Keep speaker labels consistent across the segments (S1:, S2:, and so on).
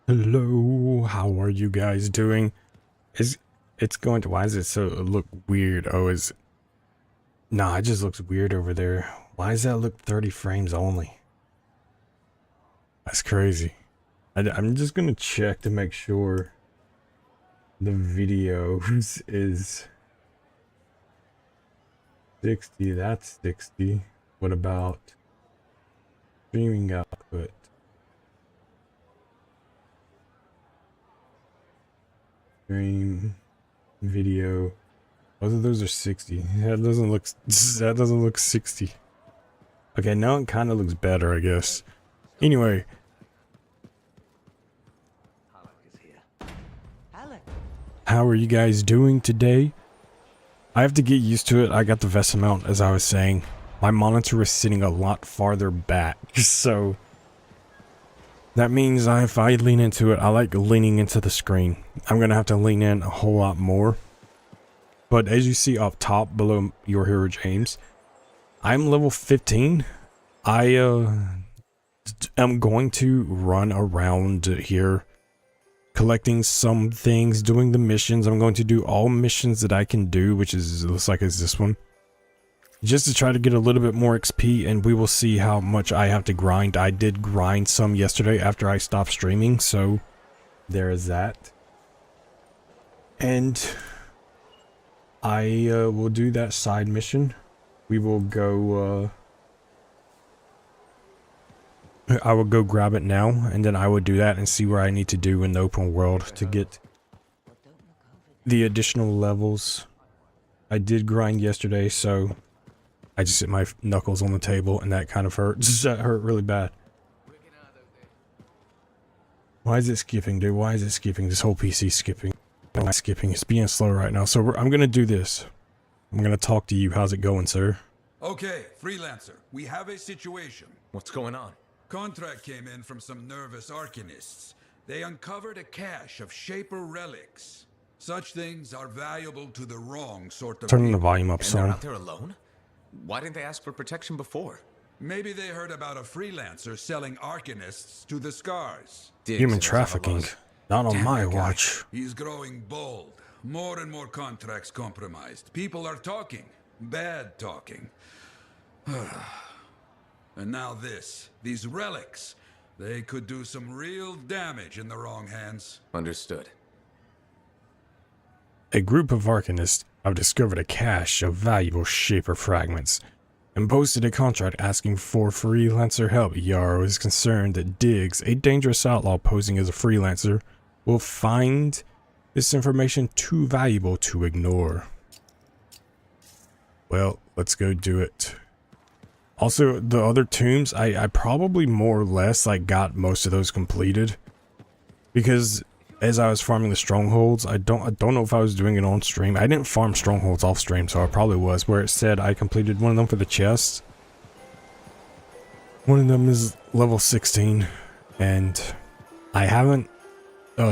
S1: Hello, how are you guys doing? It's going to, why does it so look weird? Oh, nah, it just looks weird over there. Why does that look 30 frames only? That's crazy. I'm just gonna check to make sure the video is 60. That's 60. What about streaming output? Stream video. Both of those are 60. That doesn't look 60. Okay, now it kind of looks better, I guess. Anyway, how are you guys doing today? I have to get used to it. I got the vest mount, as I was saying. My monitor is sitting a lot farther back, so that means if I lean into it, I like leaning into the screen. I'm gonna have to lean in a whole lot more. But as you see up top below Your Hero James, I'm level 15. I am going to run around here collecting some things, doing the missions. I'm going to do all missions that I can do, which looks like is this one, just to try to get a little bit more XP, and we will see how much I have to grind. I did grind some yesterday after I stopped streaming, so there is that. And I will do that side mission. We will go I will go grab it now, and then I will do that and see where I need to do in the open world to get the additional levels. I did grind yesterday, so I just hit my knuckles on the table, and that kind of hurt. That hurt really bad. Why is it skipping, dude? Why is it skipping? This whole PC skipping. Not skipping. It's being slow right now. So I'm gonna do this. I'm gonna talk to you. How's it going, sir?
S2: Okay, freelancer. We have a situation.
S3: What's going on?
S2: Contract came in from some nervous arcanists. They uncovered a cache of Shaper relics. Such things are valuable to the wrong sort of
S1: Turning the
S2: people.
S1: volume up,
S3: And they're
S1: son.
S3: out there alone? Why didn't they ask for protection before?
S2: Maybe they heard about a freelancer selling arcanists to the Scars.
S3: Diggs
S1: Human
S3: and his
S1: trafficking.
S3: outlaws.
S1: Not on
S3: Damn
S1: my
S3: that guy.
S1: watch.
S2: He's growing bold. More and more contracts compromised. People are talking. Bad talking. And now this. These relics. They could do some real damage in the wrong hands.
S3: Understood.
S1: A group of arcanists have discovered a cache of valuable Shaper fragments and posted a contract asking for freelancer help. Yarrow is concerned that Diggs, a dangerous outlaw posing as a freelancer, will find this information too valuable to ignore. Well, let's go do it. Also, the other tombs, I probably more or less like got most of those completed, because as I was farming the strongholds, I don't know if I was doing it on stream. I didn't farm strongholds off stream, so I probably was, where it said I completed one of them for the chest. One of them is level 16, and I haven't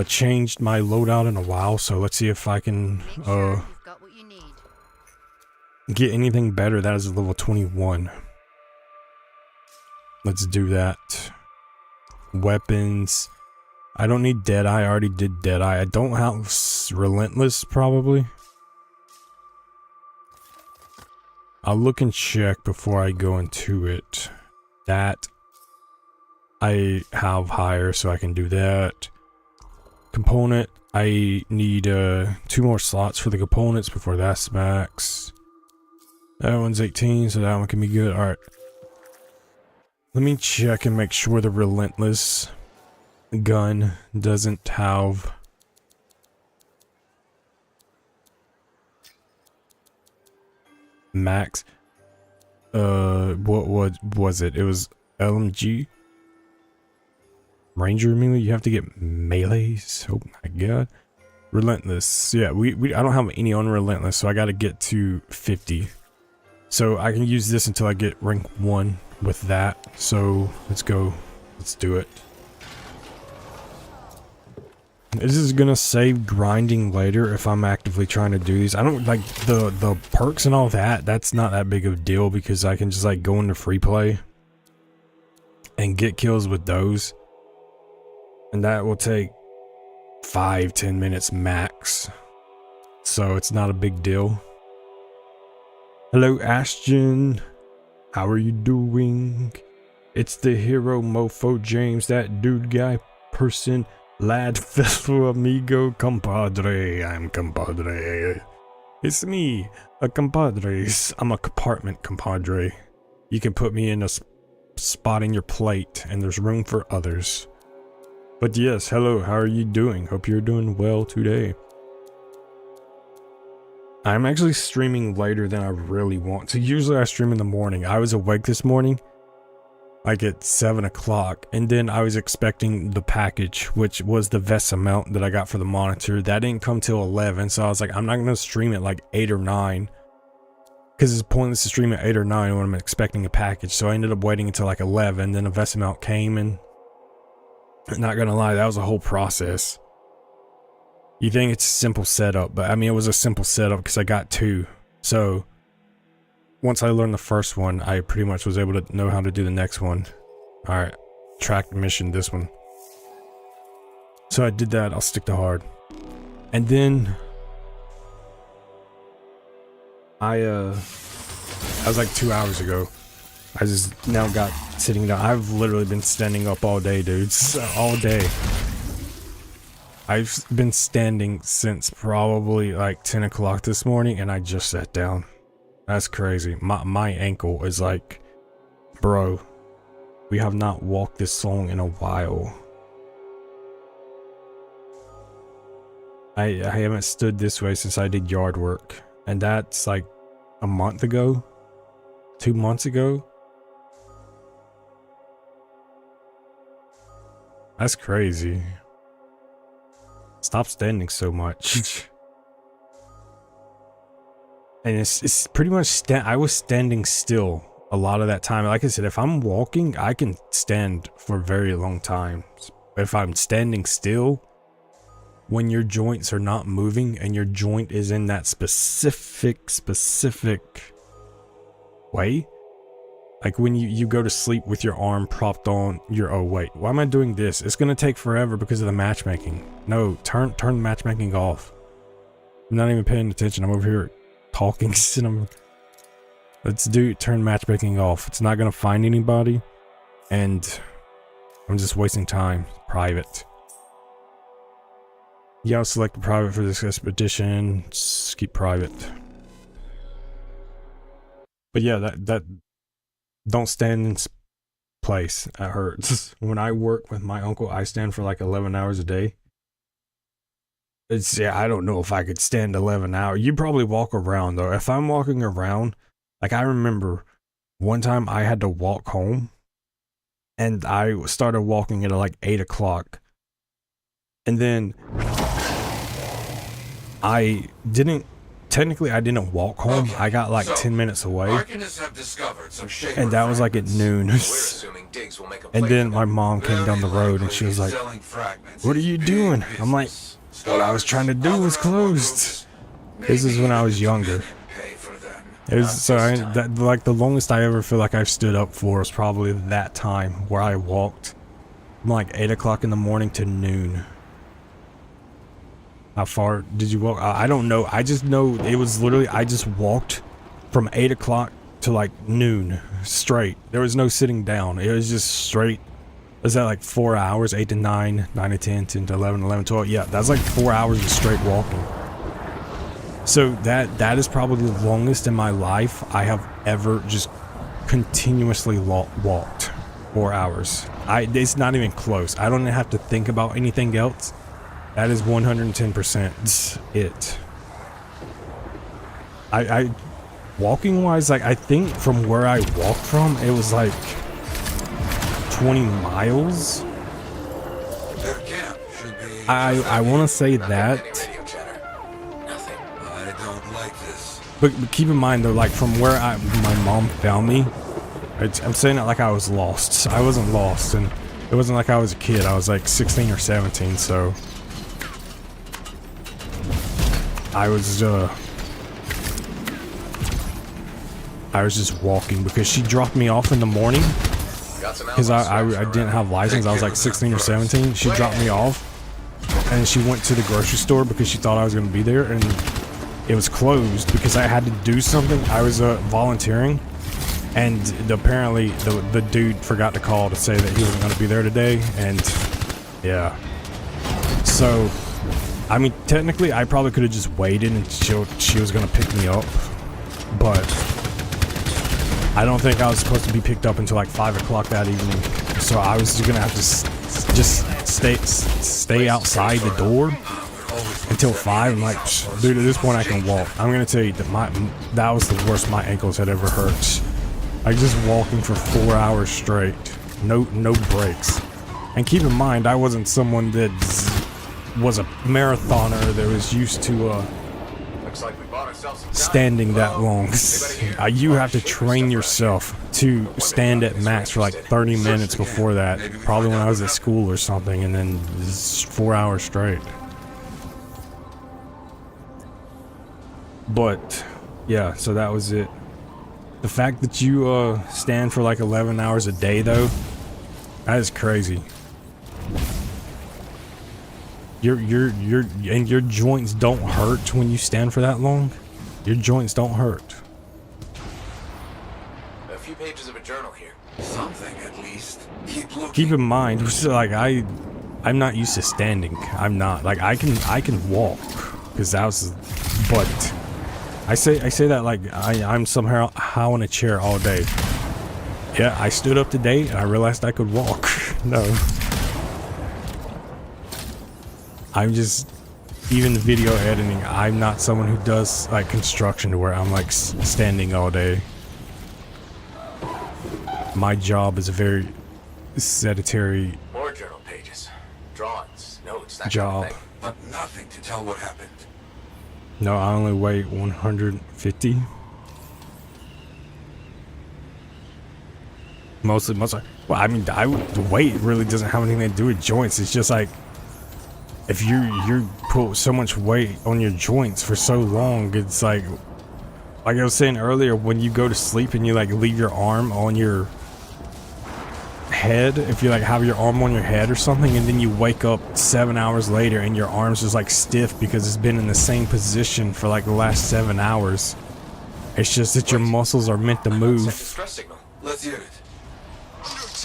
S1: changed my loadout in a while, so let's see if I can
S4: Make sure you've got what you need.
S1: get anything better. That is level 21. Let's do that. Weapons. I don't need Deadeye. I already did Deadeye. I don't have Relentless, probably. I'll look and check before I go into it. That I have higher, so I can do that. Component. I need 2 more slots for the components before that's max. That one's 18, so that one can be good. Alright. Let me check and make sure the Relentless gun doesn't have max. What was it? It was LMG Ranger melee. You have to get melees. Oh my god. Relentless. Yeah, I don't have any on Relentless, so I got to get to 50. So I can use this until I get rank 1 with that. So let's go. Let's do it. This is gonna save grinding later if I'm actively trying to do these. I don't like the perks and all that. That's not that big of a deal because I can just like go into free play and get kills with those. And that will take 5-10 minutes max. So it's not a big deal. Hello, Ashton. How are you doing? It's the hero mofo James, that dude guy person, lad, fellow, amigo, compadre. I'm compadre. It's me, a compadres. I'm a compartment compadre. You can put me in a spot in your plate and there's room for others. But yes, hello, how are you doing? Hope you're doing well today. I'm actually streaming later than I really want to. Usually I stream in the morning. I was awake this morning, like at 7 o'clock, and then I was expecting the package, which was the Vesa mount that I got for the monitor. That didn't come till 11, so I was like, I'm not going to stream at like 8 or 9, because it's pointless to stream at 8 or 9 when I'm expecting a package. So I ended up waiting until like 11, then a Vesa mount came, and not going to lie, that was a whole process. You think it's a simple setup, but I mean, it was a simple setup because I got 2. So once I learned the first one, I pretty much was able to know how to do the next one. All right, track mission, this one. So I did that. I'll stick to hard. And then I was like 2 hours ago. I just now got sitting down. I've literally been standing up all day, dudes. All day. I've been standing since probably like 10 o'clock this morning, and I just sat down. That's crazy. My ankle is like, bro, we have not walked this long in a while. I haven't stood this way since I did yard work, and that's like a month ago, 2 months ago. That's crazy. Stop standing so much. And it's pretty much I was standing still a lot of that time. Like I said, if I'm walking, I can stand for a very long time. If I'm standing still, when your joints are not moving and your joint is in that specific way, like when you go to sleep with your arm propped on your, oh wait, why am I doing this? It's gonna take forever because of the matchmaking. No, turn matchmaking off. I'm not even paying attention. I'm over here talking. Let's turn matchmaking off. It's not gonna find anybody, and I'm just wasting time. Private. Yeah, I'll select private for this expedition. Just keep private. But yeah, that don't stand in place. That hurts. When I work with my uncle, I stand for like 11 hours a day. Yeah, I don't know if I could stand 11 hours. You probably walk around though. If I'm walking around, like I remember one time I had to walk home, and I started walking at like 8 o'clock. And then I didn't walk home. I got like 10 minutes away. And that was like at noon. And then my mom came down the road and she was like, "What are you doing?" I'm like, "What I was trying to do was closed." This is when I was younger. It was like the longest I ever feel like I've stood up for was probably that time where I walked from like 8 o'clock in the morning to noon. How far did you walk? I don't know. I just know it was literally, I just walked from 8 o'clock to like noon straight. There was no sitting down. It was just straight. Was that like 4 hours? 8 to 9, 9 to 10, 10 to 11, 11 to 12. Yeah, that's like 4 hours of straight walking. So that is probably the longest in my life I have ever just continuously walked. 4 hours. It's not even close. I don't have to think about anything else. That is 110% it. I walking wise, like I think from where I walked from, it was like 20 miles. I want to say that.
S2: I don't like this.
S1: But keep in mind though, like from where my mom found me, I'm saying it like I was lost. I wasn't lost, and it wasn't like I was a kid. I was like 16 or 17, so I was just walking because she dropped me off in the morning, because I didn't have license. I was like 16 or 17. She dropped me off, and she went to the grocery store because she thought I was going to be there, and it was closed because I had to do something. I was volunteering, and apparently the dude forgot to call to say that he wasn't going to be there today, and yeah. So, I mean, technically, I probably could have just waited until she was going to pick me up, but I don't think I was supposed to be picked up until like 5 o'clock that evening. So I was going to have to just stay outside the door until 5. I'm like, dude, at this point I can walk. I'm going to tell you that that was the worst my ankles had ever hurt. Like just walking for 4 hours straight, no breaks. And keep in mind, I wasn't someone that was a marathoner that was used to
S3: Looks like we bought ourselves some time.
S1: standing that long. You have to train yourself to stand at max for like 30 minutes before that. Probably when I was at school or something, and then 4 hours straight. But yeah, so that was it. The fact that you stand for like 11 hours a day though, that is crazy. And your joints don't hurt when you stand for that long. Your joints don't hurt.
S3: A few pages of a journal here.
S2: Something at least. Keep looking.
S1: Keep in mind, like I'm not used to standing. I'm not. Like I can walk, because that was, but I say that like I'm somehow in a chair all day. Yeah, I stood up today and I realized I could walk. No. I'm just, even video editing, I'm not someone who does like construction to where I'm like standing all day. My job is a very sedentary
S3: More journal pages. Drawings, notes, that
S1: job.
S3: kind of thing.
S2: But nothing to tell what happened.
S1: No, I only weigh 150. Mostly. Well, I mean, the weight really doesn't have anything to do with joints. It's just like, if you put so much weight on your joints for so long, it's like I was saying earlier, when you go to sleep and you like leave your arm on your head, if you like have your arm on your head or something, and then you wake up 7 hours later and your arm's just like stiff because it's been in the same position for like the last 7 hours. It's just that your muscles are meant to
S3: Set the
S1: move.
S3: stress signal.
S2: Let's hear it.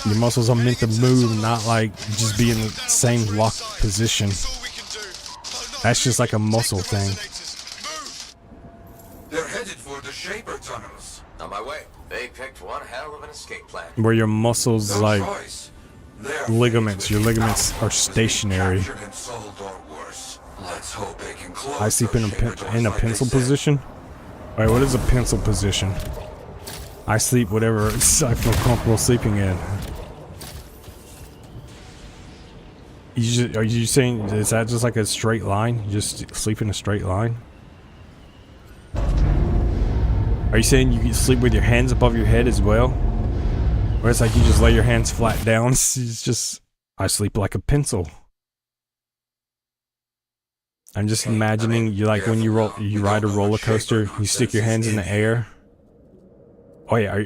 S1: Your muscles are meant to move, not like just be in the same locked position. That's just like a muscle thing.
S2: They're headed for the Shaper tunnels.
S3: On my way. They picked one hell of an escape plan.
S1: Where your muscles,
S2: No
S1: like
S2: choice. Their
S1: ligaments,
S2: fate
S1: your
S2: will be
S1: ligaments
S2: ours
S1: are
S2: as they
S1: stationary.
S2: captured and sold or worse. Let's hope they can close
S1: I sleep in
S2: those Shaper doors like they
S1: pencil
S2: said.
S1: position. Wait, what is a pencil position? I sleep whatever I feel comfortable sleeping in. Are you saying, is that just like a straight line? You just sleep in a straight line? Are you saying you can sleep with your hands above your head as well? Or it's like you just lay your hands flat down? It's just, I sleep like a pencil. I'm just imagining you, like when you ride a roller coaster, you stick your hands in the air. Oh yeah,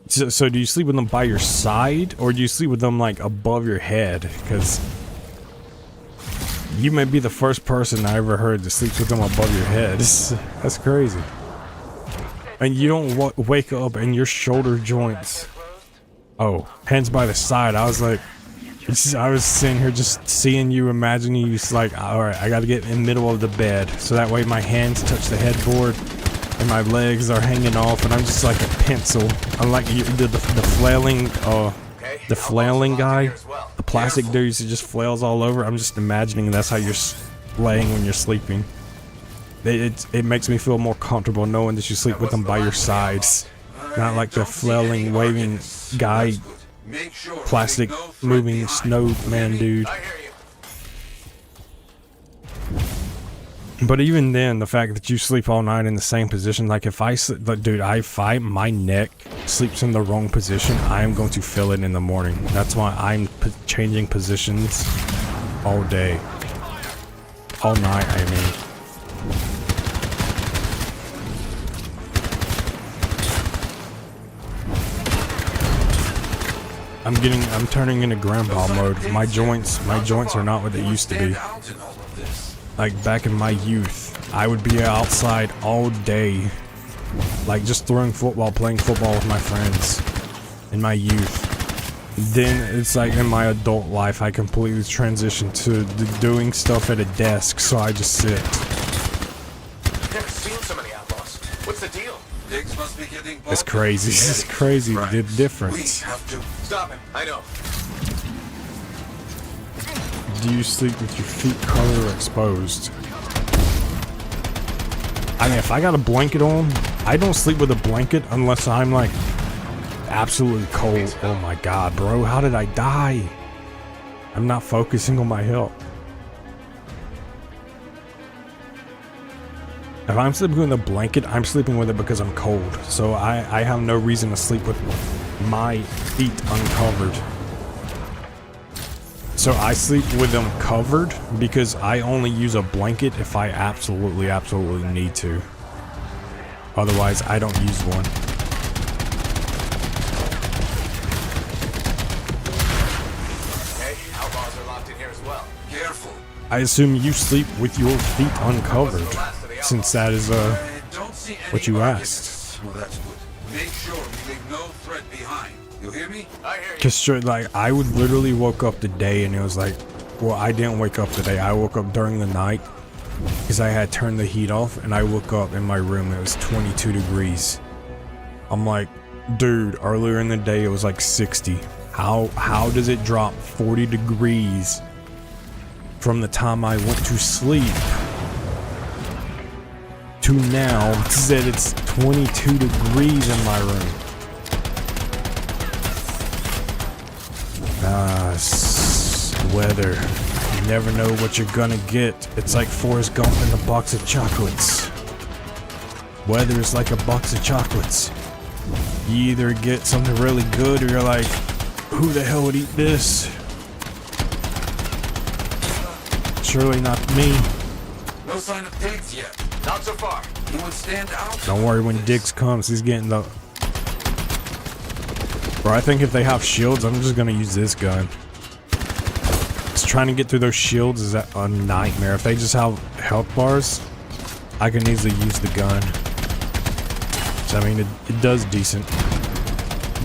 S1: so do you sleep with them by your side, or do you sleep with them like above your head? Because you may be the first person I ever heard that sleeps with them above your head. That's crazy. And you don't wake up and your shoulder joints. Oh, hands by the side. I was like, I was sitting here just seeing you, imagining you just like, all right, I got to get in the middle of the bed, so that way my hands touch the headboard and my legs are hanging off, and I'm just like a pencil. I'm like the flailing guy, the plastic dudes that just flails all over. I'm just imagining that's how you're laying when you're sleeping. It makes me feel more comfortable knowing that you sleep with them by your sides, not like the flailing, waving guy, plastic moving snowman dude.
S3: I hear you.
S1: But even then, the fact that you sleep all night in the same position, like if my neck sleeps in the wrong position, I am going to feel it in the morning. That's why I'm changing positions all day. All night, I mean. I'm turning into grandpa mode. My joints are not what they used to be. Like back in my youth, I would be outside all day, like just throwing football, playing football with my friends in my youth. Then it's like in my adult life, I completely transitioned to doing stuff at a desk, so I just sit.
S3: Never seen so many outlaws. What's the deal?
S2: Pigs must be getting
S1: It's crazy. It's crazy the difference.
S2: We have to
S3: Stop him. I know.
S1: Do you sleep with your feet covered or exposed? I mean, if I got a blanket on, I don't sleep with a blanket unless I'm like absolutely cold. Oh my god, bro, how did I die? I'm not focusing on my health. If I'm sleeping with a blanket, I'm sleeping with it because I'm cold. So I have no reason to sleep with my feet uncovered. So I sleep with them covered because I only use a blanket if I absolutely need to. Otherwise, I don't use one.
S3: Hey, outlaws are locked in here as well.
S2: careful.
S1: I assume you sleep with your feet uncovered, since that is
S2: I don't see any
S1: what you
S2: arguments.
S1: asked.
S2: Well, that's good. Make sure we leave no threat behind. You hear me?
S3: I hear you.
S1: Cause sure, like I would literally woke up today and it was like, well, I didn't wake up today. I woke up during the night because I had turned the heat off, and I woke up in my room. It was 22 degrees. I'm like, dude, earlier in the day it was like 60. How does it drop 40 degrees from the time I went to sleep to now? That it's 22 degrees in my room. Weather. You never know what you're gonna get. It's like Forrest Gump in a box of chocolates. Weather is like a box of chocolates. You either get something really good or you're like, who the hell would eat this? Surely not me.
S2: No sign of pigs yet.
S3: Not so far.
S2: He would stand out.
S1: Don't worry, when Diggs comes, he's getting the... Bro, I think if they have shields, I'm just gonna use this gun. Just trying to get through those shields is a nightmare. If they just have health bars, I can easily use the gun. So, I mean, it does decent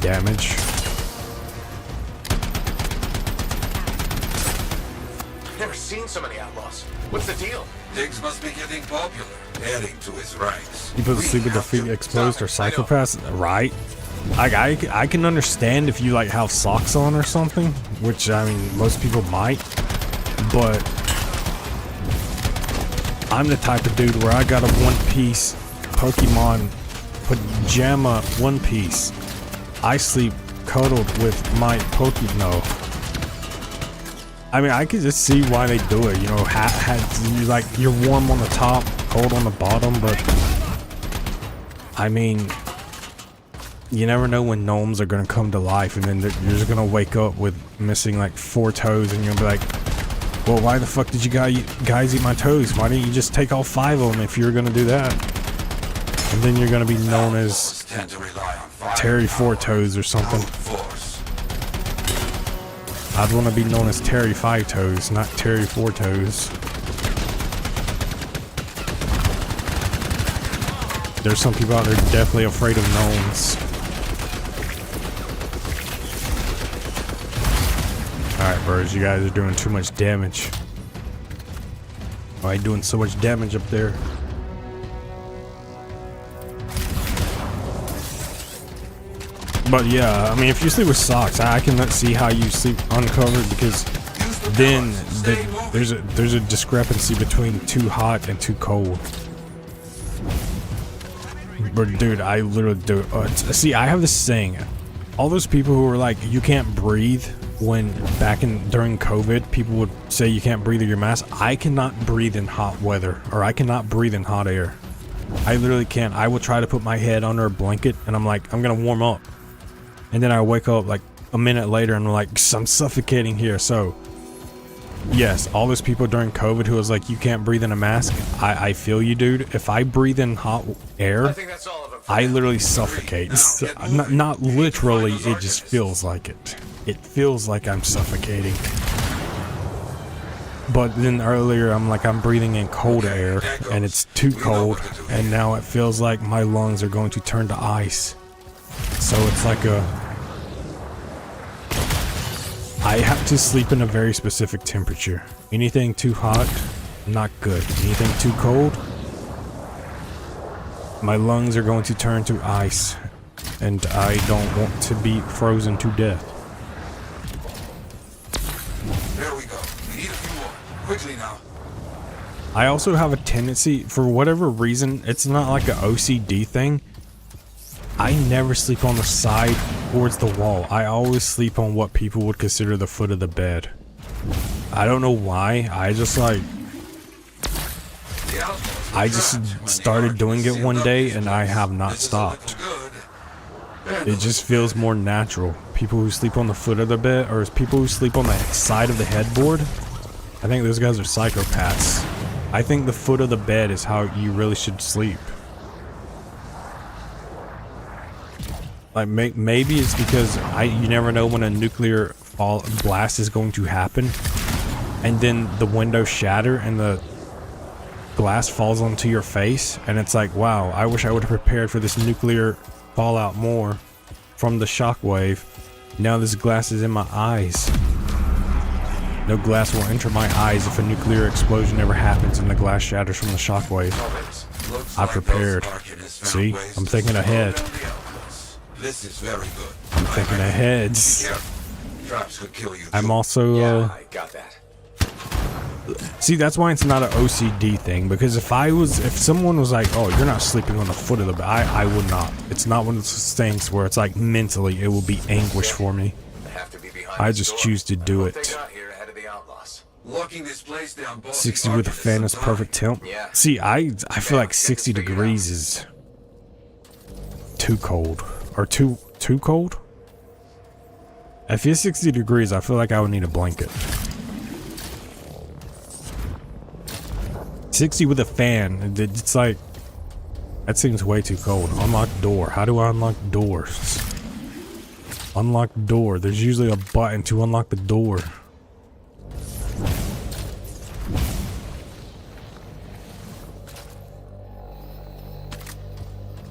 S1: damage.
S3: Never seen so many outlaws. What's the deal?
S2: Pigs must be getting popular. Adding to his ranks.
S1: People
S2: We
S1: sleep with their
S2: have to
S1: feet exposed or
S3: Stop it. I know.
S1: psychopaths, right? Like I can understand if you like have socks on or something, which I mean most people might, but I'm the type of dude where I got a one-piece Pokemon pajama one piece. I sleep cuddled with my Pokemon. I mean, I could just see why they do it. You know, like you're warm on the top, cold on the bottom, but I mean, you never know when gnomes are gonna come to life, and then you're just gonna wake up with missing like 4 toes, and you're gonna be like, well, why the fuck did you guys eat my toes? Why didn't you just take all 5 of them if you were gonna do that? And then you're gonna be known as
S2: tend to rely on fire.
S1: Terry 4 Toes or something.
S2: Brute force.
S1: I'd want to be known as Terry 5 Toes, not Terry 4 Toes. There's some people out there definitely afraid of gnomes. Alright, birds, you guys are doing too much damage. Why are you doing so much damage up there? But yeah, I mean, if you sleep with socks, I can see how you sleep uncovered, because then there's a discrepancy between too hot and too cold. But dude, I literally do. See, I have this saying. All those people who were like, you can't breathe when during COVID, people would say you can't breathe in your mask. I cannot breathe in hot weather, or I cannot breathe in hot air. I literally can't. I will try to put my head under a blanket, and I'm like, I'm gonna warm up. And then I wake up like a minute later and I'm like, I'm suffocating here. So yes, all those people during COVID who was like, you can't breathe in a mask, I feel you, dude. If I breathe in hot air,
S3: I think that's all of them.
S1: I literally suffocate. Not literally, it just feels like it. It feels like I'm suffocating. But then earlier I'm breathing in cold air and it's too cold, and now it feels like my lungs are going to turn to ice. So it's like I have to sleep in a very specific temperature. Anything too hot, not good. Anything too cold, my lungs are going to turn to ice, and I don't want to be frozen to death.
S2: There we go. We need a few more. Quickly now.
S1: I also have a tendency, for whatever reason, it's not like an OCD thing. I never sleep on the side towards the wall. I always sleep on what people would consider the foot of the bed. I don't know why. I just started doing it one day and I have not stopped. It just feels more natural. People who sleep on the foot of the bed, or people who sleep on the side of the headboard, I think those guys are psychopaths. I think the foot of the bed is how you really should sleep. Like maybe it's because you never know when a nuclear blast is going to happen, and then the windows shatter and the glass falls onto your face, and it's like, wow, I wish I would have prepared for this nuclear fallout more from the shockwave. Now this glass is in my eyes. No glass will enter my eyes if a nuclear explosion ever happens and the glass shatters from the shockwave. I prepared. See, I'm thinking ahead.
S2: This is very good.
S1: I'm thinking ahead.
S2: Traps could kill you.
S1: I'm also
S3: I got that.
S1: see, that's why it's not an OCD thing, because if someone was like, oh, you're not sleeping on the foot of the bed, I would not. It's not one of those things where it's like mentally it will be anguish for me. I just choose to do it.
S2: Locking this place down, boss.
S1: 60 with a fan is perfect temp. See, I feel like 60 degrees is too cold. Or too cold? If it's 60 degrees, I feel like I would need a blanket. 60 with a fan, it's like, that seems way too cold. Unlock door. How do I unlock doors? Unlock door. There's usually a button to unlock the door.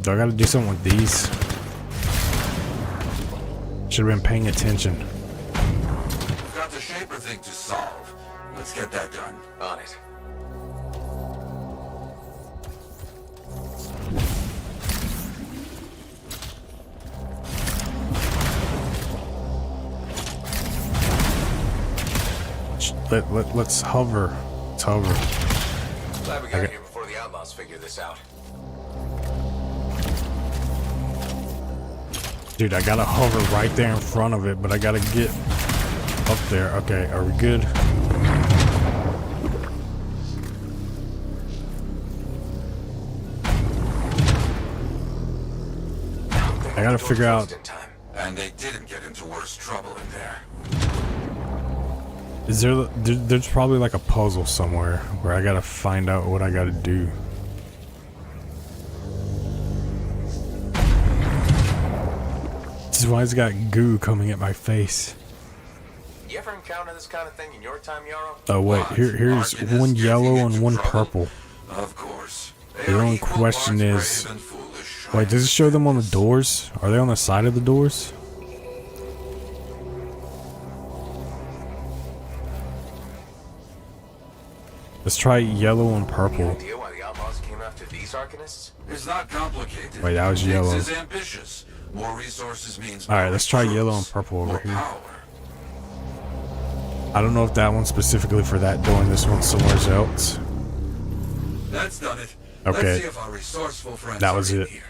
S1: Do I gotta do something with these? Should have been paying attention.
S2: We've got the shaper thing to solve. Let's get that done.
S3: On it.
S1: Let's hover. Let's hover.
S3: Glad we got here before the outlaws figure this out.
S1: Dude, I gotta hover right there in front of it, but I gotta get up there. Okay, are we good? I gotta figure out.
S2: And they didn't get into worse trouble in there.
S1: Is there's probably like a puzzle somewhere where I gotta find out what I gotta do. This is why it's got goo coming at my face.
S3: You ever encounter this kind of thing in your time, Yarrow?
S1: Oh wait, here's one yellow and one purple.
S2: Of course.
S1: The only question is, wait, does it show them on the doors? Are they on the side of the doors? Let's try yellow and purple.
S3: Any idea why the outlaws came after these arcanists?
S2: It's not complicated.
S1: Wait, that was yellow.
S2: Is ambitious. More resources means
S1: All right,
S2: more
S1: let's try
S2: recruits,
S1: yellow and purple over
S2: more
S1: here.
S2: power.
S1: I don't know if that one's specifically for that door and this one's somewhere else.
S2: That's done it.
S1: Okay.
S2: Let's see if our resourceful friends
S1: That was
S2: are in
S1: it.
S2: here.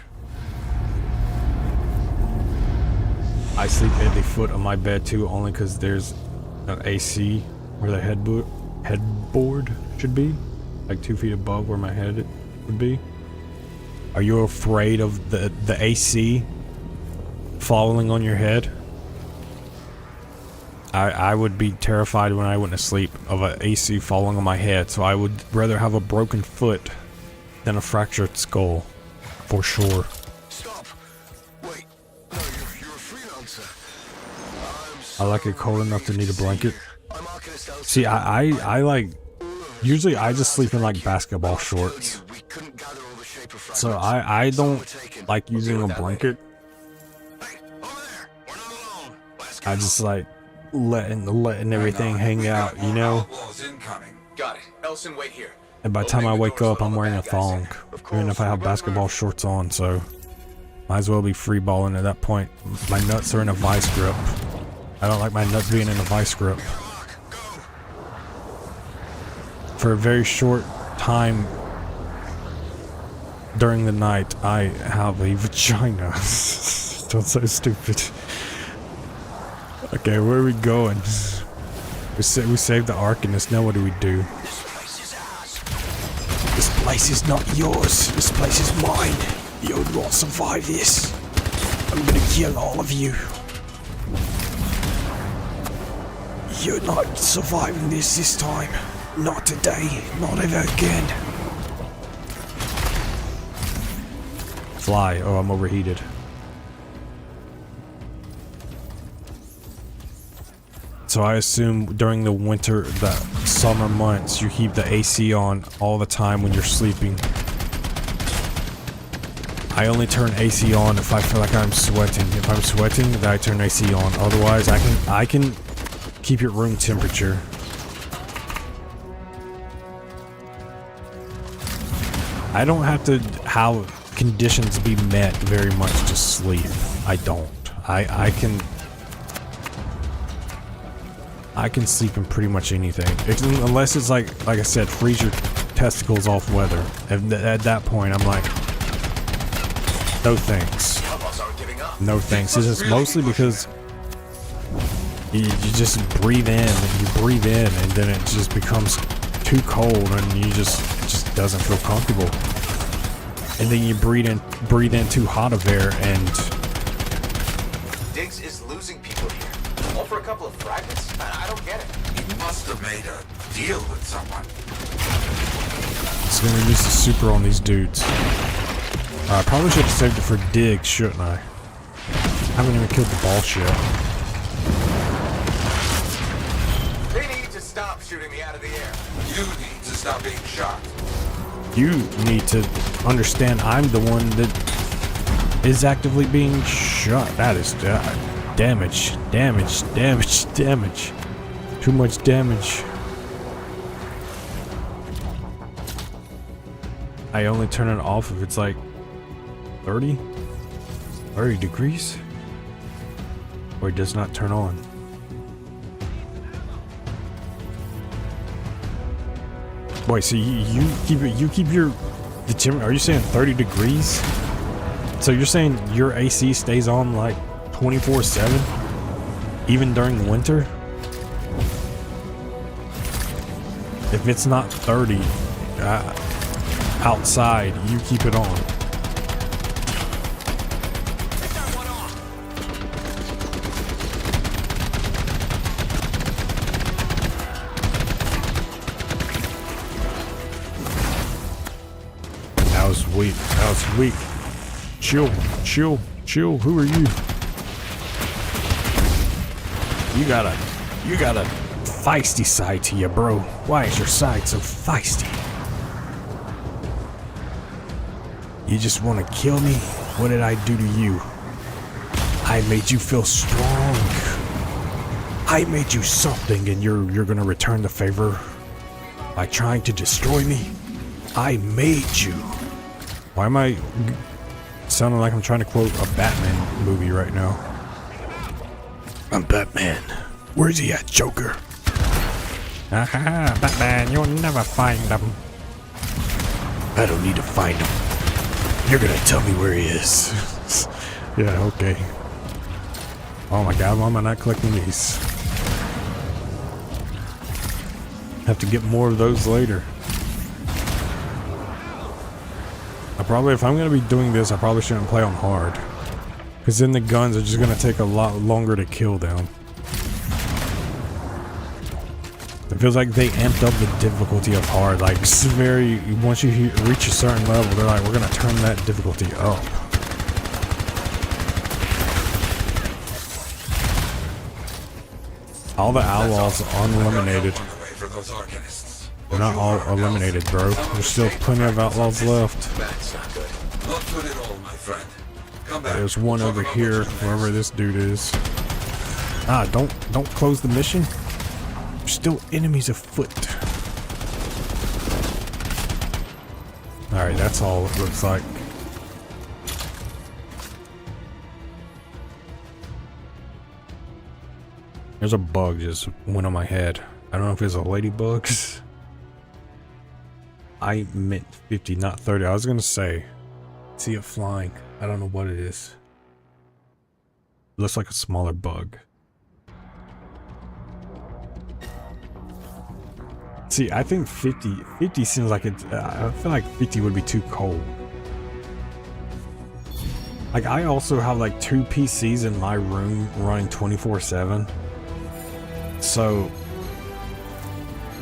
S1: I sleep at the foot of my bed too, only because there's an AC where the headboard should be, like 2 feet above where my head would be. Are you afraid of the AC falling on your head? I would be terrified when I went to sleep of an AC falling on my head, so I would rather have a broken foot than a fractured skull, for sure. I like it cold enough to need a blanket. See, I like, usually I just sleep in like basketball shorts. So I don't like using a blanket. I just like letting everything hang out, you know?
S3: Got it. Elson, wait here.
S1: And by the time I wake up, I'm wearing a thong, even if I have basketball shorts on, so might as well be free balling at that point. My nuts are in a vice grip. I don't like my nuts being in a vice grip. For a very short time during the night, I have a vagina. Don't say stupid. Okay, where are we going? We saved the Arcanist, now what do we do? This place is not yours. This place is mine. You will not survive this. I'm gonna kill all of you. You're not surviving this time. Not today. Not ever again. Fly. Oh, I'm overheated. So I assume during the winter, the summer months, you keep the AC on all the time when you're sleeping. I only turn AC on if I feel like I'm sweating. If I'm sweating, then I turn AC on. Otherwise, I can keep it room temperature. I don't have to have conditions be met very much to sleep. I don't. I can sleep in pretty much anything, unless it's like I said, freeze your testicles off weather. At that point, I'm like, no thanks. No thanks. It's just mostly because you just breathe in, and then it just becomes too cold, and you just doesn't feel comfortable. And then you breathe in too hot of air, and
S3: Diggs is losing people here. All for a couple of fragments? I don't get it.
S2: He must have made a deal with someone.
S1: it's gonna use the super on these dudes. I probably should have saved it for Diggs, shouldn't I? I haven't even killed the boss yet.
S3: They need to stop shooting me out of the air.
S2: You need to stop being shot.
S1: You need to understand I'm the one that is actively being shot. That is damage. Too much damage. I only turn it off if it's like 30 degrees, or it does not turn on. Wait, so you keep the temperature? Are you saying 30 degrees? So you're saying your AC stays on like 24/7, even during the winter? If it's not 30 outside, you keep it on. That was weak. Chill. Who are you? You got a feisty side to you, bro. Why is your side so feisty? You just want to kill me? What did I do to you? I made you feel strong. I made you something, and you're gonna return the favor by trying to destroy me? I made you. Why am I sounding like I'm trying to quote a Batman movie right now? I'm Batman. Where's he at, Joker? Aha, Batman, you'll never find him. I don't need to find him. You're gonna tell me where he is. Yeah, okay. Oh my god, why am I not collecting these? Have to get more of those later. If I'm gonna be doing this, I probably shouldn't play on hard, because then the guns are just gonna take a lot longer to kill them. It feels like they amped up the difficulty of hard. Like, it's very, once you reach a certain level, they're like, we're gonna turn that difficulty up. All the outlaws are uneliminated.
S2: On the way for those Arcanists.
S1: They're not all eliminated, bro. There's still plenty of outlaws left.
S3: That's not good.
S2: Not good at all, my friend. Come back.
S1: There's one
S2: Talk
S1: over
S2: about
S1: here,
S2: what's next.
S1: wherever this dude is. Ah, don't close the mission. There's still enemies afoot. Alright, that's all it looks like. There's a bug just went on my head. I don't know if it's a ladybug. I meant 50, not 30. I was gonna say, see it flying. I don't know what it is. It looks like a smaller bug. See, I think 50 seems like it. I feel like 50 would be too cold. Like, I also have like 2 PCs in my room running 24/7. So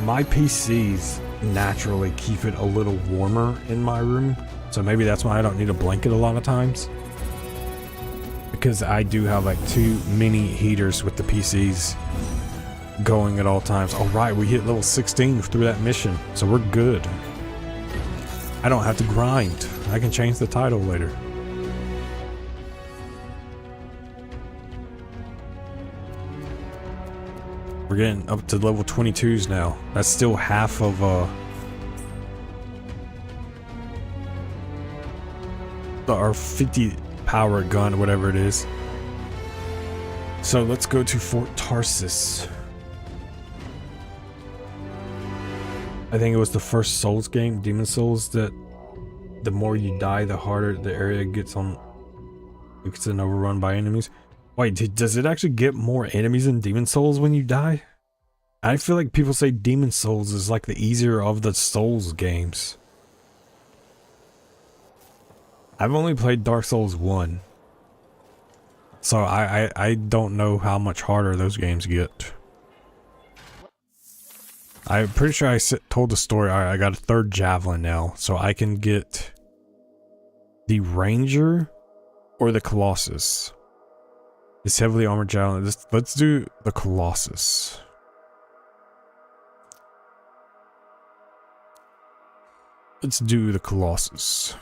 S1: my PCs naturally keep it a little warmer in my room. So maybe that's why I don't need a blanket a lot of times. Because I do have like 2 mini heaters with the PCs going at all times. All right, we hit level 16 through that mission, so we're good. I don't have to grind. I can change the title later. We're getting up to level 22s now. That's still half of our 50 power gun, whatever it is. So let's go to Fort Tarsus. I think it was the first Souls game, Demon Souls, that the more you die, the harder the area gets overrun by enemies. Wait, does it actually get more enemies in Demon Souls when you die? I feel like people say Demon Souls is like the easier of the Souls games. I've only played Dark Souls 1. So I don't know how much harder those games get. I'm pretty sure I told the story. I got a 3rd Javelin now, so I can get the Ranger or the Colossus. It's heavily armored javelin. Let's do the Colossus. Let's do the Colossus.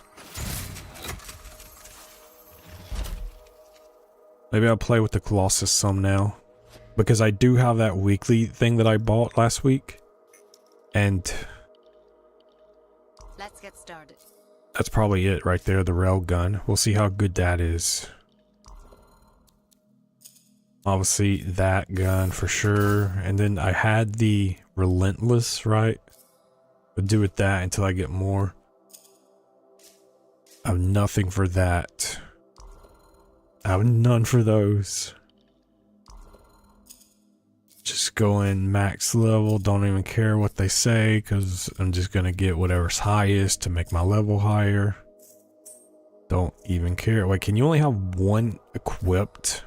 S1: Maybe I'll play with the Colossus some now. Because I do have that weekly thing that I bought last week. And
S4: Let's get started.
S1: that's probably it right there, the rail gun. We'll see how good that is. Obviously that gun for sure. And then I had the Relentless, right? I'll do with that until I get more. I have nothing for that. I have none for those. Just going max level, don't even care what they say, because I'm just gonna get whatever's highest to make my level higher. Don't even care. Wait, can you only have one equipped?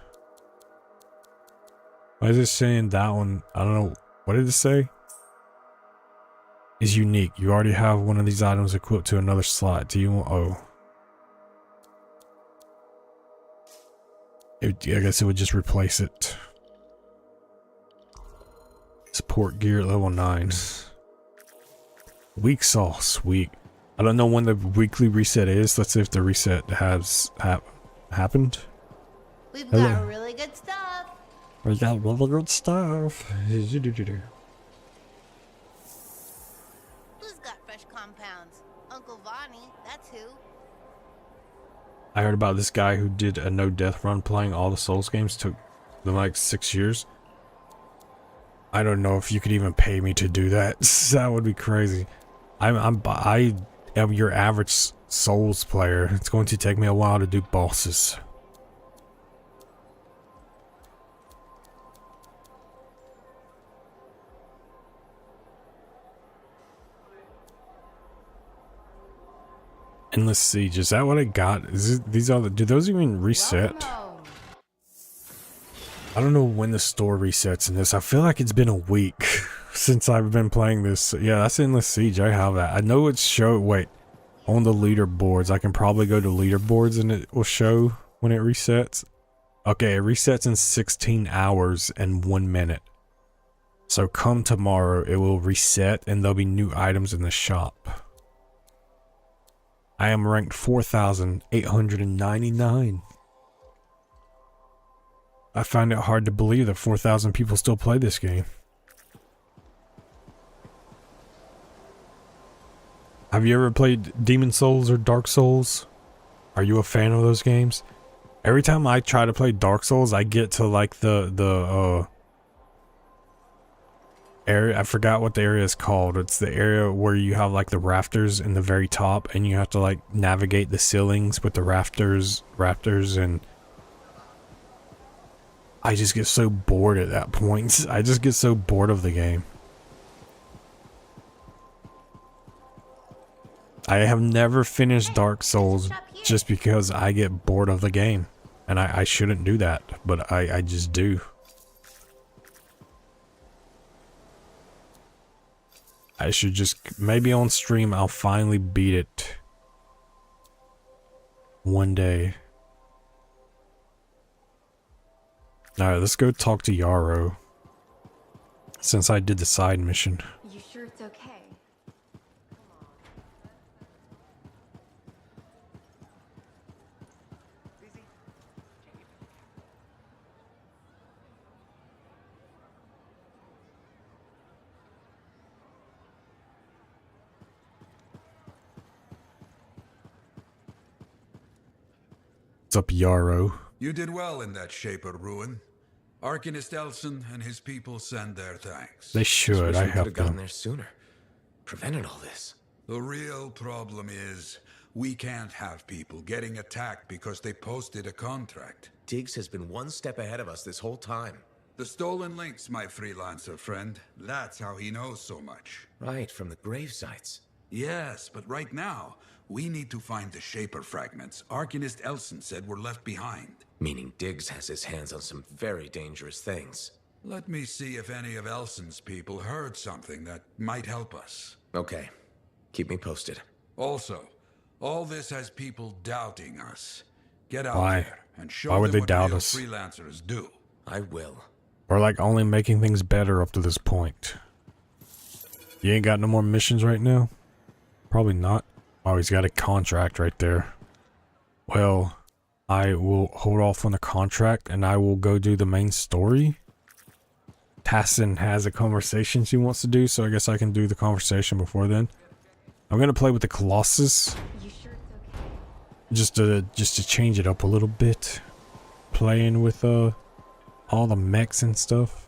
S1: Why is it saying that one? I don't know. What did it say? Is unique. You already have one of these items equipped to another slot. Do you want? Oh. I guess it would just replace it. Support gear at level 9. Weak saw, sweet. I don't know when the weekly reset is. Let's see if the reset has happened.
S4: We've
S1: Hello.
S4: got really good stuff.
S1: We got really good stuff.
S4: Who's got fresh compounds? Uncle Vonnie, that's who.
S1: I heard about this guy who did a no-death run playing all the Souls games. Took them like 6 years. I don't know if you could even pay me to do that. That would be crazy. I am your average Souls player. It's going to take me a while to do bosses. Endless Siege, is that what I got? Do those even reset?
S4: Welcome home.
S1: I don't know when the store resets in this. I feel like it's been a week since I've been playing this. Yeah, that's Endless Siege. I have that. I know it's wait, on the leaderboards. I can probably go to leaderboards and it will show when it resets. Okay, it resets in 16 hours and 1 minute. So come tomorrow, it will reset and there'll be new items in the shop. I am ranked 4,899. I find it hard to believe that 4,000 people still play this game. Have you ever played Demon Souls or Dark Souls? Are you a fan of those games? Every time I try to play Dark Souls, I get to like the area. I forgot what the area is called. It's the area where you have like the rafters in the very top and you have to like navigate the ceilings with the rafters and I just get so bored at that point. I just get so bored of the game. I have never finished Dark Souls just because I get bored of the game. And I shouldn't do that, but I just do. I should just, maybe on stream I'll finally beat it one day. Alright, let's go talk to Yarrow. Since I did the side mission.
S5: You sure it's okay?
S1: What's up, Yarrow?
S2: You did well in that Shaper ruin. Arcanist Elson and his people send their thanks.
S1: They should. I
S3: Could have
S1: helped
S3: gotten
S1: them.
S3: there sooner. Prevented all this.
S2: The real problem is, we can't have people getting attacked because they posted a contract.
S3: Diggs has been one step ahead of us this whole time.
S2: The stolen links, my freelancer friend. That's how he knows so much.
S3: Right, from the grave sites.
S2: Yes, but right now, we need to find the Shaper fragments Arcanist Elson said were left behind.
S3: Meaning Diggs has his hands on some very dangerous things.
S2: Let me see if any of Elson's people heard something that might help us.
S3: Okay. Keep me posted.
S2: Also, all this has people doubting us. Get out
S1: Why?
S2: there and show
S1: Why would
S2: them
S1: they
S2: what
S1: doubt
S2: real
S1: us?
S2: freelancers do.
S3: I will.
S1: We're like only making things better up to this point. You ain't got no more missions right now? Probably not. Oh, he's got a contract right there. Well, I will hold off on the contract and I will go do the main story. Tassin has a conversation she wants to do, so I guess I can do the conversation before then. I'm gonna play with the Colossus
S5: You sure it's okay?
S1: just to change it up a little bit. Playing with all the mechs and stuff.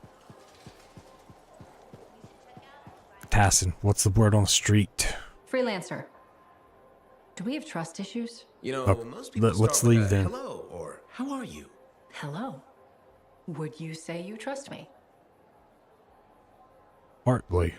S1: Tassin, what's the word on the street?
S5: Freelancer. Do we have trust issues?
S3: You know,
S1: Oh,
S3: most people
S1: let's
S3: start with
S1: leave
S3: a
S1: then.
S3: hello or how are you?
S5: Hello. Would you say you trust me?
S1: Partly.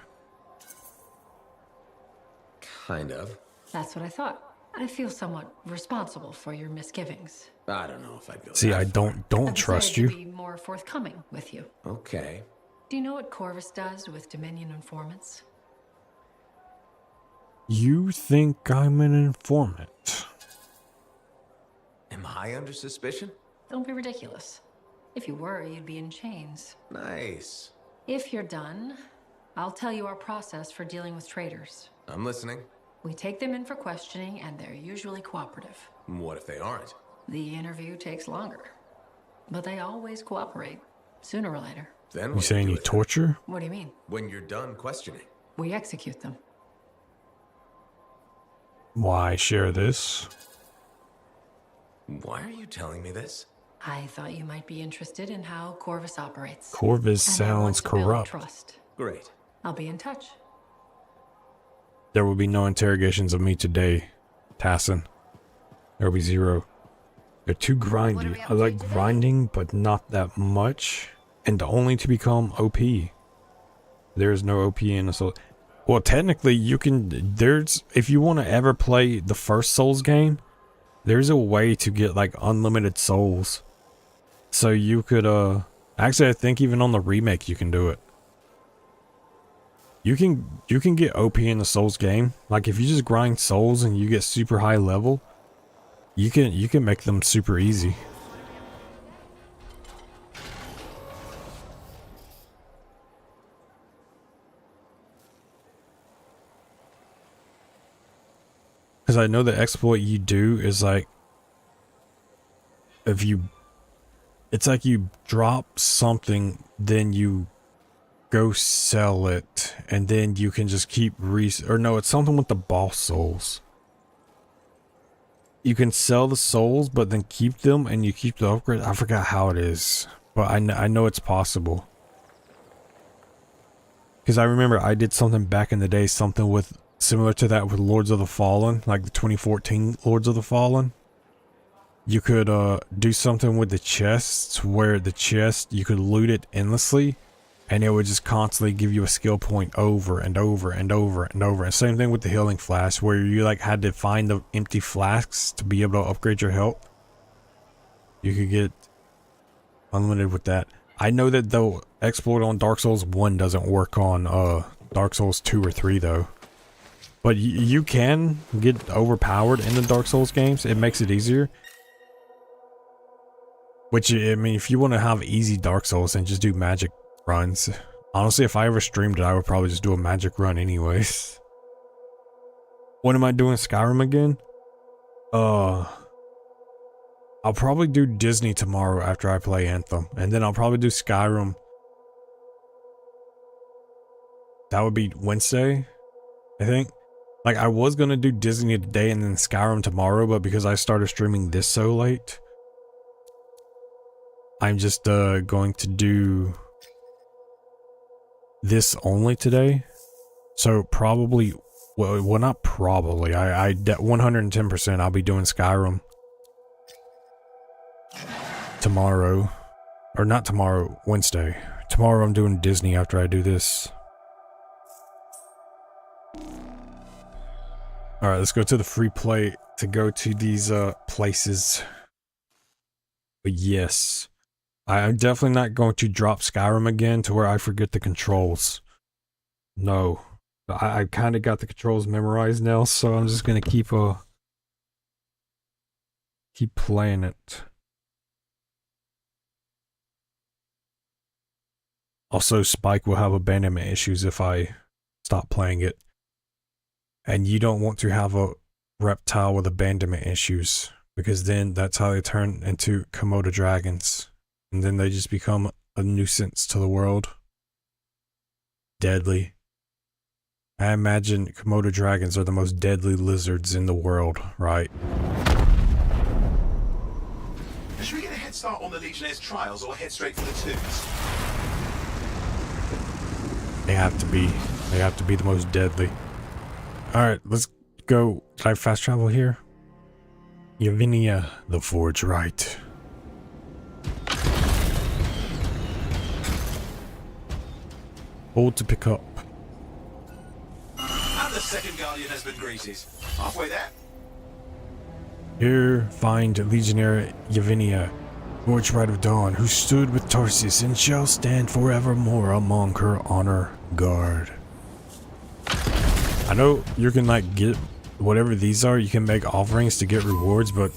S3: Kind of.
S5: That's what I thought. I feel somewhat responsible for your misgivings.
S3: I don't know if I'd go
S1: See,
S3: that
S1: I
S3: far.
S1: don't trust
S5: decided
S1: you.
S5: to be more forthcoming with you.
S3: Okay.
S5: Do you know what Corvus does with Dominion informants?
S1: You think I'm an informant?
S3: Am I under suspicion?
S5: Don't be ridiculous. If you were, you'd be in chains.
S3: Nice.
S5: If you're done, I'll tell you our process for dealing with traitors.
S3: I'm listening.
S5: We take them in for questioning, and they're usually cooperative.
S3: What if they aren't?
S5: The interview takes longer, but they always cooperate, sooner or later.
S3: Then
S1: You
S3: what do
S1: saying
S3: do
S1: you
S3: with them?
S1: torture?
S5: What do you mean?
S3: When you're done questioning.
S5: We execute them.
S1: Why share this?
S3: Why are you telling me this?
S5: I thought you might be interested in how Corvus operates.
S1: Corvus
S5: And I want
S1: sounds
S5: to build
S1: corrupt.
S5: trust.
S3: Great.
S5: I'll be in touch.
S1: There will be no interrogations of me today, Tassin. There will be zero. They're too
S4: What are
S1: grindy.
S4: we up
S1: I like
S4: to today?
S1: grinding, but not that much. And only to become OP. There is no OP in the Soul. Well, technically, you can. There's. If you want to ever play the first Souls game, there's a way to get like unlimited souls. So you could. Actually, I think even on the remake, you can do it. You can get OP in the Souls game. Like if you just grind souls and you get super high level, you can make them super easy. Because I know the exploit you do is like, if you, it's like you drop something, then you go sell it, and then you can just keep or no, it's something with the boss souls. You can sell the souls, but then keep them, and you keep the upgrade. I forgot how it is, but I know it's possible. Because I remember I did something back in the day, something with similar to that with Lords of the Fallen, like the 2014 Lords of the Fallen. You could do something with the chests where the chest, you could loot it endlessly, and it would just constantly give you a skill point over and over and over and over. And same thing with the healing flask, where you like had to find the empty flasks to be able to upgrade your health. You could get unlimited with that. I know that the exploit on Dark Souls 1 doesn't work on Dark Souls 2 or 3 though. But you can get overpowered in the Dark Souls games. It makes it easier. Which, I mean, if you want to have easy Dark Souls, then just do magic runs. Honestly, if I ever streamed it, I would probably just do a magic run anyways. When am I doing Skyrim again? I'll probably do Disney tomorrow after I play Anthem. And then I'll probably do Skyrim. That would be Wednesday, I think. Like, I was going to do Disney today and then Skyrim tomorrow, but because I started streaming this so late, I'm just going to do this only today. So probably, well not probably, I 110% I'll be doing Skyrim tomorrow. Or not tomorrow, Wednesday. Tomorrow I'm doing Disney after I do this. Alright, let's go to the free play to go to these places. But yes, I'm definitely not going to drop Skyrim again to where I forget the controls. No. I kind of got the controls memorized now, so I'm just going to keep playing it. Also, Spike will have abandonment issues if I stop playing it. And you don't want to have a reptile with abandonment issues, because then that's how they turn into Komodo dragons. And then they just become a nuisance to the world. Deadly. I imagine Komodo dragons are the most deadly lizards in the world, right?
S6: Should we get a head start on the Legionnaires' trials or head straight for the twos?
S1: They have to be. They have to be the most deadly. Alright, let's go. Did I fast travel here? Yavinia, the Forge Right. Hold to pick up.
S6: And the second Guardian has been greeted. Halfway there.
S1: Here find Legionnaire Yavinia, Forge Right of Dawn, who stood with Tarsus and shall stand forevermore among her honor guard. I know you can like get whatever these are, you can make offerings to get rewards, but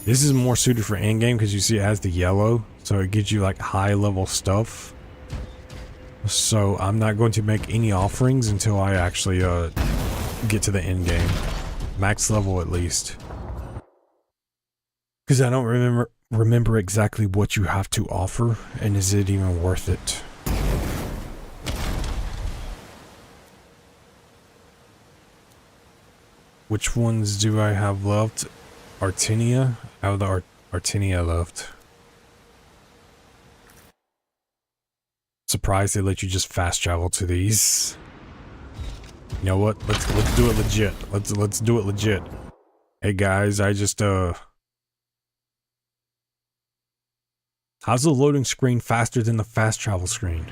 S1: this is more suited for endgame because you see it has the yellow, so it gives you like high level stuff. So I'm not going to make any offerings until I actually get to the end game, max level at least, because I don't remember exactly what you have to offer, and is it even worth it? Which ones do I have left? Artenia? I have the Artenia left. Surprised they let you just fast travel to these. You know what? Let's do it legit. Let's do it legit. Hey guys, I just how's the loading screen faster than the fast travel screen?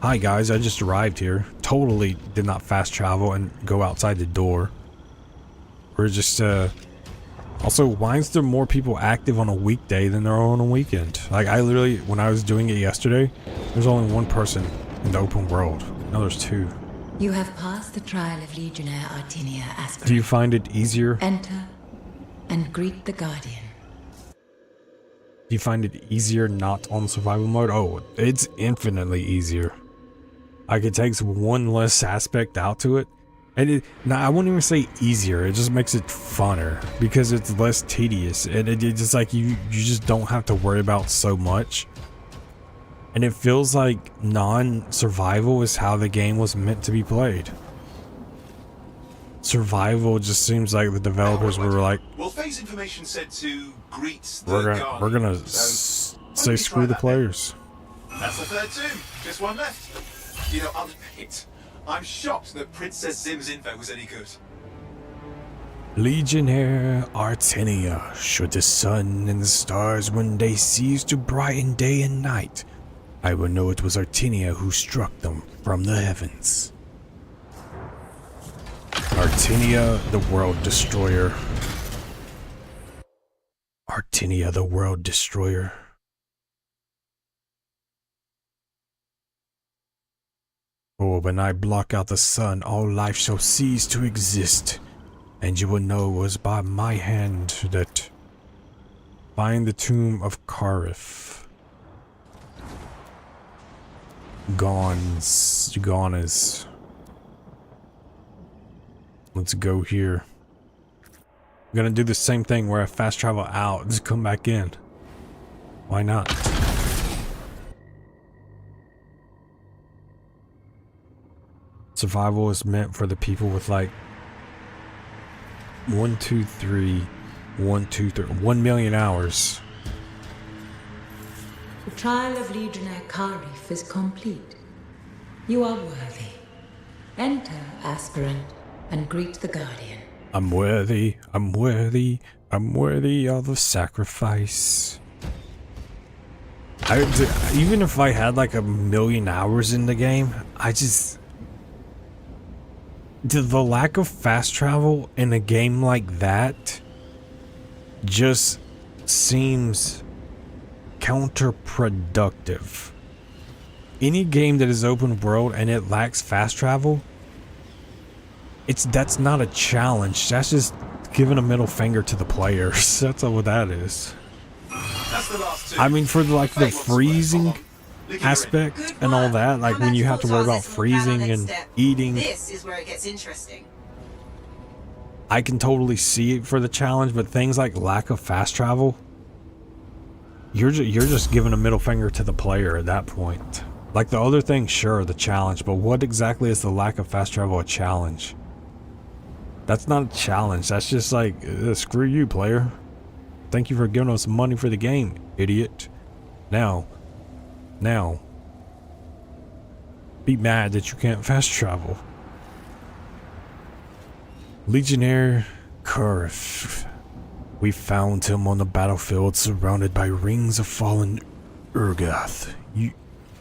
S1: Hi guys, I just arrived here. Totally did not fast travel and go outside the door. We're just also, why is there more people active on a weekday than there are on a weekend? Like, I literally, when I was doing it yesterday, there's only one person in the open world. Now there's two.
S7: You have passed the trial of Legionnaire Artenia Aspirant.
S1: Do you find it easier?
S7: Enter and greet the Guardian.
S1: Do you find it easier not on survival mode? Oh, it's infinitely easier. Like, it takes one less aspect out to it, And now I wouldn't even say easier. It just makes it funner because it's less tedious, and it's just like you just don't have to worry about so much. And it feels like non-survival is how the game was meant to be played. Survival just seems like the developers were like,
S6: well, phase information said to greet the
S1: we're gonna
S6: Guardian, so why
S1: say
S6: don't we
S1: screw
S6: try
S1: the
S6: that then?
S1: players.
S6: That's the third tomb. Just one left. You know, I'll admit, I'm shocked that Princess Zim's info was any good.
S1: Legionnaire Artenia, should the sun and the stars one day cease to brighten day and night, I will know it was Artenia who struck them from the heavens. Artenia, the World Destroyer. Artenia, the World Destroyer. Oh, when I block out the sun, all life shall cease to exist, and you will know it was by my hand that... Find the tomb of Karif. Gone is... Let's go here. I'm gonna do the same thing where I fast travel out and just come back in. Why not? Survival is meant for the people with like 1 million hours.
S7: The trial of Legionnaire Karif is complete. You are worthy. Enter, aspirant, and greet the Guardian.
S1: I'm worthy of the sacrifice. Even if I had like 1 million hours in the game, the lack of fast travel in a game like that just seems counterproductive. Any game that is open world and it lacks fast travel, that's not a challenge. That's just giving a middle finger to the players. That's all what that is.
S6: That's the last two.
S1: I mean, for like the freezing aspect
S8: Good
S1: and all
S8: work.
S1: that, like
S8: Come
S1: when
S8: back
S1: you
S8: to
S1: have to worry about
S8: Mortars and we'll plan our
S1: freezing
S8: next
S1: and
S8: step.
S1: eating,
S8: This is where it gets interesting.
S1: I can totally see it for the challenge. But things like lack of fast travel, you're just giving a middle finger to the player at that point. Like the other thing, sure, the challenge, but what exactly is the lack of fast travel a challenge? That's not a challenge. That's just like, screw you, player. Thank you for giving us money for the game, idiot. Now, be mad that you can't fast travel. Legionnaire Karif. We found him on the battlefield surrounded by rings of fallen Urgath.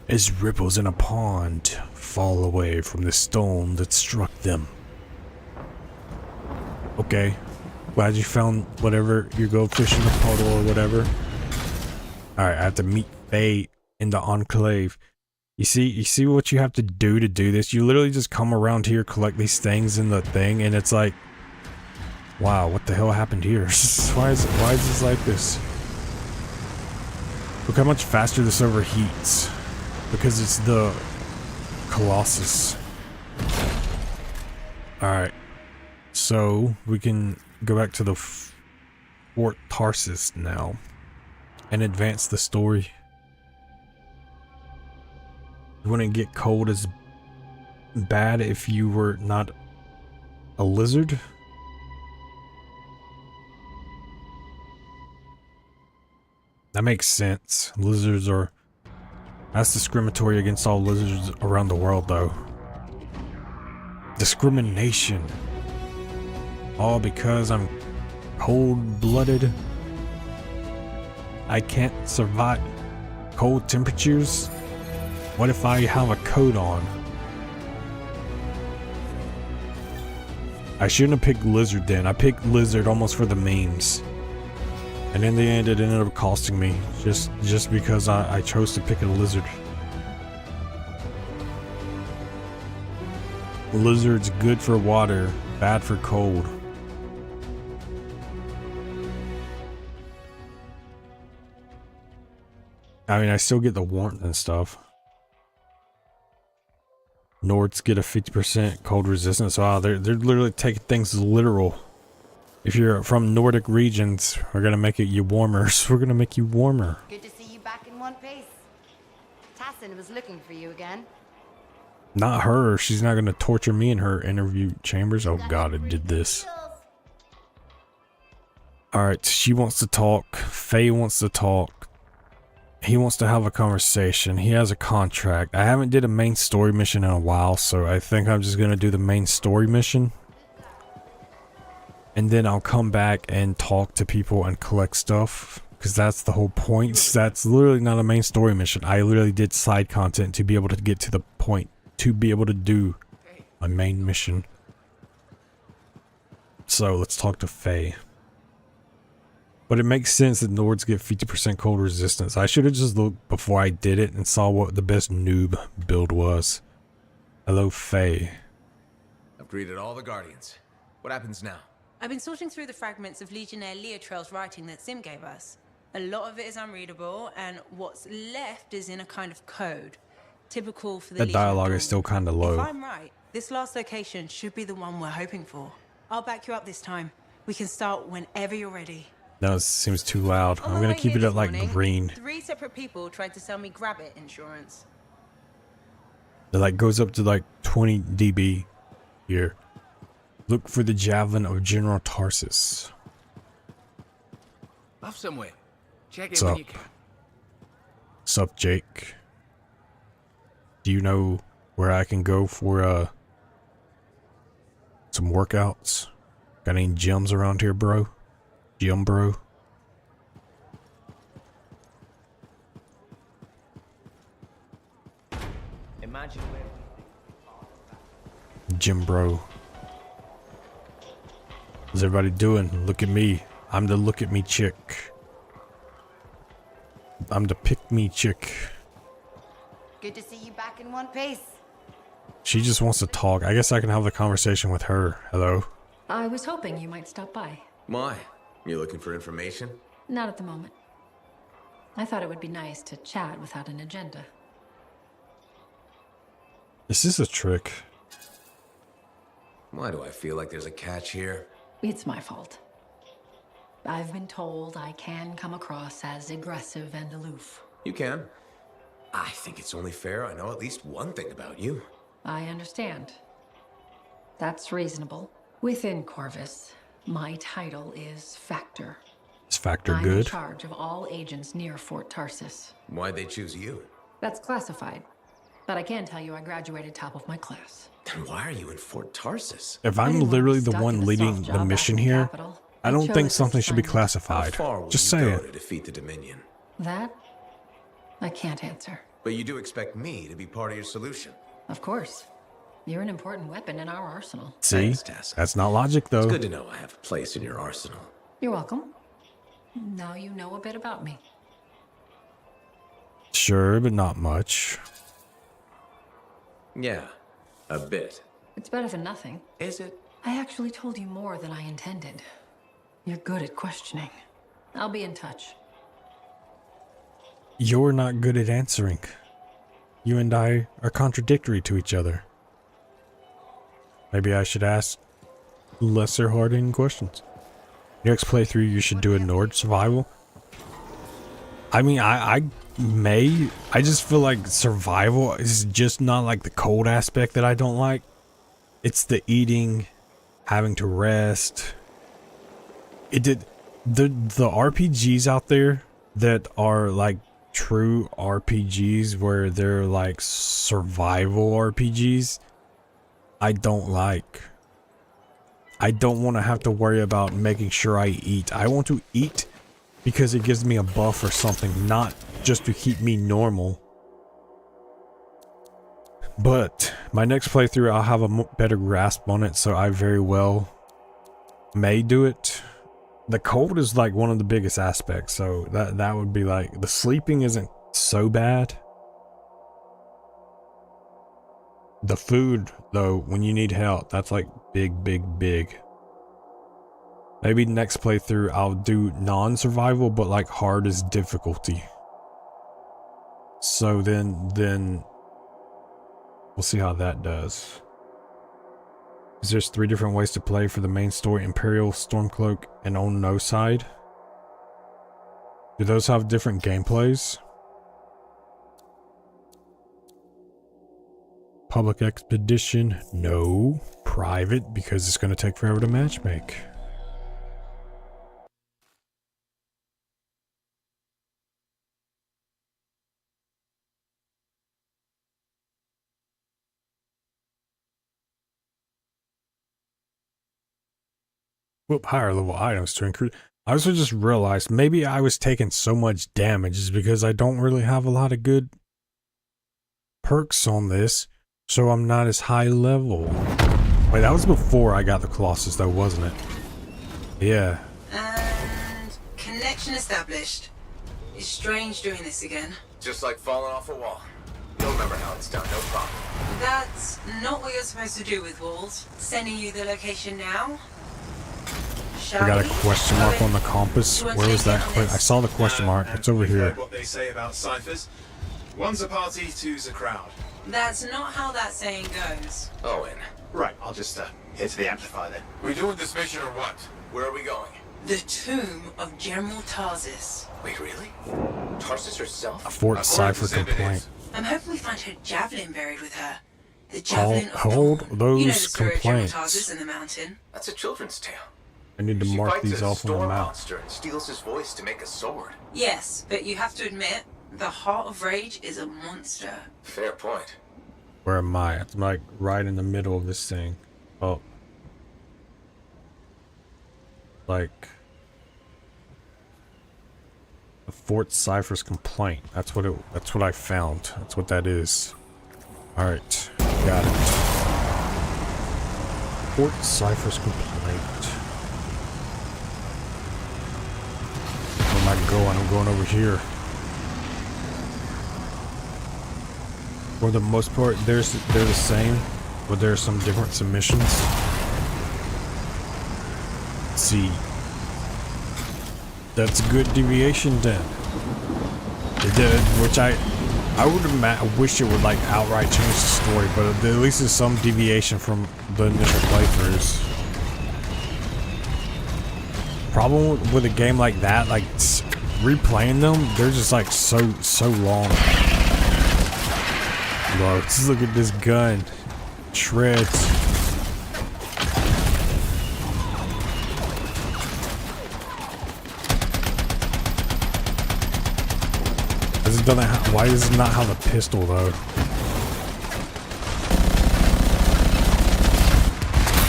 S1: As ripples in a pond fall away from the stone that struck them. Okay. Glad you found whatever you go fishing the puddle or whatever. Alright, I have to meet Faye in the Enclave. You see what you have to do this? You literally just come around here, collect these things in the thing, and it's like, wow, what the hell happened here? Why is this like this? Look how much faster this overheats. Because it's the Colossus. Alright. So, we can go back to the Fort Tarsus now. And advance the story. It wouldn't get cold as bad if you were not a lizard. That makes sense. Lizards are... That's discriminatory against all lizards around the world, though. Discrimination. All because I'm cold-blooded. I can't survive cold temperatures. What if I have a coat on? I shouldn't have picked lizard then. I picked lizard almost for the memes. And in the end, it ended up costing me just because I chose to pick a lizard. Lizard's good for water, bad for cold. I mean, I still get the warmth and stuff. Nords get a 50% cold resistance. Wow, they're literally taking things literal. If you're from Nordic regions, we're gonna make it you warmer. So we're gonna make you warmer.
S9: Good to see you back in one piece. Tassin was looking for you again.
S1: Not her. She's not gonna torture me in her interview chambers. Oh god, it did this. Alright, she wants to talk. Faye wants to talk. He wants to have a conversation. He has a contract. I haven't did a main story mission in a while, so I think I'm just gonna do the main story mission. And then I'll come back and talk to people and collect stuff. Because that's the whole point. That's literally not a main story mission. I literally did side content to be able to get to the point. To be able to do my main mission. So let's talk to Faye. But it makes sense that Nords get 50% cold resistance. I should have just looked before I did it and saw what the best noob build was. Hello, Faye.
S3: I've greeted all the Guardians. What happens now?
S8: I've been sorting through the fragments of Legionnaire Leotrell's writing that Sim gave us. A lot of it is unreadable, and what's left is in a kind of code. Typical for the
S1: That dialogue is still kind of low.
S8: If I'm right, this last location should be the one we're hoping for. I'll back you up this time. We can start whenever you're ready.
S1: No, it seems too loud. I'm gonna keep it at like green.
S8: 3 separate people tried to sell me Grab It insurance.
S1: It like goes up to like 20 dB here. Look for the javelin of General Tarsus.
S3: Off somewhere. Check it
S1: Sup?
S3: when you can.
S1: Sup, Jake? Do you know where I can go for some workouts? Got any gyms around here, bro? Gym bro?
S3: Imagine where
S1: Gym bro. How's everybody doing? Look at me. I'm the look at me chick. I'm the pick me chick.
S9: Good to see you back in one piece.
S1: She just wants to talk. I guess I can have the conversation with her. Hello?
S5: I was hoping you might stop by.
S3: Why? You looking for information?
S5: Not at the moment. I thought it would be nice to chat without an agenda.
S1: Is this a trick?
S3: Why do I feel like there's a catch here?
S5: It's my fault. I've been told I can come across as aggressive and aloof.
S3: You can. I think it's only fair I know at least one thing about you.
S5: I understand. That's reasonable. Within Corvus, my title is Factor.
S1: Is Factor
S5: I'm in
S1: good?
S5: charge of all agents near Fort Tarsus.
S3: Why'd they choose you?
S5: That's classified. But I can tell you I graduated top of my class.
S3: Then why are you in Fort Tarsus?
S1: If
S5: I
S1: I'm
S5: didn't want to
S1: literally
S5: be
S1: the
S5: stuck
S1: one
S5: in a
S1: leading
S5: soft
S1: the
S5: job
S1: mission
S5: back in the
S1: here,
S5: capital.
S1: I don't
S5: chose
S1: think
S5: this
S1: something should be
S5: assignment.
S3: How
S1: classified.
S3: far will
S1: Just
S3: you
S1: say
S3: go
S1: it.
S3: to defeat the Dominion?
S5: That? I can't answer.
S3: But you do expect me to be part of your solution.
S5: Of course. You're an important weapon in our arsenal.
S1: See?
S3: Thanks, Tessa.
S1: That's not logic though.
S3: It's good to know I have a place in your arsenal.
S5: You're welcome. Now you know a bit about me.
S1: Sure, but not much.
S3: Yeah, a bit.
S5: It's better than nothing.
S3: Is it?
S5: I actually told you more than I intended. You're good at questioning. I'll be in touch.
S1: You're not good at answering. You and I are contradictory to each other. Maybe I should ask lesser hard-hitting questions. Next playthrough, you should do a Nord survival. I mean, I may. I just feel like survival is just not like the cold aspect that I don't like. It's the eating, having to rest. It did the RPGs out there that are like true RPGs where they're like survival RPGs. I don't like. I don't want to have to worry about making sure I eat. I want to eat because it gives me a buff or something, not just to keep me normal. But my next playthrough, I'll have a better grasp on it, so I very well may do it. The cold is like one of the biggest aspects, so that would be like, the sleeping isn't so bad. The food, though, when you need help, that's like big, big, big. Maybe next playthrough I'll do non-survival, but like hardest difficulty. So then We'll see how that does. Because there's 3 different ways to play for the main story: Imperial, Stormcloak, and On No Side. Do those have different gameplays? Public Expedition? No. Private, because it's going to take forever to matchmake. Whoop, higher level items to increase. I also just realized maybe I was taking so much damage is because I don't really have a lot of good perks on this, so I'm not as high level. Wait, that was before I got the Colossus though, wasn't it? Yeah.
S8: And connection established. It's strange doing this again.
S3: Just like falling off a wall. You'll remember how it's done, no problem.
S8: That's not what you're supposed to do with walls. Sending you the location now.
S1: I got a question mark on the compass. Where was that? I saw the question mark. It's over here.
S6: What they say about ciphers? One's a party, two's a crowd.
S8: That's not how that saying goes.
S3: Owen.
S6: Right, I'll just hit the amplifier then.
S2: We doing this mission or what?
S3: Where are we going?
S8: The tomb of General Tarsis.
S3: Wait, really? Tarsus herself?
S1: A Fort Cipher complaint.
S8: I'm hoping we find her javelin buried with her. The javelin of
S1: Hold
S8: Dawn.
S1: those
S8: You know the story of General
S1: complaints.
S8: Tarsis in the mountain.
S3: That's a children's tale.
S1: I need to
S3: She
S1: mark
S3: fights
S1: these
S3: a
S1: off on the
S3: storm
S1: map.
S3: monster and steals his voice to make a sword.
S8: Yes, but you have to admit, the Heart of Rage is a monster.
S3: Fair point.
S1: Where am I? I'm like right in the middle of this thing. Oh. Like the Fort Cipher's complaint. That's what I found. That's what that is. Alright. Got it. Fort Cipher's complaint. Where am I going? I'm going over here. For the most part, they're the same, but there are some different submissions. Let's see. That's a good deviation then. It did, which I wish it would like outright change the story, but at least there's some deviation from the initial playthroughs. Problem with a game like that, like replaying them, they're just like so long. Bro, just look at this gun. Shreds. Why does it not have a pistol though? It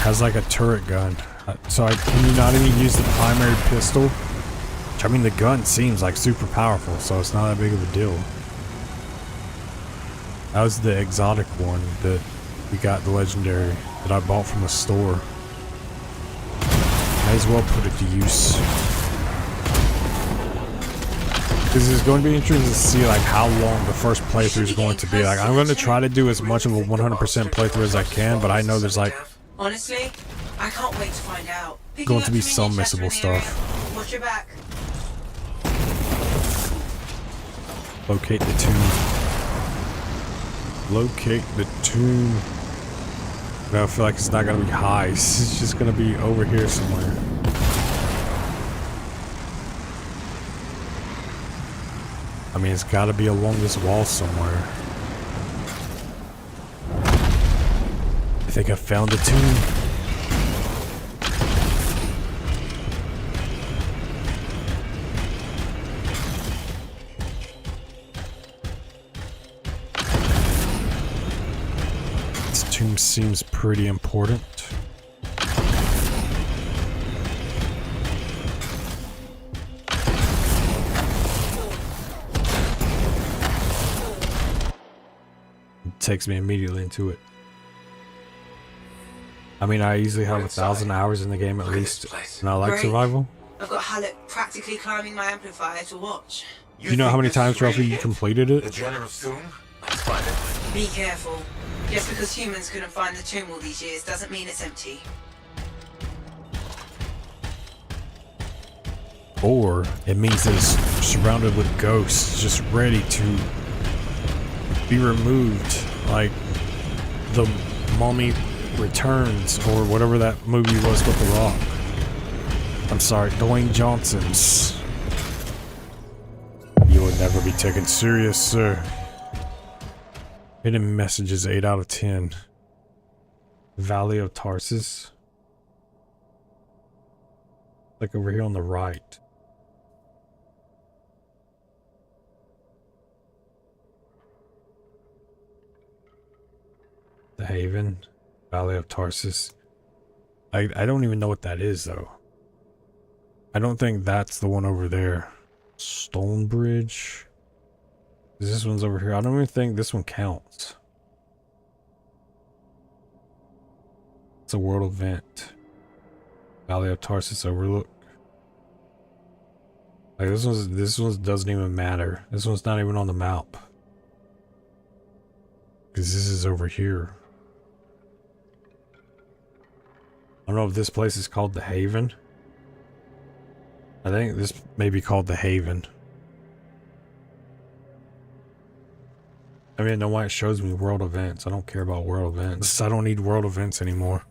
S1: has like a turret gun. So can you not even use the primary pistol? Which, I mean, the gun seems like super powerful, so it's not that big of a deal. That was the exotic one that we got, the legendary, that I bought from the store. May as well put it to use. Because it's going to be interesting to see like how long the first playthrough is going to be. Like, I'm going to try to do as much of a 100% playthrough as I can, but I know there's like
S8: Honestly, I can't wait to find out.
S1: going to be some missable stuff.
S8: Watch your back.
S1: Locate the tomb. Locate the tomb. No, I feel like it's not going to be high. It's just going to be over here somewhere. I mean, it's got to be along this wall somewhere. I think I found the tomb. This tomb seems pretty important. Takes me immediately into it. I mean, I easily have 1,000 hours in the game at least, and I like
S8: Great.
S1: survival.
S8: I've got Halleck practically climbing my amplifier to watch.
S1: You know how many times roughly you completed
S2: The
S1: it?
S2: general's tomb?
S3: Let's find it.
S8: Be careful. Just because humans couldn't find the tomb all these years doesn't mean it's empty.
S1: Or it means that it's surrounded with ghosts, just ready to be removed. Like, The Mummy Returns, or whatever that movie was with The Rock. I'm sorry, Dwayne Johnson's. You will never be taken serious, sir. Hidden messages, 8 out of 10. Valley of Tarsus. Like over here on the right. The Haven. Valley of Tarsus. I don't even know what that is, though. I don't think that's the one over there. Stonebridge. This one's over here. I don't even think this one counts. It's a world event. Valley of Tarsus Overlook. Like this one doesn't even matter. This one's not even on the map. Because this is over here. I don't know if this place is called the Haven. I think this may be called the Haven. I mean, I know why it shows me world events. I don't care about world events. I don't need world events anymore.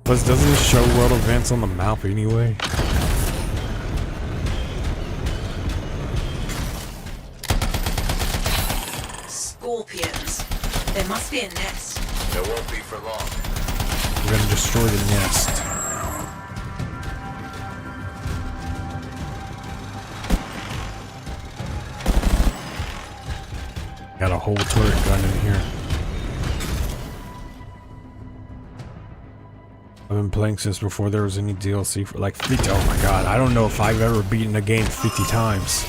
S1: Plus, doesn't it show world events on the map anyway?
S8: Scorpions. There must be a nest.
S3: There won't be for long.
S1: We're gonna destroy the nest. Got a whole turret gun in here. I've been playing since before there was any DLC for like 50. Oh my god, I don't know if I've ever beaten a game 50 times.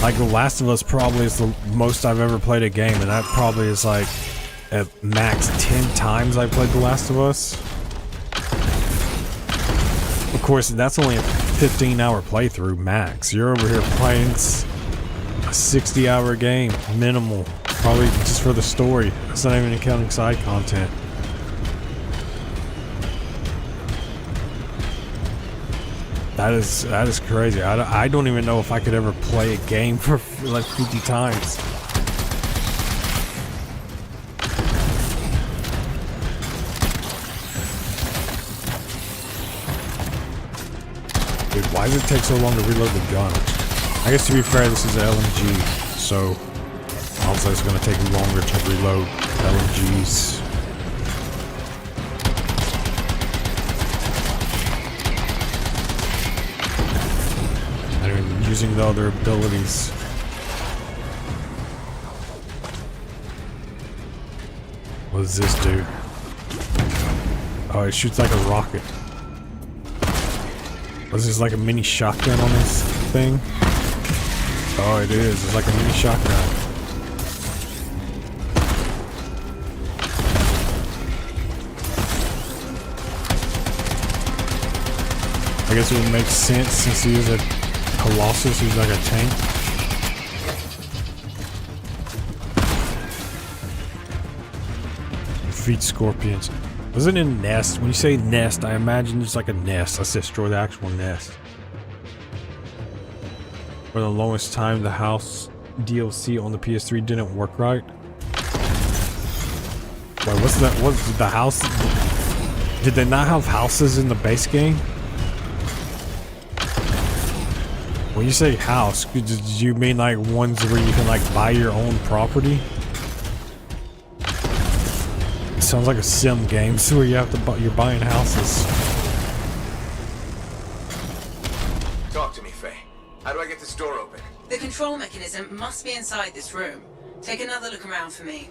S1: Like The Last of Us probably is the most I've ever played a game, and that probably is like at max 10 times I played The Last of Us. Of course, that's only a 15-hour playthrough max. You're over here playing a 60-hour game, minimal. Probably just for the story. It's not even counting side content. That is crazy. I don't even know if I could ever play a game for like 50 times. Dude, why does it take so long to reload the gun? I guess to be fair, this is an LMG, so obviously it's going to take longer to reload LMGs. Using the other abilities. What does this do? Oh, it shoots like a rocket. Was this like a mini shotgun on this thing? Oh, it is. It's like a mini shotgun. I guess it would make sense since he is a Colossus, who's like a tank. Defeat scorpions. Wasn't it a nest? When you say nest, I imagine it's like a nest. Let's destroy the actual nest. For the longest time, the house DLC on the PS3 didn't work right. Wait, what's that? What's the house? Did they not have houses in the base game? When you say house, do you mean like ones where you can like buy your own property? It sounds like a sim game, so where you have to you're buying houses.
S3: Talk to me, Faye. How do I get this door open?
S8: The control mechanism must be inside this room. Take another look around for me.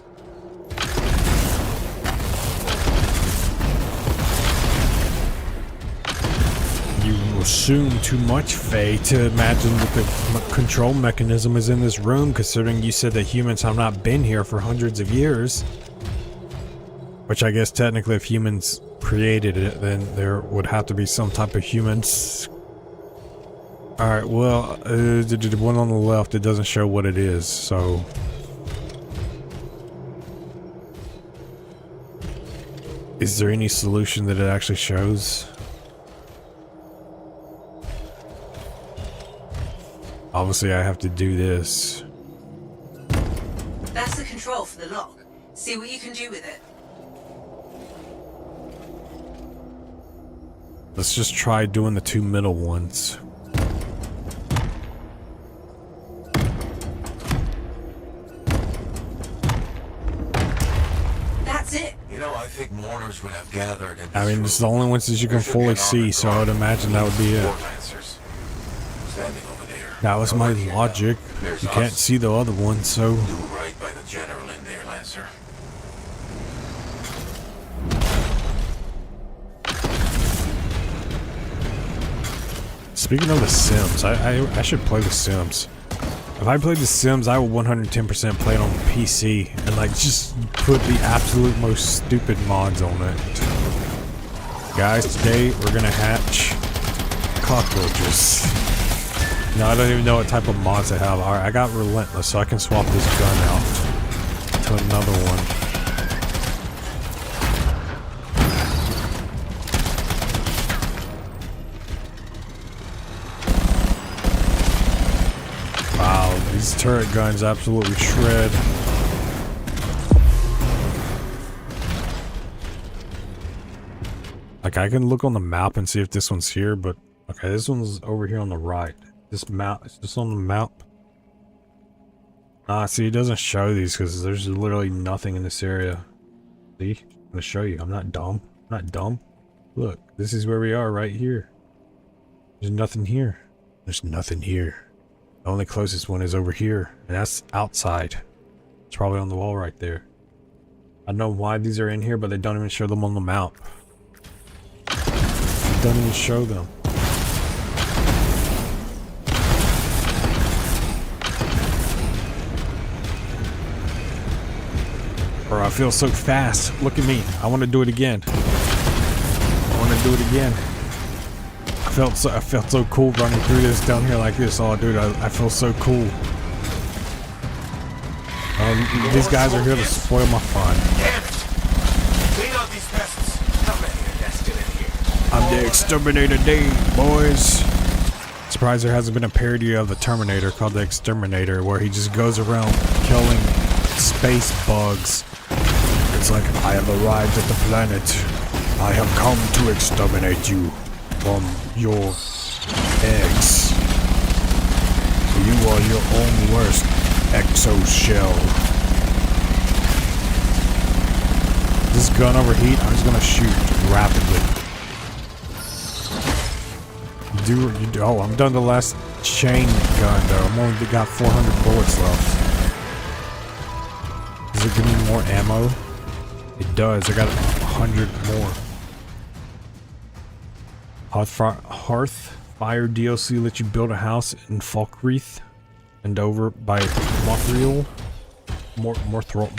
S1: You assume too much, Faye, to imagine that the control mechanism is in this room, considering you said that humans have not been here for hundreds of years. Which I guess technically if humans created it, then there would have to be some type of humans. Alright, well, the one on the left, it doesn't show what it is, so... Is there any solution that it actually shows? Obviously, I have to do this.
S8: That's the control for the lock. See what you can do with it.
S1: Let's just try doing the 2 middle ones.
S8: That's it.
S3: You know, I think mourners would have gathered in this
S1: I mean, it's the
S3: room.
S1: only ones that you can
S3: There should be
S1: fully
S3: an
S1: see,
S3: armored
S1: so I would
S3: guard.
S1: imagine that would be it.
S3: War lancers standing over there.
S1: That was my logic.
S3: There's
S1: You can't
S3: us.
S1: see the other one, so...
S3: Do right by the general in there, Lancer.
S1: Speaking of The Sims, I should play The Sims. If I played The Sims, I would 110% play it on PC and like just put the absolute most stupid mods on it. Guys, today we're gonna hatch cockroaches. No, I don't even know what type of mods I have. Alright, I got Relentless, so I can swap this gun out to another one. Wow, these turret guns absolutely shred. Like, I can look on the map and see if this one's here, but okay, this one's over here on the right. This map is just on the map. Ah, see, it doesn't show these because there's literally nothing in this area. See, I'm gonna show you. I'm not dumb. I'm not dumb. Look, this is where we are right here. There's nothing here. There's nothing here. The only closest one is over here, and that's outside. It's probably on the wall right there. I don't know why these are in here, but they don't even show them on the map. They don't even show them. Bro, I feel so fast. Look at me. I want to do it again. I want to do it again. I felt so cool running through this down here like this. Oh, dude, I feel so cool. These guys are here to spoil my fun.
S3: Damn it! Clean out these pests. How many are nested in here?
S1: I'm the Exterminator Dave, boys. Surprised there hasn't been a parody of the Terminator called the Exterminator, where he just goes around killing space bugs. It's like, I have arrived at the planet. I have come to exterminate you from your eggs. You are your own worst exo-shell. This gun overheat, I'm just gonna shoot rapidly. Oh, I'm done the last chain gun though. I'm only got 400 bullets left. Does it give me more ammo? It does. I got 100 more. Hearthfire DLC lets you build a house in Falkreath and over by Mothriel. Morthal.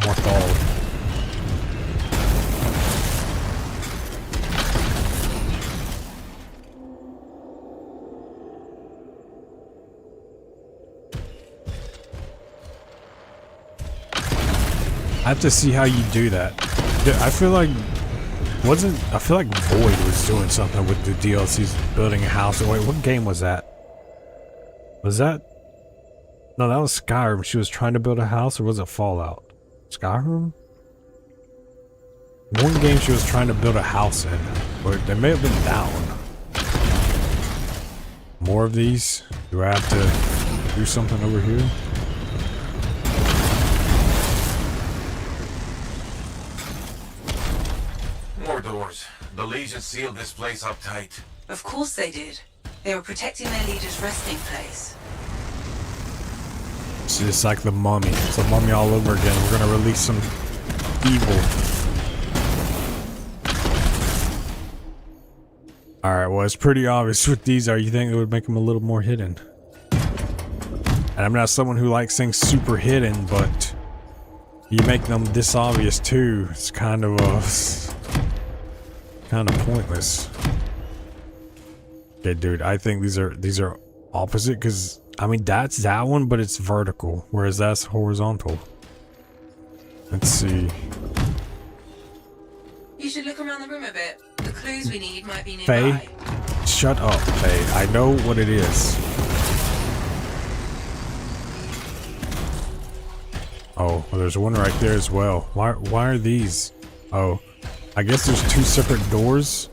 S1: I have to see how you do that. I feel like Void was doing something with the DLCs, building a house. Wait, what game was that? Was that? No, that was Skyrim. She was trying to build a house, or was it Fallout? Skyrim? One game she was trying to build a house in, but they may have been that one. More of these? Do I have to do something over here?
S3: More doors. The Legion sealed this place up tight.
S8: Of course they did. They were protecting their leader's resting place.
S1: It's just like the mummy. It's a mummy all over again. We're gonna release some evil. Alright, well, it's pretty obvious what these are. You think it would make them a little more hidden. And I'm not someone who likes things super hidden, but you make them this obvious too. It's kind of pointless. Okay, dude, I think these are opposite, because I mean that's that one, but it's vertical, whereas that's horizontal. Let's see.
S8: You should look around the room a bit. The clues we need might be nearby.
S1: Faye, shut up, Faye. I know what it is. Oh, well, there's one right there as well. Why are these? Oh, I guess there's two separate doors.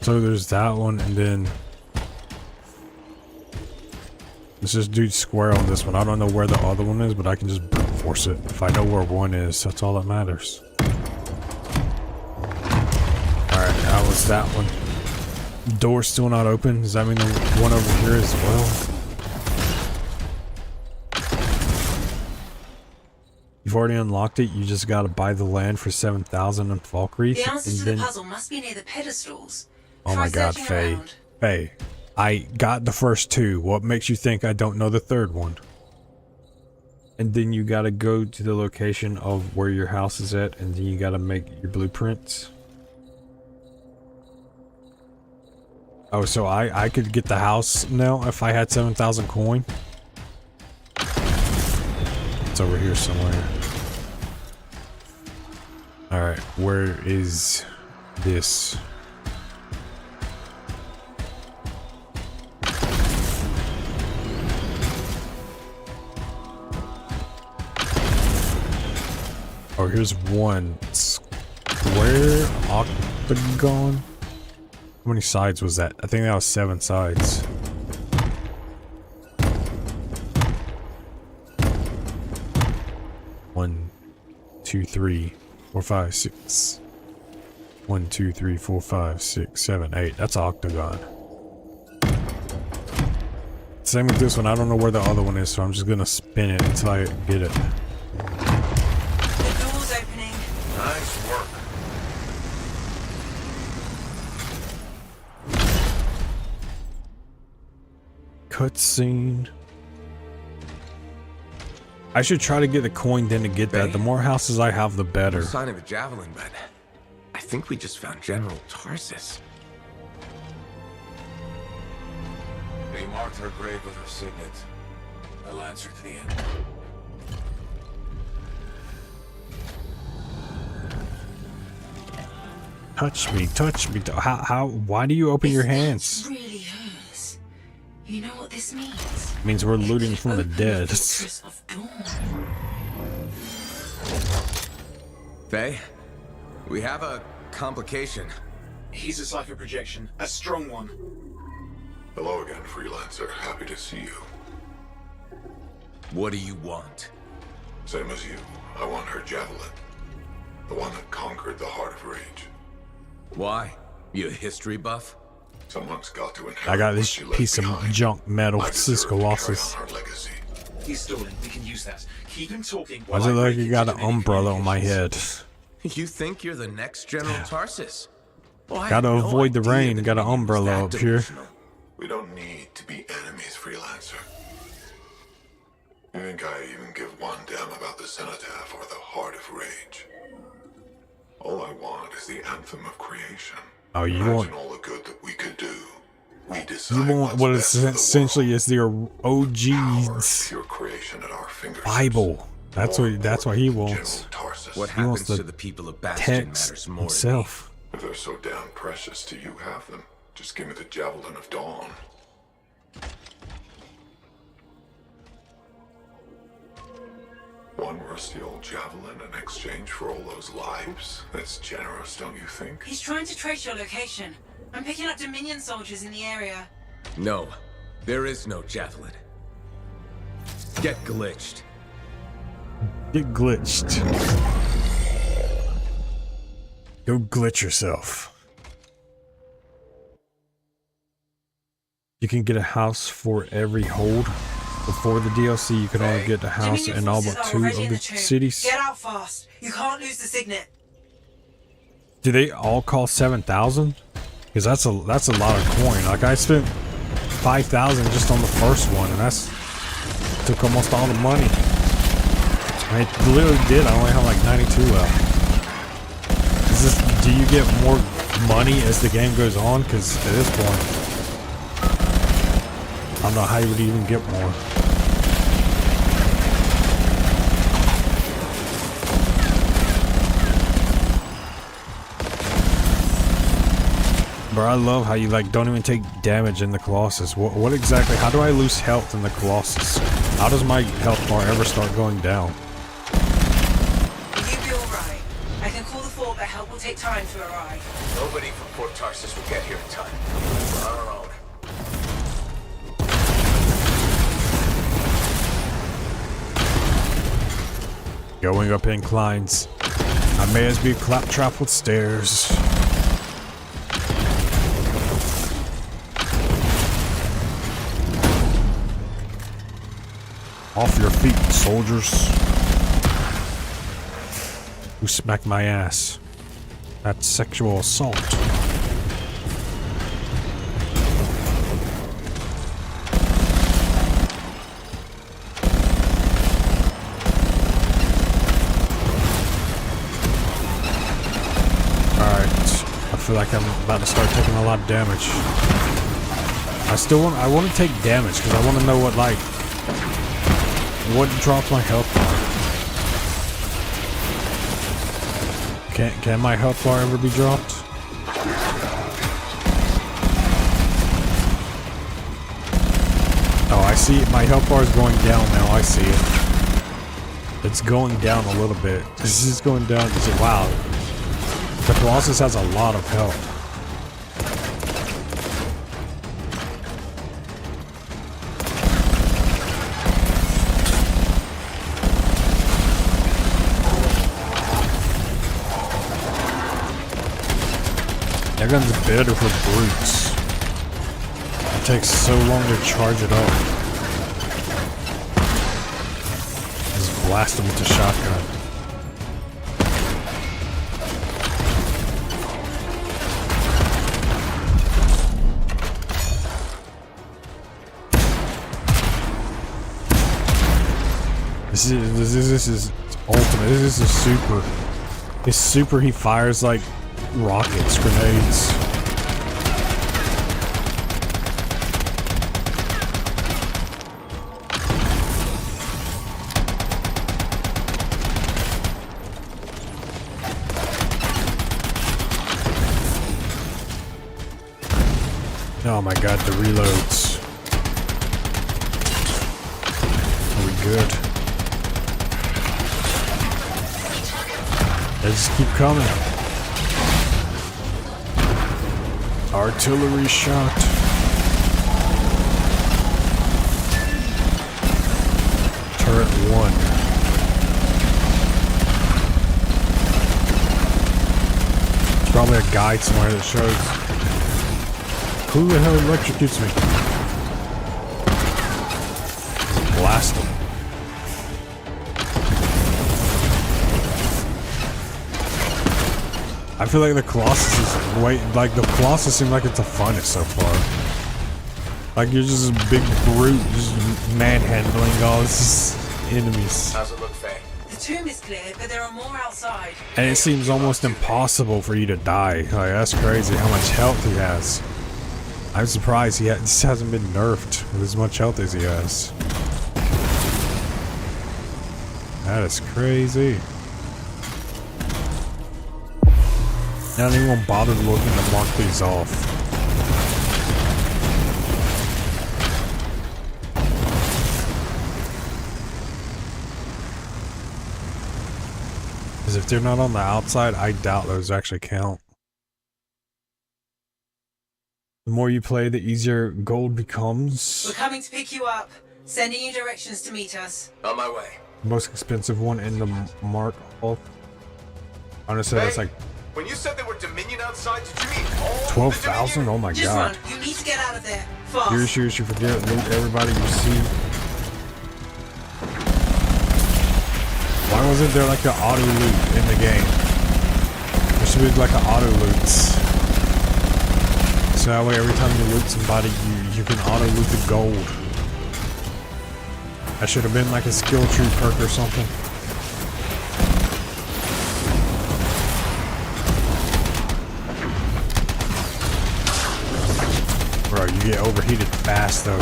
S1: So there's that one, and then let's just do square on this one. I don't know where the other one is, but I can just brute force it. If I know where one is, that's all that matters. Alright, that was that one. Door's still not open. Does that mean the one over here as well? You've already unlocked it. You just gotta buy the land for 7,000 in Falkreath.
S8: The answer
S1: and
S8: to
S1: then...
S8: the puzzle must be near the pedestals.
S1: Oh
S8: Try
S1: my god,
S8: searching
S1: Faye.
S8: around.
S1: Faye, I got the first two. What makes you think I don't know the third one? And then you gotta go to the location of where your house is at, and then you gotta make your blueprints. Oh, so I could get the house now if I had 7,000 coin? It's over here somewhere. Alright, where is this? Oh, here's one square octagon. How many sides was that? I think that was 7 sides. One, 2, 3, 4, 5, 6. 1, 2, 3, 4, 5, 6, 7, 8. That's an octagon. Same with this one. I don't know where the other one is, so I'm just gonna spin it until I get it.
S8: The door's opening.
S3: Nice work.
S1: Cutscene. I should try to get the coin then to get that. The more houses I have, the better.
S3: No sign of a javelin, but I think we just found General Tarsus.
S6: They marked her grave with her signet. I'll answer to the end.
S1: Touch me, touch me. Why do you open your hands?
S8: Really hurts. You know what this means?
S1: It means we're looting from the dead.
S8: Fortress of Dawn.
S3: Faye, we have a complication.
S6: He's a cipher projection, a strong one.
S10: Hello again, Freelancer. Happy to see you.
S3: What do you want?
S10: Same as you. I want her javelin. The one that conquered the Heart of Rage.
S3: Why? You a history buff?
S10: Someone's got to inherit
S1: I got
S10: what
S1: this
S10: she left
S1: piece of
S10: behind.
S1: junk metal,
S10: I deserve
S1: Cisco
S10: to carry
S1: Colossus.
S10: on her legacy.
S6: He's stalling. We can use that. Keep him talking.
S1: Why
S6: while
S1: does it
S6: I
S1: look like
S6: break
S1: you got
S6: into
S1: an
S6: any
S1: umbrella on my head?
S3: You think you're the next General Tarsus? Well, I
S1: Gotta
S3: had no
S1: avoid the
S3: idea
S1: rain.
S3: that
S1: Got an
S3: he was
S1: umbrella
S3: that
S1: up here.
S3: delusional.
S10: We don't need to be enemies, Freelancer. You think I even give one damn about the Cenotaph or the Heart of Rage? All I want is the Anthem of Creation.
S1: Oh, you
S10: Imagine
S1: want
S10: all the good that we could do. We decide
S1: you want
S10: what's
S1: what
S10: best
S1: is
S10: for the
S1: essentially
S10: world.
S1: is their
S10: Power,
S1: OG's
S10: pure creation at our fingertips.
S1: Bible. That's
S10: More
S1: what he
S10: important,
S1: wants.
S10: General Tarsus.
S3: What
S1: He wants
S3: happens
S1: the
S3: to the people of Bastion
S1: Text
S3: matters more to me.
S1: himself.
S10: If they're so damn precious to you, have them. Just give me the Javelin of Dawn. One rusty old javelin in exchange for all those lives? That's generous, don't you think?
S8: He's trying to trace your location. I'm picking up Dominion soldiers in the area.
S3: No, there is no javelin. Get glitched.
S1: Get glitched. Go glitch yourself. You can get a house for every hold. Before the DLC, you could only get a house
S8: Dominion
S1: in all
S8: forces
S1: but
S8: are
S1: 2
S8: already
S1: of
S8: in
S1: the
S8: tomb.
S1: cities.
S8: Get out fast. You can't lose the signet.
S1: Do they all cost 7,000? Because that's a lot of coin. Like I spent 5,000 just on the first one, and that's took almost all the money. I literally did. I only have like 92 left. Do you get more money as the game goes on? Because at this point, I don't know how you would even get more. Bro, I love how you like don't even take damage in the Colossus. What exactly? How do I lose health in the Colossus? How does my health bar ever start going down?
S8: You'll be alright. I can can call the fort, but help will take time to arrive.
S3: Nobody from Port Tarsus will get here in time. We're on our own.
S1: Going up inclines. I may as be claptrap with stairs. Off your feet, soldiers. Who smacked my ass? That's sexual assault. I feel like I'm about to start taking a lot of damage. I want to take damage because I want to know what dropped my health bar. Can my health bar ever be dropped? Oh, I see it. My health bar is going down now. I see it. It's going down a little bit. This is going down. Wow. The Colossus has a lot of health. That gun's better for brutes. It takes so long to charge it up. Just blast them with the shotgun. This is ultimate. This is super. His super, he fires like rockets, grenades. Oh my god, the reloads. Are we good? They just keep coming. Artillery shot. Turret 1. There's probably a guide somewhere that shows who the hell electrocutes me. Just blast them. I feel like the Colossus is the Colossus seems like it's the funnest so far. Like you're just a big brute, just manhandling all these enemies.
S3: How's it look, Faye?
S8: The tomb is clear, but there are more outside.
S1: And it seems almost impossible for you to die. Like that's crazy how much health he has. I'm surprised he just hasn't been nerfed with as much health as he has. That is crazy. I don't even bother looking to mark these off. Because if they're not on the outside, I doubt those actually count. The more you play, the easier gold becomes.
S8: We're coming to pick you up. Sending you directions to meet us.
S3: On my way.
S1: The most expensive one in the Mark Hall. Honestly, that's like
S3: when you said there were Dominion outside, did you mean all
S1: 12,000? Oh my
S8: Just
S1: god.
S8: run. You need to get out of there. Fast.
S1: You forget, loot everybody you see. Why wasn't there like an auto loot in the game? There should be like an auto loot. So that way every time you loot somebody, you can auto loot the gold. That should have been like a skill tree perk or something. Bro, you get overheated fast though.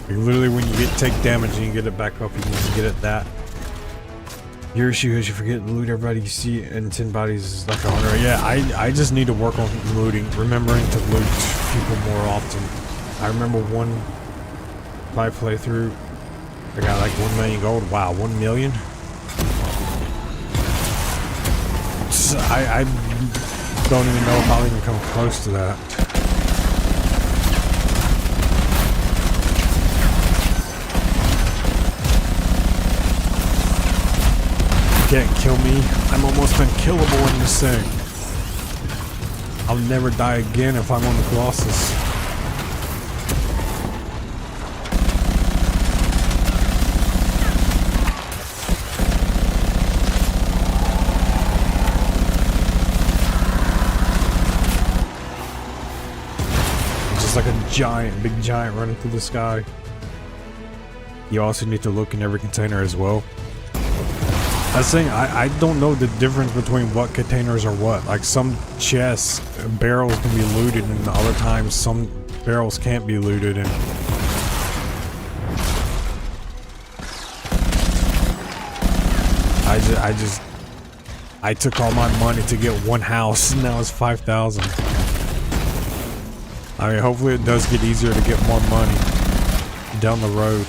S1: Literally when you take damage and you get it back up, you can just get it that. Your issue is you forget to loot everybody you see, and 10 bodies is like 100. Yeah, I just need to work on looting, remembering to loot people more often. I remember my playthrough, I got like 1 million gold. Wow, 1 million? So I don't even know if I'll even come close to that. Can't kill me. I'm almost unkillable in this thing. I'll never die again if I'm on the Colossus. It's just like a big giant running through the sky. You also need to look in every container as well. I was saying, I don't know the difference between what containers are what. Like some chests, barrels can be looted, and other times some barrels can't be looted. And I took all my money to get one house, and now it's 5,000. I mean, hopefully it does get easier to get more money down the road.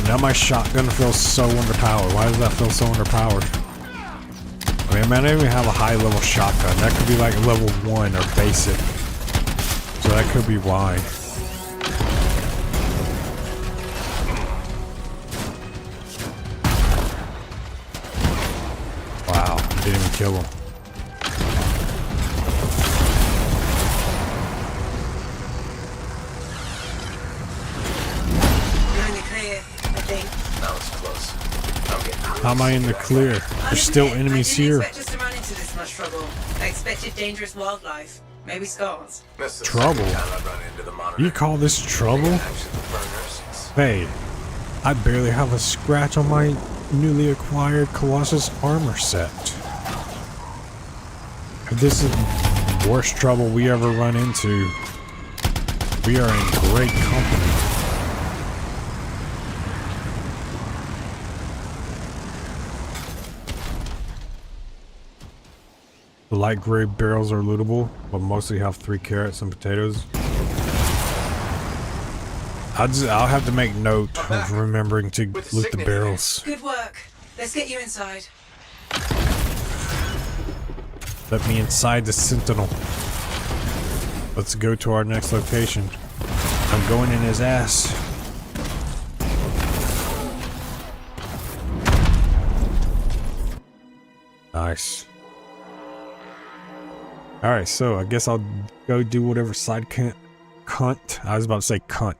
S1: Now my shotgun feels so underpowered. Why does that feel so underpowered? I mean, I might even have a high level shotgun. That could be like level 1 or basic. So that could be why. Wow, didn't even kill him. How am I in the clear? There's still enemies here.
S8: I didn't expect us to run into this much trouble. I expected dangerous wildlife. Maybe scars.
S1: Trouble? You call this trouble? Hey, I barely have a scratch on my newly acquired Colossus armor set. If this is the worst trouble we ever run into, we are in great company. The light gray barrels are lootable, but mostly have 3 carrots and potatoes. I'll have to make note of remembering to loot the barrels.
S8: Good work. Let's get you inside.
S1: Let me inside the Sentinel. Let's go to our next location. I'm going in his ass. Nice. Alright, so I guess I'll go do whatever side cunt. I was about to say cunt.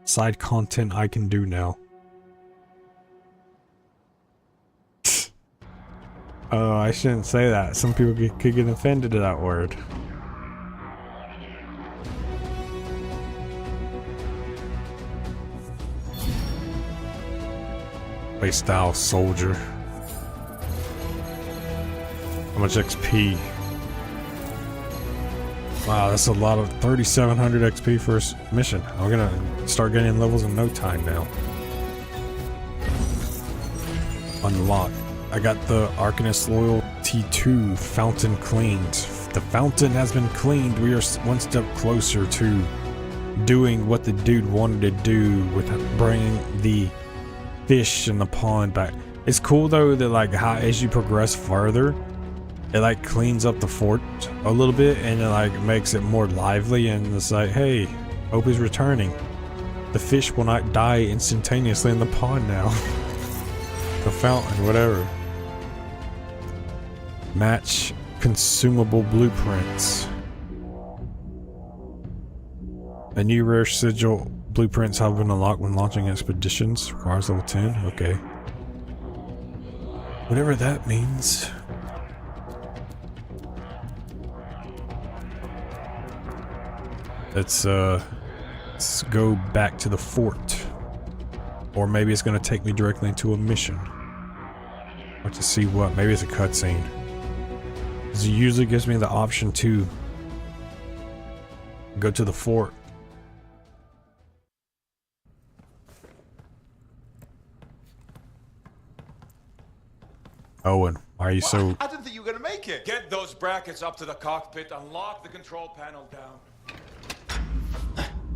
S1: Side content I can do now. Oh, I shouldn't say that. Some people could get offended at that word. Playstyle soldier. How much XP? Wow, that's a lot of 3,700 XP for a mission. I'm gonna start getting levels in no time now. Unlock. I got the Arcanist Loyalty 2 fountain cleaned. The fountain has been cleaned. We are one step closer to doing what the dude wanted to do with bringing the fish in the pond back. It's cool though that like how as you progress further, it like cleans up the fort a little bit and it like makes it more lively, and it's like, hey, hope is returning. The fish will not die instantaneously in the pond now. The fountain, whatever. Match consumable blueprints. A new rare sigil blueprints have been unlocked when launching expeditions. Requires level 10. Okay. Whatever that means. Let's go back to the fort. Or maybe it's gonna take me directly into a mission. Or to see what, maybe it's a cutscene. It usually gives me the option to Go to the fort. Owen, why are you so...
S6: I didn't think you were going to make it.
S11: Get those brackets up to the cockpit and lock the control panel down.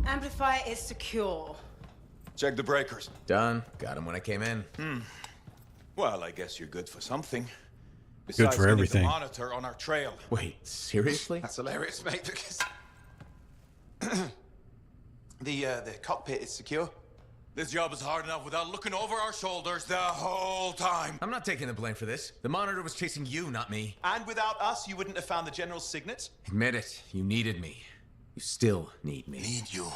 S8: Amplifier is secure.
S11: Check the breakers.
S3: Done. Got him when I came in.
S11: Well, I guess you're good for something.
S1: Good for
S11: we need
S1: everything.
S11: the monitor on our trail.
S3: Wait, seriously?
S6: That's hilarious, mate, because... the cockpit is secure.
S11: This job is hard enough without looking over our shoulders the whole time.
S3: I'm not taking the blame for this. The monitor was chasing you, not me.
S6: And without us, you wouldn't have found the General's signet?
S3: Admit it. You needed me. You still need me.
S10: Need you.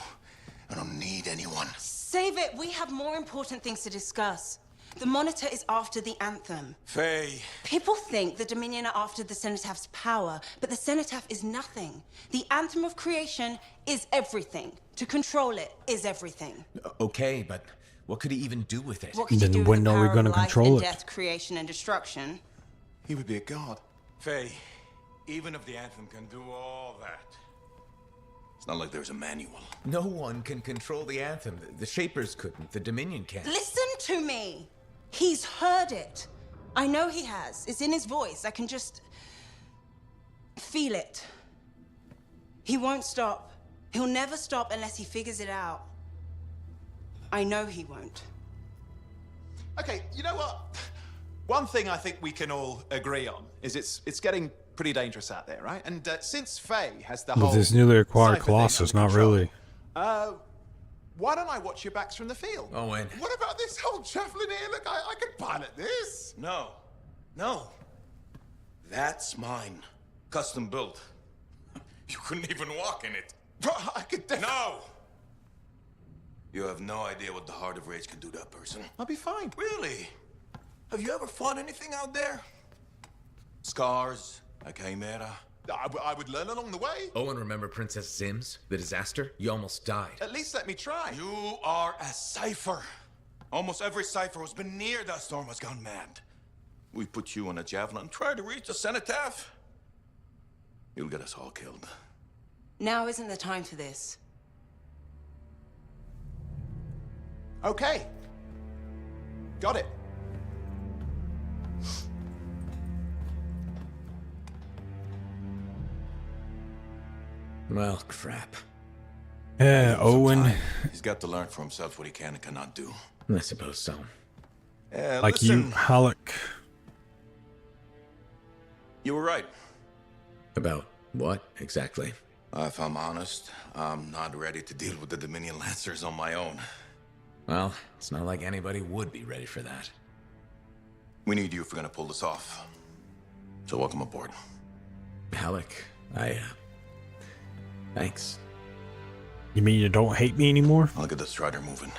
S10: I don't need anyone.
S8: Save it. We have more important things to discuss. The Monitor is after the Anthem.
S11: Faye.
S8: People think the Dominion are after the Cenotaph power, but the Cenotaph is nothing. The Anthem of creation is everything. To control it is everything.
S3: Okay, but what could he even do with it?
S8: What could
S1: Then
S8: you do
S1: when
S8: with the
S1: are we
S8: power
S1: gonna
S8: of life
S1: control
S8: and
S1: it?
S8: death, creation, and destruction?
S6: He would be a god.
S11: Faye, even if the Anthem can do all that, it's not like there's a manual.
S3: No one can control the Anthem. The Shapers couldn't. The Dominion can't.
S8: Listen to me. He's heard it. I know he has. It's in his voice. I can just feel it. He won't stop. He'll never stop unless he figures it out. I know he won't.
S6: Okay, you know what? One thing I think we can all agree on is it's getting pretty dangerous out there, right? And since Faye has the
S1: With
S6: whole
S1: this newly acquired
S6: cipher thing
S1: Colossus,
S6: under
S1: not
S6: control,
S1: really.
S6: why don't I watch your backs from the field?
S3: Owen.
S6: What about this whole javelin here? Look, I could pilot this.
S11: No. No. That's mine. Custom built. You couldn't even walk in it.
S6: But I could definitely...
S11: No! You have no idea what the Heart of Rage can do to that person.
S6: I'll be fine.
S11: Really? Have you ever fought anything out there? Scars, a chimera.
S6: I would learn along the way.
S3: Owen, remember Princess Zims? The disaster? You almost died.
S6: At least let me try.
S11: You are a cipher. Almost every cipher who's been near that storm has gone mad. We put you on a javelin and try to reach the cenotaph. You'll get us all killed.
S8: Now isn't the time for this.
S6: Okay. Got it.
S3: Well, crap.
S1: Yeah, Owen.
S11: Time. He's got to learn for himself what he can and cannot do.
S3: I suppose so.
S1: Like you,
S11: Listen,
S1: Halleck.
S11: you were right.
S3: About what, exactly?
S11: If I'm honest, I'm not ready to deal with the Dominion Lancers on my own.
S3: Well, it's not like anybody would be ready for that.
S11: We need you if we're gonna pull this off. So welcome aboard.
S3: Halleck, thanks.
S1: You mean you don't hate me anymore?
S11: I'll get the Strider moving.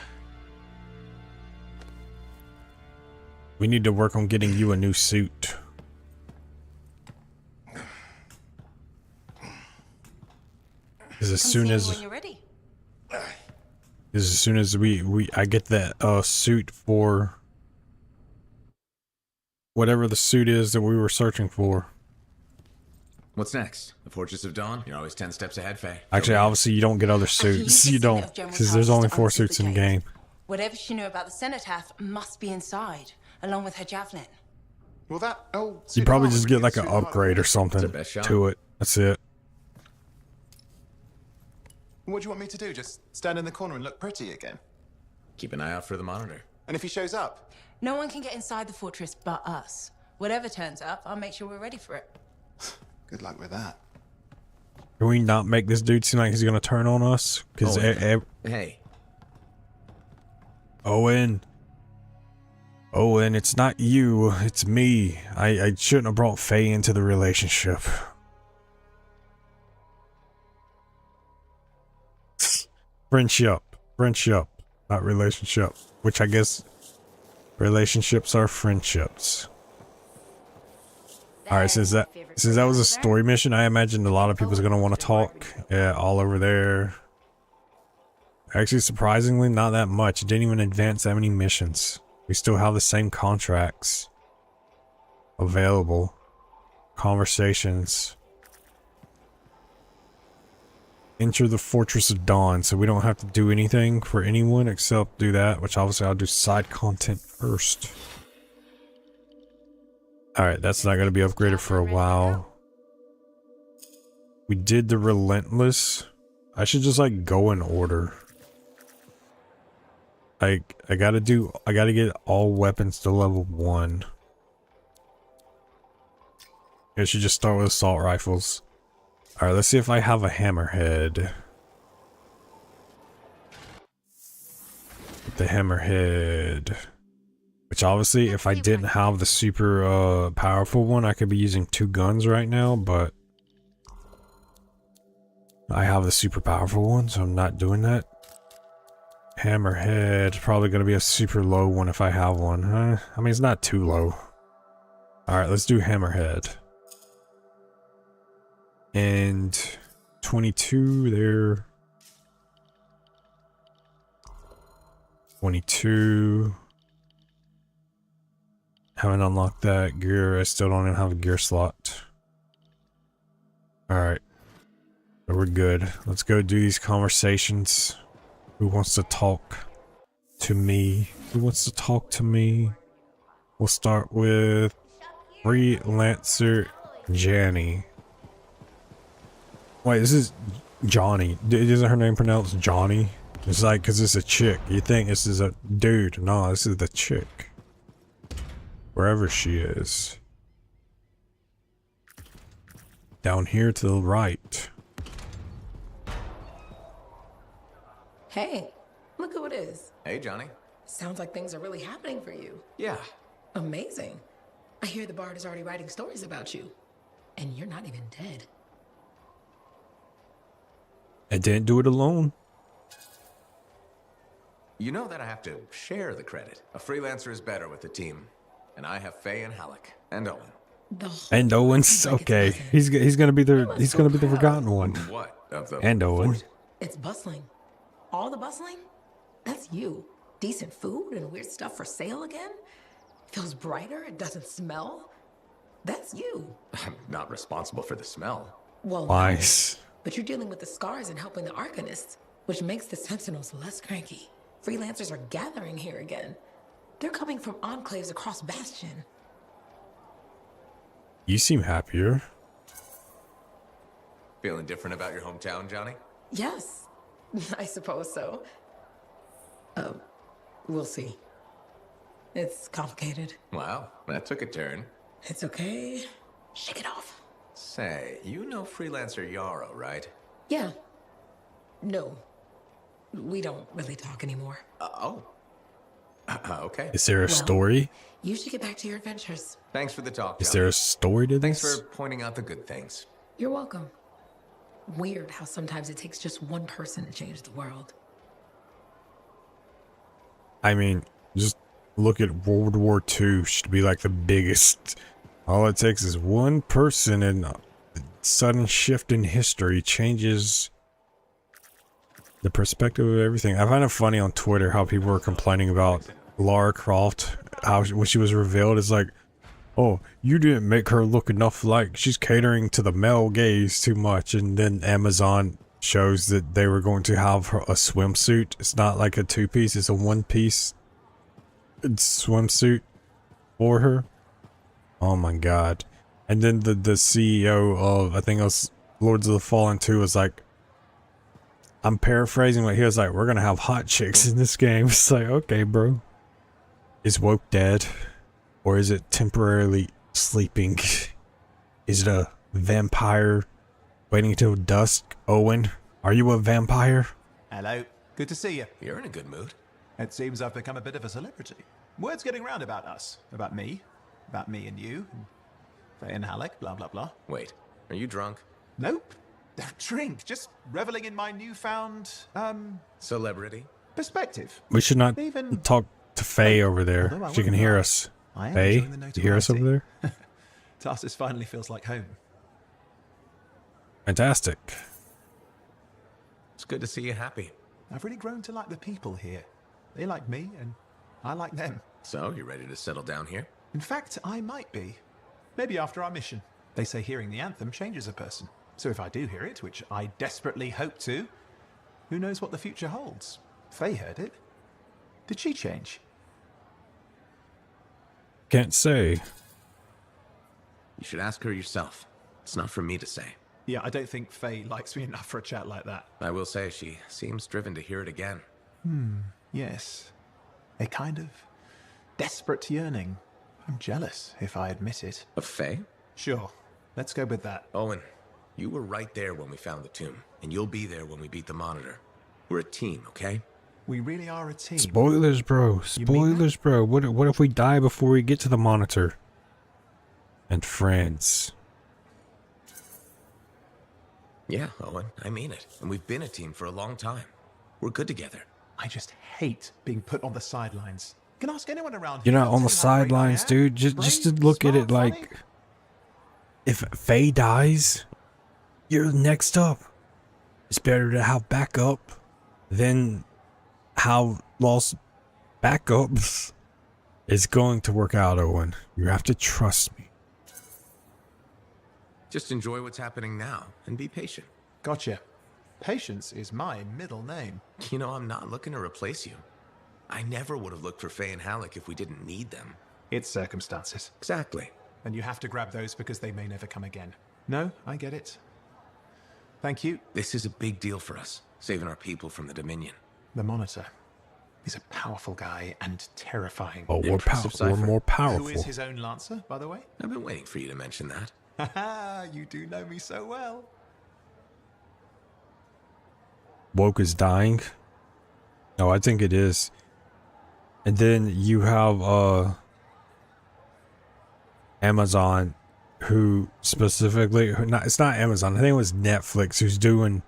S1: We need to work on getting you a new suit. Because as soon as
S8: when you're ready.
S1: I get that suit for whatever the suit is that we were searching for.
S3: What's next? The Fortress of Dawn? You're always 10 steps ahead, Faye.
S1: Actually, obviously you don't get other suits. You don't, because there's only 4 suits in the game.
S8: Whatever she knew about the Cenotaph must be inside, along with her javelin.
S6: Well, that... Oh,
S1: You probably just get like an upgrade or something
S3: It's our best shot.
S1: to it. That's it.
S6: What do you want me to do? Just stand in the corner and look pretty again?
S3: Keep an eye out for the monitor.
S6: And if he shows up?
S8: No one can get inside the fortress but us. Whatever turns up, I'll make sure we're ready for it.
S6: Good luck with that.
S1: Can we not make this dude seem like he's gonna turn on us? Because
S3: Hey,
S1: Owen, it's not you, it's me. I shouldn't have brought Faye into the relationship. Friendship, not relationship. Which I guess relationships are friendships. Alright, since that was a story mission, I imagined a lot of people are gonna want to talk. Yeah, all over there. Actually, surprisingly, not that much. It didn't even advance that many missions. We still have the same contracts available. Conversations. enter the Fortress of Dawn, so we don't have to do anything for anyone except do that, which obviously I'll do side content first. Alright, that's not going to be upgraded for a while. We did the Relentless. I should just like go in order. I gotta get all weapons to level 1. I should just start with assault rifles. Alright, let's see if I have a hammerhead. The hammerhead. Which obviously, if I didn't have the super powerful one, I could be using 2 guns right now, but I have the super powerful one, so I'm not doing that. Hammerhead, probably going to be a super low one if I have one. I mean, it's not too low. Alright, let's do hammerhead. And 22 there. 22. Haven't unlocked that gear. I still don't even have a gear slot. Alright. So we're good. Let's go do these conversations. Who wants to talk to me? Who wants to talk to me? We'll start with Freelancer Janny. Wait, this is Johnny. Isn't her name pronounced Johnny? It's like, because it's a chick. You think this is a dude. No, this is the chick. Wherever she is. Down here to the right.
S5: Hey, look who it is.
S3: Hey, Johnny.
S5: Sounds like things are really happening for you.
S3: Yeah.
S5: Amazing. I hear the Bard is already writing stories about you. And you're not even dead.
S1: I didn't do it alone.
S3: You know that I have to share the credit. A freelancer is better with the team. And I have Faye and Halleck. And Owen.
S1: And Owen's okay. He's gonna be the forgotten one.
S3: What? Of the
S1: and Owen.
S5: It's bustling. All the bustling? That's you. Decent food and weird stuff for sale again? Feels brighter, it doesn't smell. That's you.
S3: I'm not responsible for the smell.
S5: Well,
S1: nice.
S5: But you're dealing with the scars and helping the Arcanists, which makes the Sentinels less cranky. Freelancers are gathering here again. They're coming from enclaves across Bastion.
S1: You seem happier.
S3: Feeling different about your hometown, Johnny?
S5: Yes, I suppose so. We'll see. It's complicated.
S3: Wow, that took a turn.
S5: It's okay. Shake it off.
S3: Say, you know Freelancer Yarrow, right?
S5: Yeah. No. We don't really talk anymore.
S3: Okay.
S1: Is there a story?
S5: You should get back to your adventures.
S3: Thanks for the talk,
S1: Is there a story to this?
S3: Thanks for pointing out the good things.
S5: You're welcome. Weird how sometimes it takes just one person to change the world.
S1: I mean, just look at World War II. Should be like the biggest. All it takes is one person, and a sudden shift in history changes the perspective of everything. I find it funny on Twitter how people were complaining about Lara Croft, how when she was revealed, it's like, oh, you didn't make her look enough like she's catering to the male gaze too much. And then Amazon shows that they were going to have her a swimsuit. It's not like a 2-piece, it's a 1-piece swimsuit for her. Oh my god. And then the CEO of, I think it was Lords of the Fallen 2 was like, I'm paraphrasing, but he was like, we're gonna have hot chicks in this game. It's like, okay, bro. Is woke dead? Or is it temporarily sleeping? Is it a vampire waiting till dusk? Owen, are you a vampire?
S6: Hello. Good to see you.
S3: You're in a good mood.
S6: It seems I've become a bit of a celebrity. Word's getting round about us. About me and you. And Faye and Halleck, blah, blah, blah.
S3: Wait, are you drunk?
S6: Nope. Don't drink. Just reveling in my newfound,
S3: celebrity?
S6: Perspective.
S1: We should not talk to Faye over there. She can hear us. Faye, you hear us over there?
S6: Tarsus finally feels like home.
S1: Fantastic.
S3: It's good to see you happy.
S6: I've really grown to like the people here. They like me, and I like them.
S3: So, you ready to settle down here?
S6: In fact, I might be. Maybe after our mission. They say hearing the anthem changes a person. So if I do hear it, which I desperately hope to, who knows what the future holds? Faye heard it. Did she change?
S1: Can't say.
S3: You should ask her yourself. It's not for me to say.
S6: Yeah, I don't think Faye likes me enough for a chat like that.
S3: I will say she seems driven to hear it again.
S6: Yes. A kind of desperate yearning. I'm jealous, if I admit it.
S3: Of Faye?
S6: Sure. Let's go with that.
S3: Owen, you were right there when we found the tomb, and you'll be there when we beat the Monitor. We're a team, okay?
S6: We really are a team.
S1: Spoilers, bro. Spoilers, bro. What if we die before we get to the Monitor? And friends.
S3: Yeah, Owen, I mean it. And we've been a team for a long time. We're good together.
S6: I just hate being put on the sidelines. You can ask anyone around
S1: You're
S6: here.
S1: not on the sidelines, dude. Just to look at it like, if Faye dies, you're next up. It's better to have backup than have lost backups. It's going to work out, Owen. You have to trust me.
S3: Just enjoy what's happening now and be patient.
S6: Gotcha. Patience is my middle name.
S3: You know, I'm not looking to replace you. I never would have looked for Faye and Halleck if we didn't need them.
S6: It's circumstances.
S3: Exactly.
S6: And you have to grab those because they may never come again. No, I get it. Thank you.
S3: This is a big deal for us, saving our people from the Dominion.
S6: The Monitor. He's a powerful guy and terrifying.
S1: Oh, we're more powerful.
S6: Who is his own Lancer, by the way?
S3: I've been waiting for you to mention that.
S6: Haha, you do know me so well.
S1: Woke is dying. No, I think it is. And then you have Amazon, who specifically, it's not Amazon, I think it was Netflix who's doing,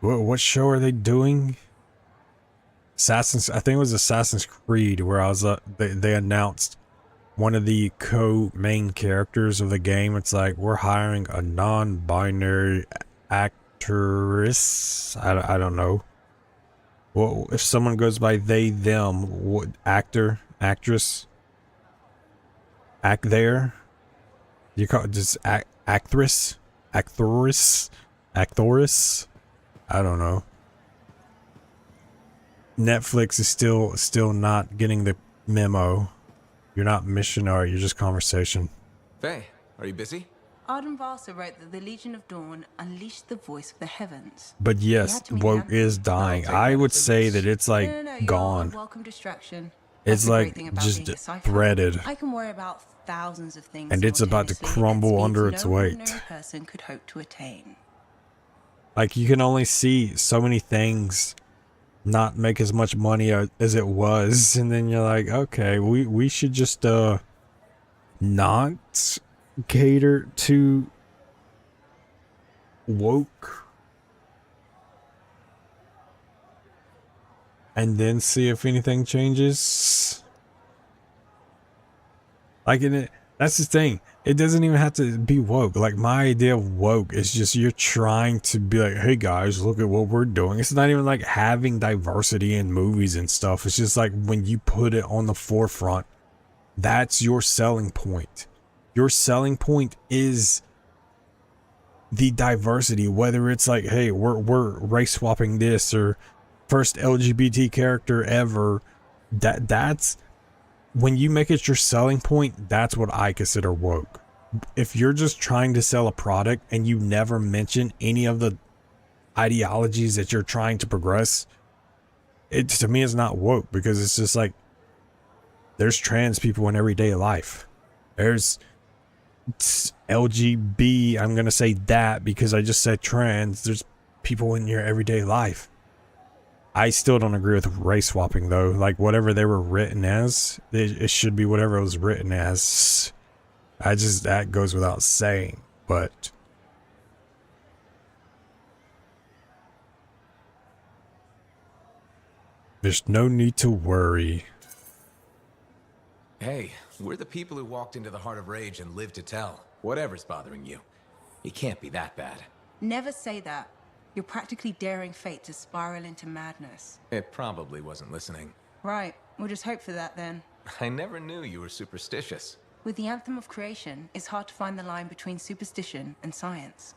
S1: what show are they doing? I think it was Assassin's Creed, where I was they announced one of the co-main characters of the game. It's like, we're hiring a non-binary actress. I don't know. Well, if someone goes by they, them, what actor, actress, act there? You call it just actress? Actress? I don't know. Netflix is still not getting the memo. You're not missionary, you're just conversation.
S3: Faye, are you busy?
S8: Arden Varsa wrote that the Legion of Dawn unleashed the voice of the heavens.
S1: But yes, woke is dying. I would say that it's like gone.
S8: Welcome distraction.
S1: It's like just threaded.
S8: I can worry about thousands of things.
S1: And it's about to crumble under its weight.
S8: No person could hope to attain.
S1: Like, you can only see so many things not make as much money as it was, and then you're like, okay, we should just not cater to woke and then see if anything changes. Like, that's the thing, it doesn't even have to be woke. Like, my idea of woke is just, you're trying to be like, hey guys, look at what we're doing. It's not even like having diversity in movies and stuff. It's just like, when you put it on the forefront, that's your selling point. Your selling point is the diversity, whether it's like, hey, we're race swapping this, or first LGBT character ever. That's when you make it your selling point. That's what I consider woke. If you're just trying to sell a product and you never mention any of the ideologies that you're trying to progress, it to me is not woke, because it's just like, there's trans people in everyday life. There's LGB, I'm gonna say that because I just said trans. There's people in your everyday life. I still don't agree with race swapping though. Like, whatever they were written as, it should be whatever it was written as. That goes without saying, but there's no need to worry.
S3: Hey, we're the people who walked into the Heart of Rage and lived to tell. Whatever's bothering you, it can't be that bad.
S8: Never say that. You're practically daring fate to spiral into madness.
S3: It probably wasn't listening.
S8: Right. We'll just hope for that then.
S3: I never knew you were superstitious.
S8: With the Anthem of Creation, it's hard to find the line between superstition and science.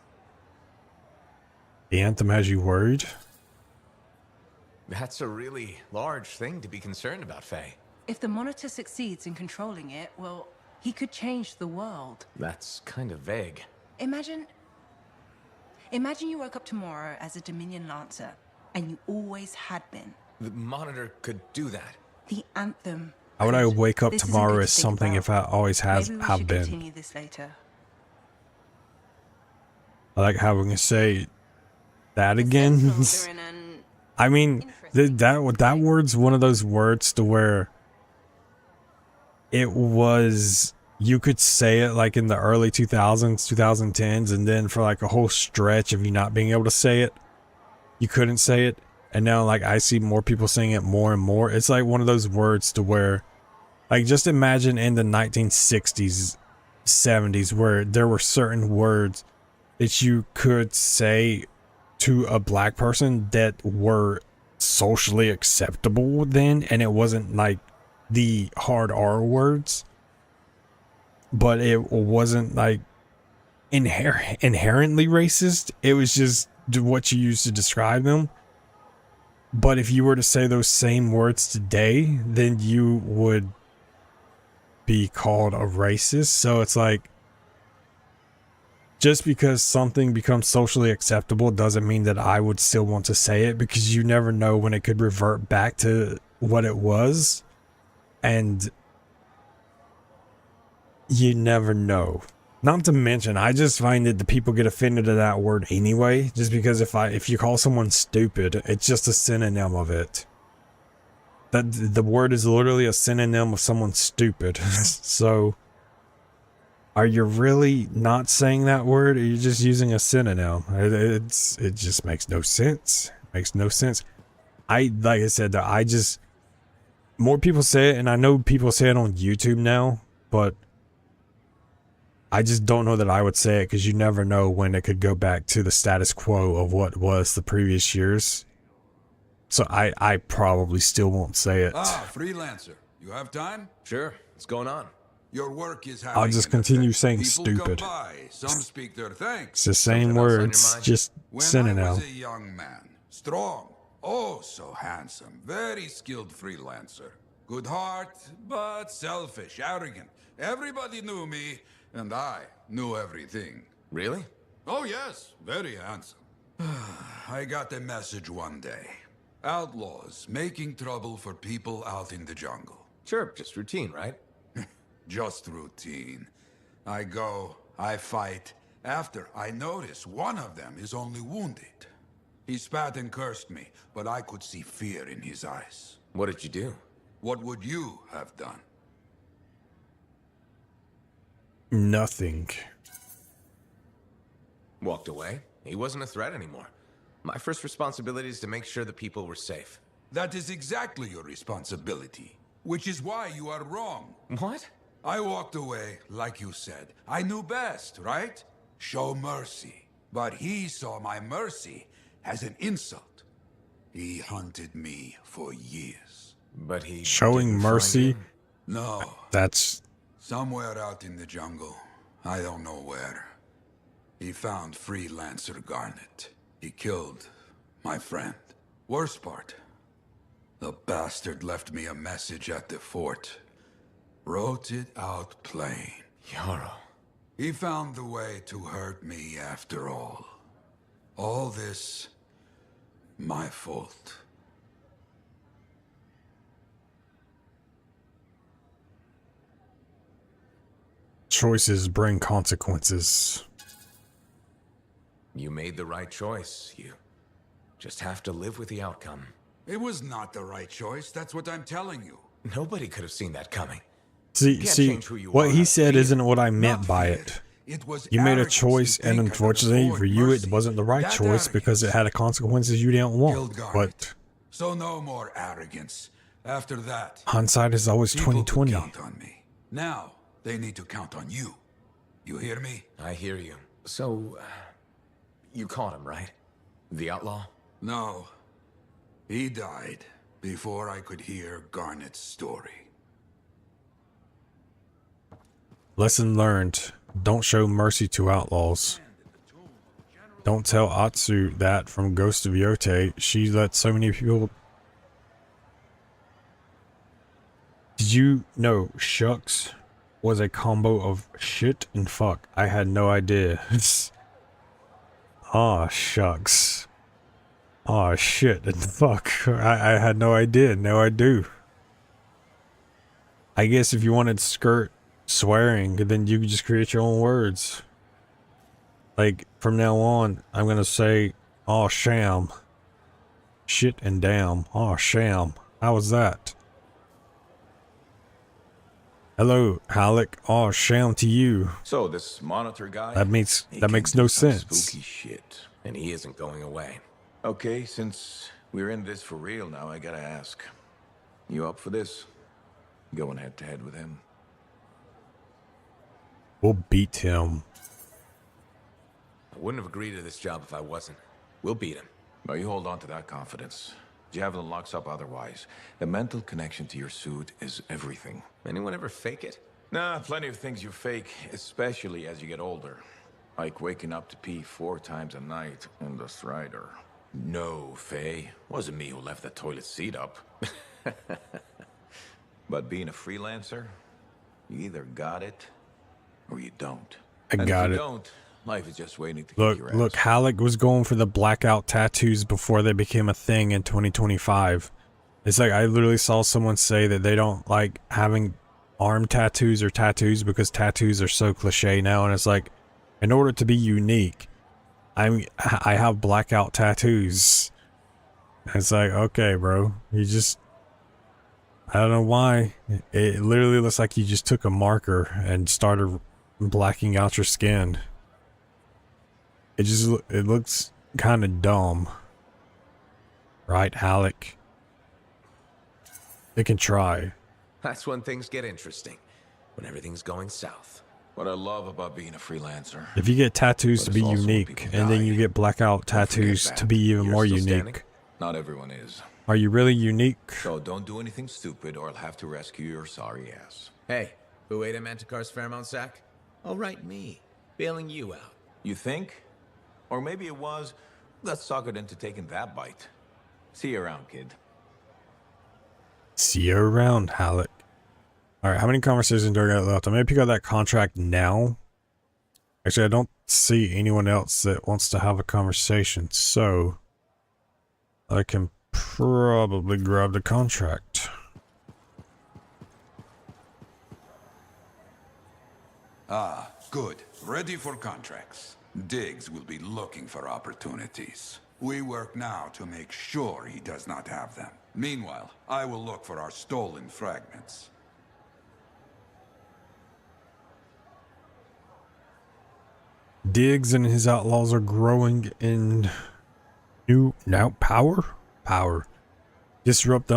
S1: The Anthem has you worried?
S3: That's a really large thing to be concerned about, Faye.
S8: If the Monitor succeeds in controlling it, well, he could change the world.
S3: That's kind of vague.
S8: Imagine you woke up tomorrow as a Dominion Lancer, and you always had been.
S3: The Monitor could do that.
S8: The Anthem.
S1: How would I wake up
S8: This isn't
S1: tomorrow
S8: good
S1: as
S8: to think
S1: something
S8: about.
S1: if I always have
S8: Maybe we should
S1: been?
S8: continue this later.
S1: I like how we're gonna say that again.
S8: Sentinels are in an
S1: I mean, that word's one of those words to where it was, you could say it like in the early 2000s, 2010s, and then for like a whole stretch of you not being able to say it, you couldn't say it. And now like I see more people saying it more and more. It's like one of those words to where, like, just imagine in the 1960s, 70s, where there were certain words that you could say to a black person that were socially acceptable then, and it wasn't like the hard R words, but it wasn't like inherently racist. It was just what you used to describe them. But if you were to say those same words today, then you would be called a racist. So it's like, just because something becomes socially acceptable doesn't mean that I would still want to say it, because you never know when it could revert back to what it was. And you never know. Not to mention, I just find that the people get offended at that word anyway, just because if you call someone stupid, it's just a synonym of it. That the word is literally a synonym of someone stupid. So are you really not saying that word, or are you just using a synonym? It just makes no sense. Makes no sense. Like I said, more people say it, and I know people say it on YouTube now, but I just don't know that I would say it, because you never know when it could go back to the status quo of what was the previous years. So I probably still won't say it.
S2: Ah, freelancer. You have time?
S3: Sure. What's going on?
S2: Your work is having
S1: I'll just
S2: an
S1: continue
S2: effect.
S1: saying
S2: People
S1: stupid.
S2: Come by. Some speak their thanks.
S1: It's the same
S3: Something else on your
S1: words,
S3: mind?
S1: just
S2: When I
S1: synonym.
S2: was a young man, strong, oh so handsome, very skilled freelancer. Good heart, but selfish, arrogant. Everybody knew me, and I knew everything.
S3: Really?
S2: Oh yes, very handsome. I got a message one day. Outlaws making trouble for people out in the jungle.
S3: Sure, just routine, right?
S2: Just routine. I go, I fight. After, I notice one of them is only wounded. He spat and cursed me, but I could see fear in his eyes.
S3: What did you do?
S2: What would you have done?
S1: Nothing.
S3: Walked away. He wasn't a threat anymore. My first responsibility is to make sure the people were safe.
S2: That is exactly your responsibility, which is why you are wrong.
S3: What?
S2: I walked away, like you said. I knew best, right? Show mercy. But he saw my mercy as an insult. He hunted me for years.
S3: But he
S1: Showing
S3: didn't find
S1: mercy?
S3: you?
S2: No,
S1: That's
S2: somewhere out in the jungle. I don't know where. He found Freelancer Garnet. He killed my friend. Worst part, the bastard left me a message at the fort. Wrote it out plain.
S3: Yarrow.
S2: He found the way to hurt me after all. All this, my fault.
S1: choices bring consequences.
S3: You made the right choice. You just have to live with the outcome.
S2: It was not the right choice. That's what I'm telling you.
S3: Nobody could have seen that coming.
S1: See, what he said isn't what I meant by it. You made a choice, and unfortunately for you, it wasn't the right choice because it had consequences you didn't want. But
S2: so no more arrogance. After that,
S1: hindsight is always 20/20.
S2: Count on me. Now they need to count on you. You hear me?
S3: I hear you. So, you caught him, right? The outlaw?
S2: No. He died before I could hear Garnet's story.
S1: Lesson learned. Don't show mercy to outlaws. Don't tell Atsu that from Ghost of Yote. She let so many people... Did you know shucks was a combo of shit and fuck? I had no idea. Aw, shucks. Aw, shit and fuck. I had no idea. Now I do. I guess if you wanted skirt swearing, then you could just create your own words. Like, from now on, I'm gonna say, aw, sham. Shit and damn. Aw, sham. How was that? Hello, Halleck. Aw, sham to you.
S3: So this monitor guy,
S1: That makes
S3: he can
S1: no
S3: do some
S1: sense.
S3: Spooky shit, and he isn't going away. Okay, since we're in this for real now, I gotta ask. You up for this? Going head to head with him?
S1: We'll beat him.
S3: I wouldn't have agreed to this job if I wasn't. We'll beat him. Well, you hold on to that confidence. Javelin locks up otherwise. The mental connection to your suit is everything. Anyone ever fake it? Nah, plenty of things you fake, especially as you get older. Like waking up to pee 4 times a night in the Strider. No, Faye. Wasn't me who left the toilet seat up. But being a freelancer, you either got it or you don't.
S1: I got
S3: if you
S1: it.
S3: don't, life is just waiting to kick your ass.
S1: Look, Halleck was going for the blackout tattoos before they became a thing in 2025. It's like, I literally saw someone say that they don't like having arm tattoos or tattoos because tattoos are so cliche now. And it's like, in order to be unique, I have blackout tattoos. It's like, okay, bro, you just, I don't know why. It literally looks like you just took a marker and started blacking out your skin. It looks kind of dumb. Right, Halleck? They can try.
S3: That's when things get interesting. When everything's going south. What I love about being a freelancer.
S1: If you get tattoos to
S3: But
S1: be
S3: it's also when
S1: unique,
S3: people
S1: and then
S3: die.
S1: you get blackout
S3: Don't forget
S1: tattoos
S3: that.
S1: to be even
S3: You're
S1: more
S3: still
S1: unique.
S3: standing? Not everyone is.
S1: Are you really unique?
S3: So don't do anything stupid or I'll have to rescue your sorry ass. Hey, who ate a Manticore's Fairmount sack? Oh, right, me. Bailing you out. You think? Or maybe it was, got suckered into taking that bite. See you around, kid.
S1: See you around, Halleck. Alright, how many conversations do I got left? I'm gonna pick up that contract now. Actually, I don't see anyone else that wants to have a conversation, so I can probably grab the contract.
S2: Ah, good. Ready for contracts. Diggs will be looking for opportunities. We work now to make sure he does not have them. Meanwhile, I will look for our stolen fragments.
S1: Diggs and his outlaws are growing in power. Disrupt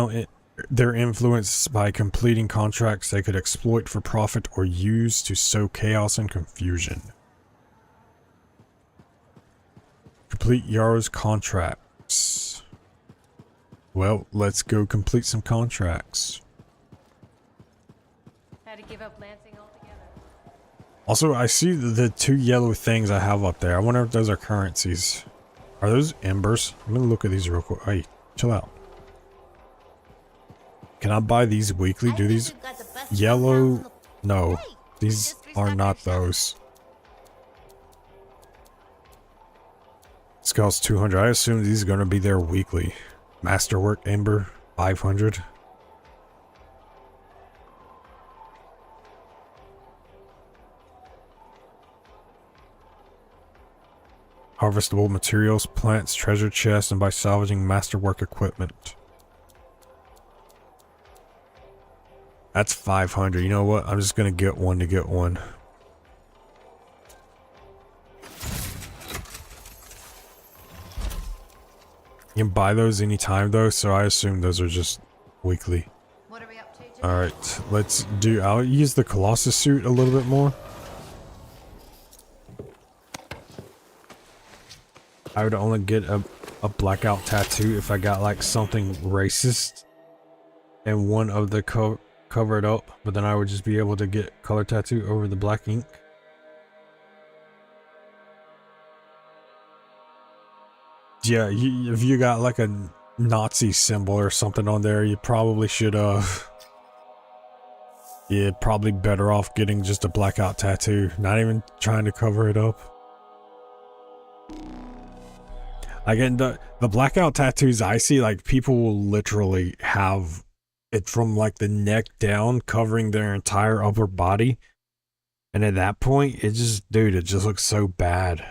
S1: their influence by completing contracts they could exploit for profit or use to sow chaos and confusion. Complete Yarrow's contracts. Well, let's go complete some contracts.
S9: Had to give up lancing altogether.
S1: Also, I see the 2 yellow things I have up there. I wonder if those are currencies. Are those embers? I'm gonna look at these real quick. Hey, chill out. Can I buy these weekly? Do these yellow? No, these are not those. This costs 200. I assume these are gonna be there weekly. Masterwork ember, 500. Harvestable materials, plants, treasure chests, and by salvaging masterwork equipment. That's 500. You know what? I'm just gonna get one to get one. You can buy those anytime though, so I assume those are just weekly.
S9: What are we up to?
S1: Alright, let's do... I'll use the Colossus suit a little bit more. I would only get a blackout tattoo if I got like something racist in one of the cover it up, but then I would just be able to get color tattoo over the black ink. Yeah, if you got like a Nazi symbol or something on there, you probably should you're probably better off getting just a blackout tattoo, not even trying to cover it up. Again, the blackout tattoos I see, like, people will literally have it from like the neck down, covering their entire upper body, and at that point, it just, dude, it just looks so bad.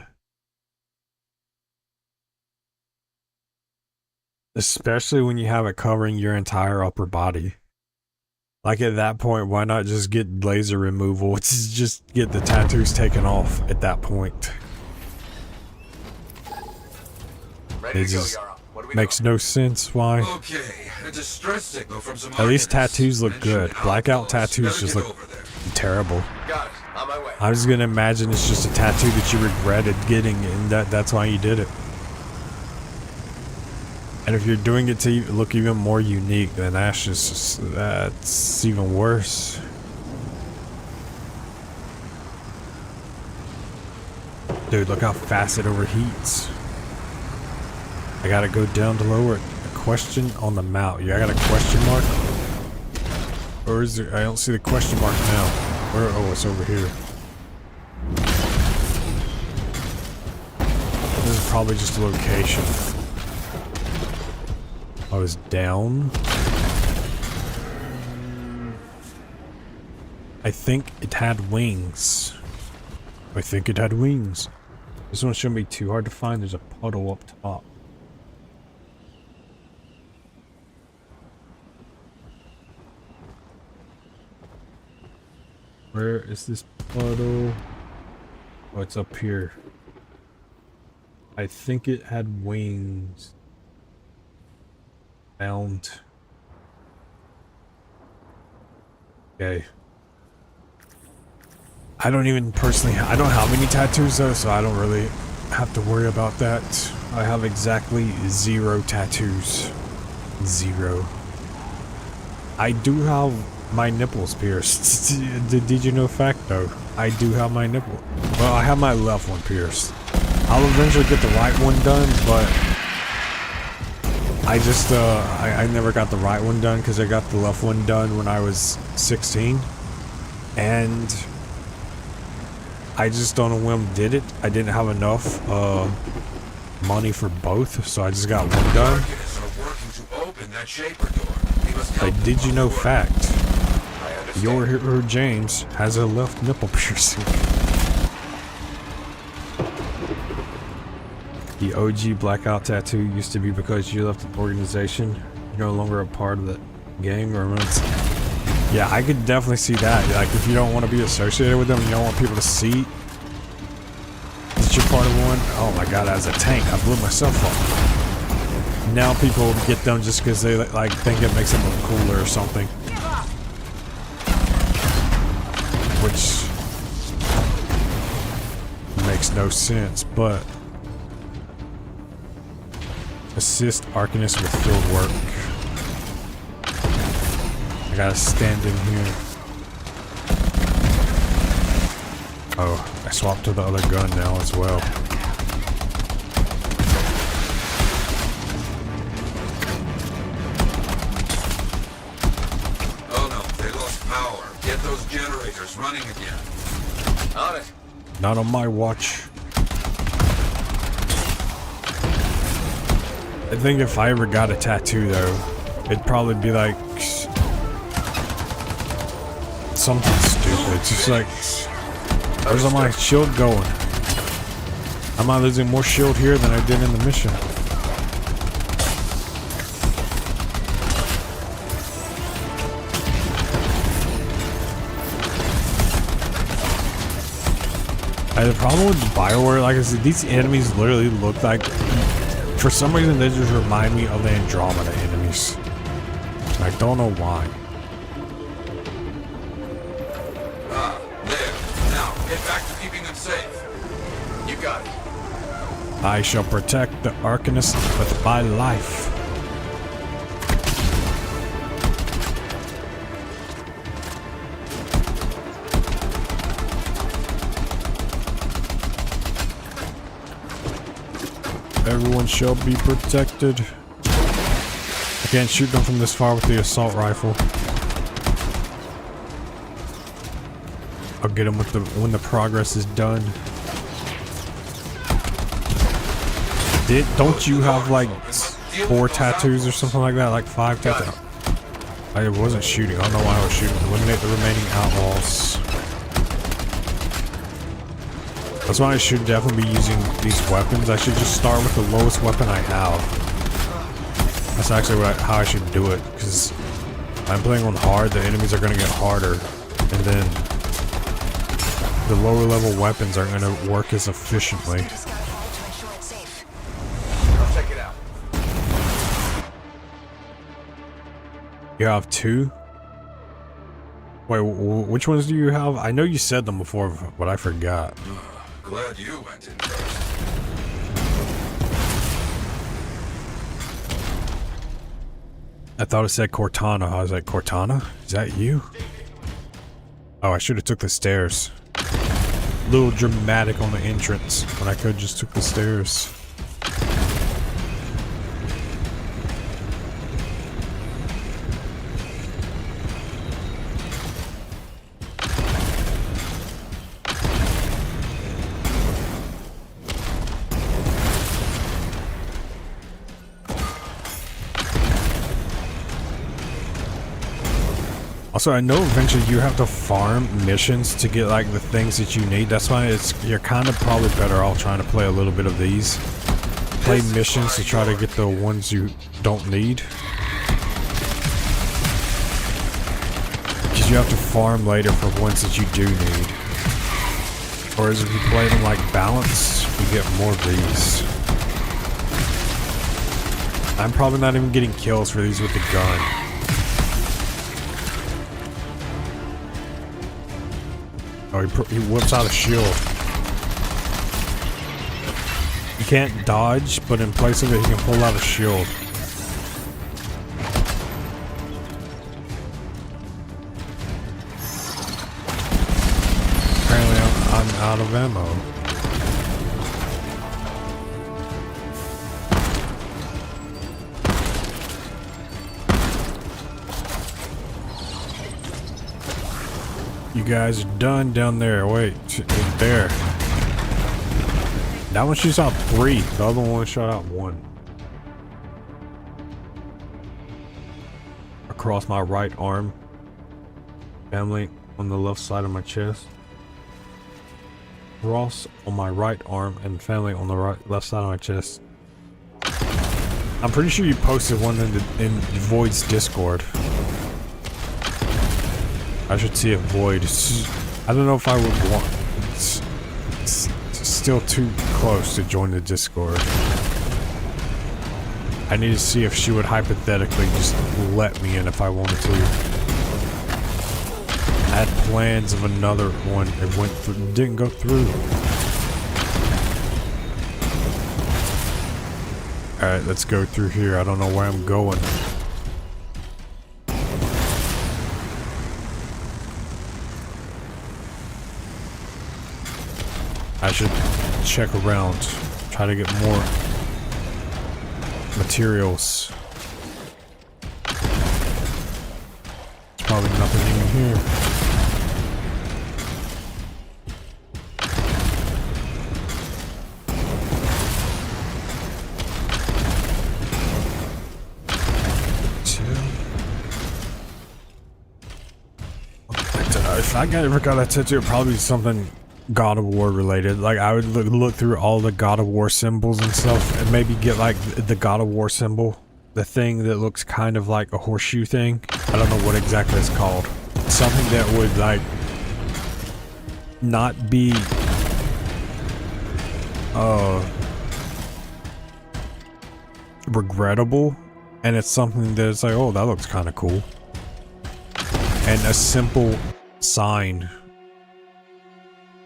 S1: Especially when you have it covering your entire upper body. Like, at that point, why not just get laser removal? It's just get the tattoos taken off at that point. It just makes no sense why.
S2: Okay, a distress signal from some
S1: At least tattoos look good. Blackout tattoos just look terrible.
S3: Got it. On my way.
S1: I was gonna imagine it's just a tattoo that you regretted getting, and that's why you did it. And if you're doing it to look even more unique, then that's even worse. Dude, look how fast it overheats. I gotta go down to lower it. A question on the mount. Yeah, I got a question mark. Or is there? I don't see the question mark now. Where? Oh, it's over here. This is probably just a location. I was down. I think it had wings. I think it had wings. This one shouldn't be too hard to find. There's a puddle up top. Where is this puddle? Oh, it's up here. I think it had wings. Found. Okay. I don't even personally, I don't have any tattoos though, so I don't really have to worry about that. I have exactly 0 tattoos. 0. I do have my nipples pierced. Did you know fact though? I do have my nipple. Well, I have my left one pierced. I'll eventually get the right one done, but I just, I never got the right one done because I got the left one done when I was 16. And I just on a whim did it. I didn't have enough money for both, so I just got one done. But did you know fact? Your hero James has a left nipple piercing. The OG blackout tattoo used to be because you left the organization. You're no longer a part of the gang or yeah, I could definitely see that. Like, if you don't want to be associated with them, you don't want people to see that you're part of one. Oh my god, as a tank, I blew myself up. Now people get them just because they like think it makes them look cooler or something. Which makes no sense, but assist Arcanist with field work. I gotta stand in here. Oh, I swapped to the other gun now as well.
S2: Oh no, they lost power. Get those generators running again.
S3: On it.
S1: Not on my watch. I think if I ever got a tattoo though, it'd probably be like something stupid. Just like, where's all my shield going? Am I losing more shield here than I did in the mission? The problem with BioWare, like I said, these enemies literally look like, for some reason, they just remind me of the Andromeda enemies. I don't know why.
S2: There. Now, get back to keeping them safe.
S3: You got it.
S1: I shall protect the Arcanist with my life. Everyone shall be protected. I can't shoot them from this far with the assault rifle. I'll get them with when the progress is done. Don't you have like 4 tattoos or something like that? Like 5 tattoos? I wasn't shooting. I don't know why I was shooting. Eliminate the remaining outlaws. That's why I should definitely be using these weapons. I should just start with the lowest weapon I have. That's actually how I should do it. Because I'm playing on hard, the enemies are going to get harder. And then the lower level weapons aren't going to work as efficiently. You have 2? Wait, which ones do you have? I know you said them before, but I forgot.
S2: Glad you went in first.
S1: I thought it said Cortana. I was like, Cortana? Is that you? Oh, I should have took the stairs. A little dramatic on the entrance when I could just took the stairs. Also, I know eventually you have to farm missions to get like the things that you need. That's why you're kind of probably better off trying to play a little bit of these. Play missions to try to get the ones you don't need. Because you have to farm later for ones that you do need. Whereas if you play them like balanced, you get more of these. I'm probably not even getting kills for these with the gun. Oh, he whips out a shield. You can't dodge, but in place of it, he can pull out a shield. Apparently, I'm out of ammo. You guys are done down there. Wait, there. That one shoots out 3. The other one shot out 1. Across my right arm. Family on the left side of my chest. Ross on my right arm and family on the left side of my chest. I'm pretty sure you posted one in Void's Discord. I should see if Void. I don't know if I would want. It's still too close to join the Discord. I need to see if she would hypothetically just let me in if I wanted to. I had plans of another one. It went through, didn't go through. All right, let's go through here. I don't know where I'm going. I should check around, try to get more materials. There's probably nothing in here. If I ever got a tattoo, it'd probably be something God of War related. Like I would look through all the God of War symbols and stuff and maybe get like the God of War symbol, the thing that looks kind of like a horseshoe thing. I don't know what exactly it's called. Something that would like not be regrettable, and it's something that's like, oh, that looks kind of cool. And a simple sign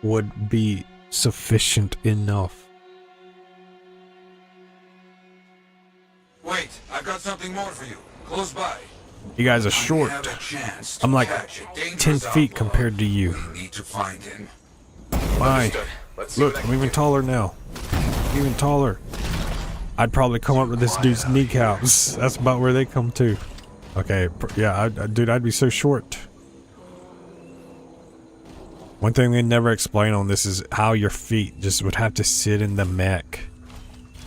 S1: would be sufficient enough.
S2: Wait, I've got something more for you. Close by.
S1: You guys are short. I'm like 10 feet compared to you.
S2: We need to find him.
S1: Why? Look, I'm even taller now. Even taller. I'd probably come up with this dude's kneecaps. That's about where they come to. Okay, yeah, dude, I'd be so short. One thing they never explain on this is how your feet just would have to sit in the mech.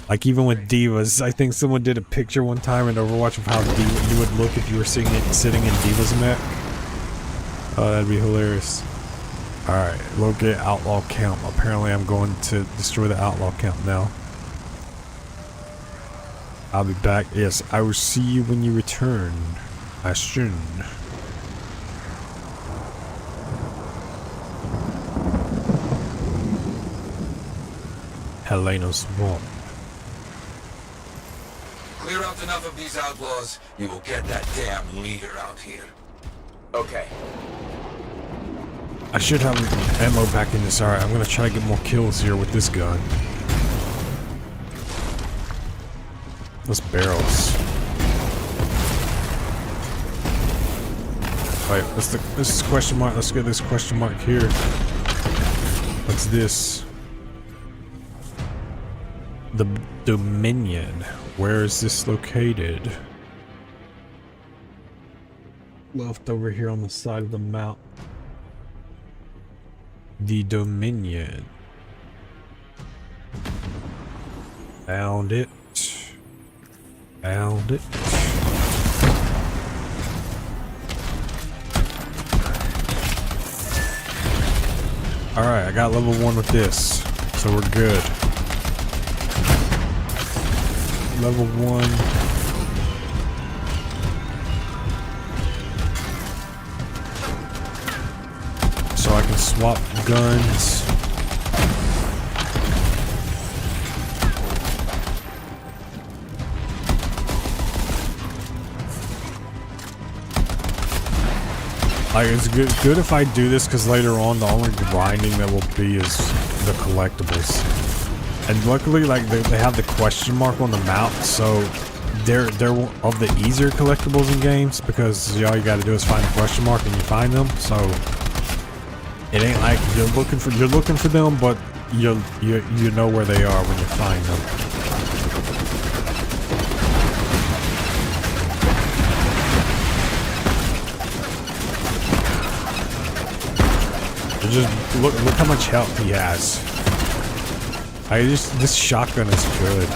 S1: Like even with divas, I think someone did a picture one time in Overwatch of how you would look if you were sitting in Diva's mech. Oh, that'd be hilarious. Alright, locate outlaw camp. Apparently I'm going to destroy the outlaw camp now. I'll be back. Yes, I will see you when you return. Ashton. Helena's Swamp.
S2: Clear out enough of these outlaws, you will get that damn leader out here.
S3: Okay.
S1: I should have ammo back in this. Alright, I'm gonna try to get more kills here with this gun. Those barrels. Wait, this is question mark. Let's get this question mark here. What's this? The Dominion. Where is this located? Left over here on the side of the map. The Dominion. Found it. Found it. Alright, I got level 1 with this, so we're good. Level 1. So I can swap guns. Like, it's good if I do this, because later on the only grinding that will be is the collectibles. And luckily, like, they have the question mark on the map, so they're of the easier collectibles in games, because all you gotta do is find the question mark and you find them. So it ain't like you're looking for them, but you know where they are when you find them. Just look how much health he has. This shotgun is good.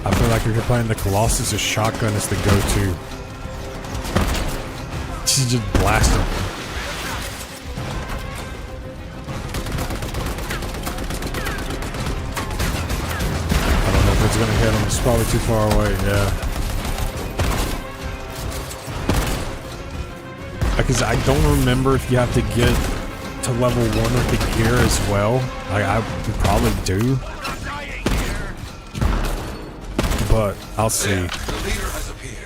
S1: I feel like if you're playing the Colossus, a shotgun is the go-to. Just blast him. I don't know if it's gonna hit him. It's probably too far away. Yeah. Because I don't remember if you have to get to level 1 with the gear as well. I probably do. But I'll see.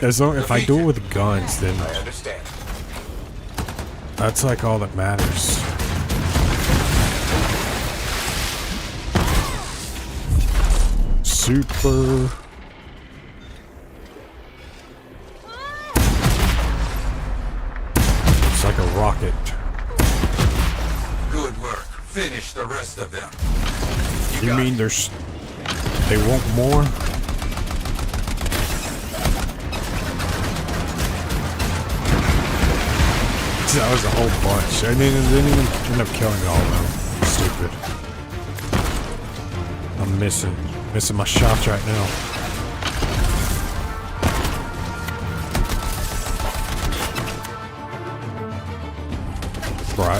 S1: As long if I do it with guns, then
S3: I understand.
S1: That's like all that matters. Super. It's like a rocket.
S2: Good work. Finish the rest of them.
S1: You mean they want more? That was a whole bunch. I didn't even end up killing all of them. Stupid. I'm missing my shots right now. Bro, I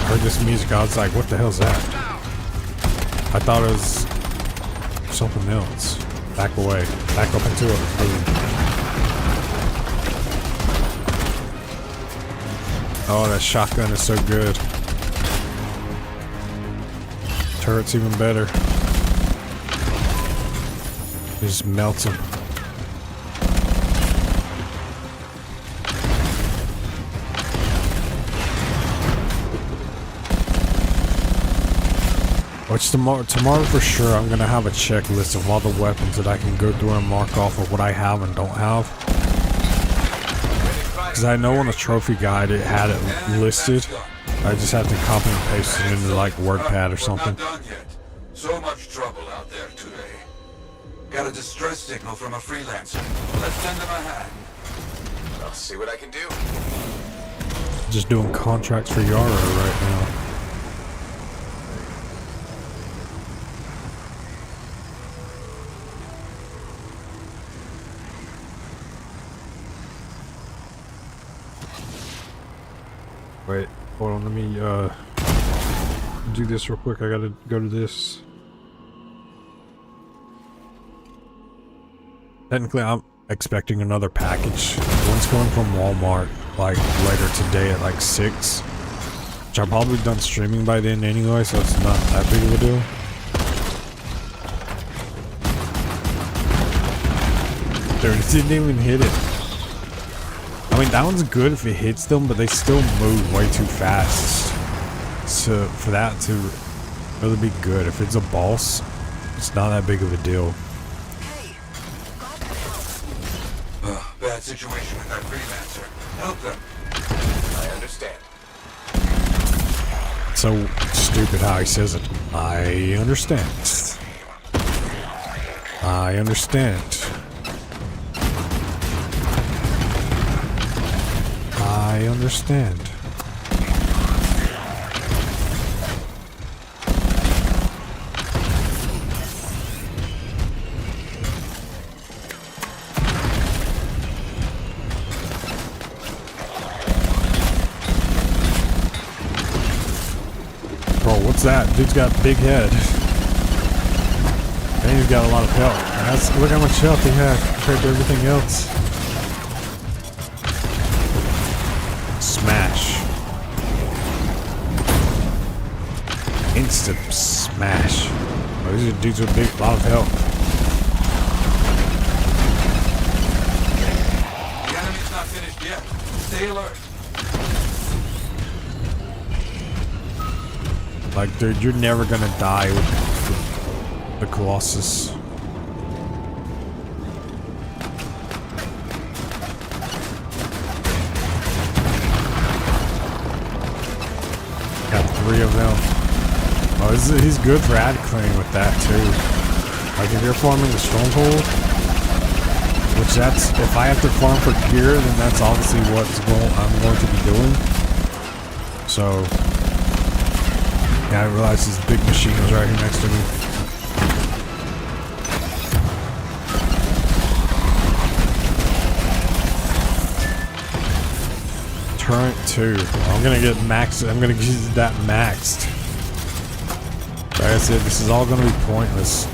S1: heard this music. I was like, what the hell's that? I thought it was something else. Back away. Back up into it. Oh, that shotgun is so good. Turret's even better. It just melts them. Which tomorrow for sure, I'm gonna have a checklist of all the weapons that I can go through and mark off of what I have and don't have. Because I know on the trophy guide it had it listed. I just have to copy and paste it into like WordPad or something.
S2: Not done yet. So much trouble out there today. Got a distress signal from a freelancer. Let's send him a hand.
S3: I'll see what I can do.
S1: Just doing contracts for Yara right now. Wait, hold on, let me do this real quick. I gotta go to this. Technically, I'm expecting another package. One's coming from Walmart, like, later today at like 6. Which I'm probably done streaming by then anyway, so it's not that big of a deal. Dude, it didn't even hit it. I mean, that one's good if it hits them, but they still move way too fast. So, for that to really be good, if it's a boss, it's not that big of a deal.
S2: Bad situation with that freelancer. Help them.
S3: I understand.
S1: So stupid how he says it. I understand. I understand. I understand. Bro, what's that? Dude's got a big head. And he's got a lot of health. Look how much health he had compared to everything else. Smash. Instant smash. Oh, these are dudes with a big lot of health.
S2: The enemy's not finished yet. Stay alert.
S1: Like, dude, you're never gonna die with the Colossus. Got 3 of them. Oh, he's good for ad clearing with that too. Like, if you're farming the stronghold, which that's, if I have to farm for gear, then that's obviously what I'm going to be doing. So. Yeah, I realized this big machine was right here next to me. Turret 2. I'm gonna get maxed. I'm gonna use that maxed. Like I said, this is all gonna be pointless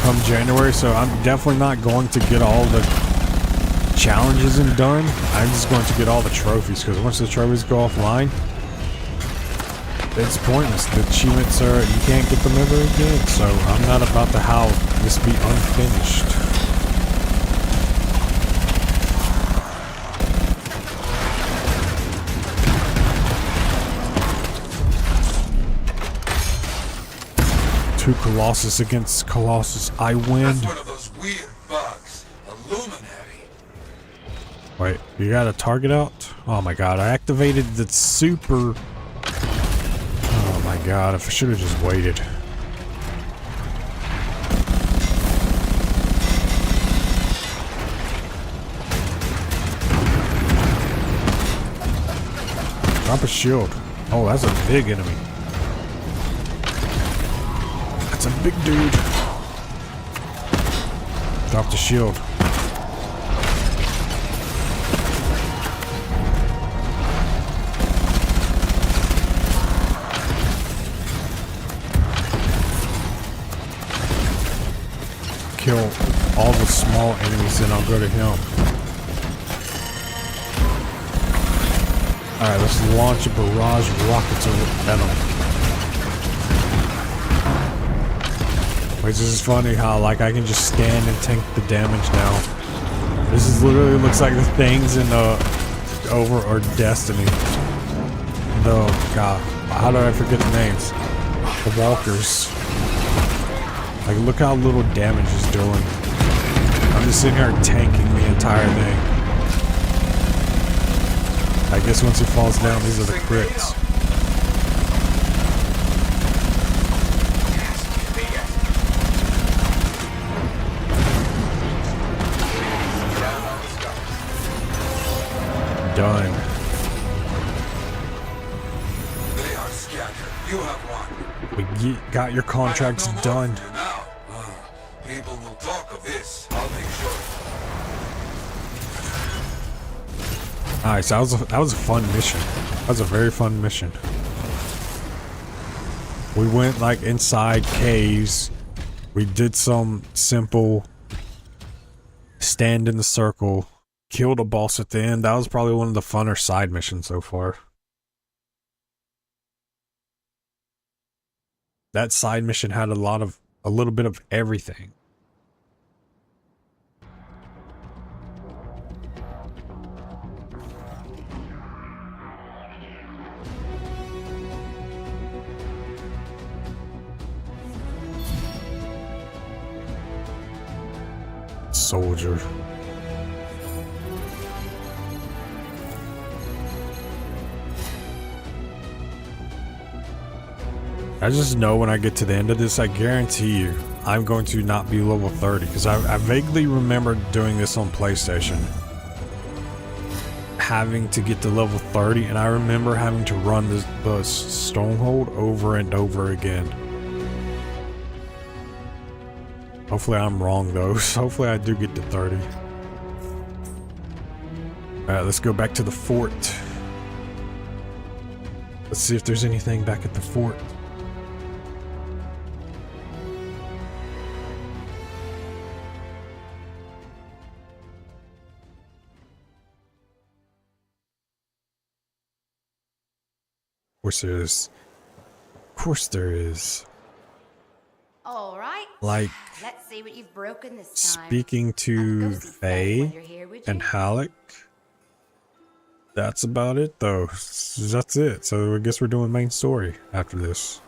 S1: come January, so I'm definitely not going to get all the challenges and done. I'm just going to get all the trophies, because once the trophies go offline, it's pointless. The achievements are, you can't get them ever again, so I'm not about to have this be unfinished. Two Colossus against Colossus. I win.
S2: That's one of those weird bugs. Illuminati.
S1: Wait, you got a target out? Oh my god, I activated the super... Oh my god, if I should have just waited. Drop a shield. Oh, that's a big enemy. That's a big dude. Drop the shield. Kill all the small enemies, and I'll go to him. Alright, let's launch a barrage of rockets at him. Wait, this is funny how, like, I can just stand and tank the damage now. This is literally looks like the things in Over or Destiny. The, god, how do I forget the names? The walkers. Like, look how little damage is doing. I'm just sitting here tanking the entire thing. I guess once he falls down, these are the crits. done.
S2: They are scattered. You have won.
S1: We got your contracts
S2: I have no
S1: done.
S2: more for you now. People will talk of this. I'll make sure.
S1: Alright, so that was a fun mission. That was a very fun mission. We went like inside caves. We did some simple stand in the circle, killed a boss at the end. That was probably one of the funner side missions so far. That side mission had a little bit of everything. Soldier. I just know when I get to the end of this, I guarantee you, I'm going to not be level 30, because I vaguely remember doing this on PlayStation. Having to get to level 30, and I remember having to run the stronghold over and over again. Hopefully I'm wrong though, so hopefully I do get to 30. Alright, let's go back to the fort. Let's see if there's anything back at the fort. Of course there is. Of course there is.
S9: All right.
S1: Like,
S9: let's see what you've broken this time.
S1: speaking to Faye and Halleck. That's about it though. That's it. So I guess we're doing main story after this.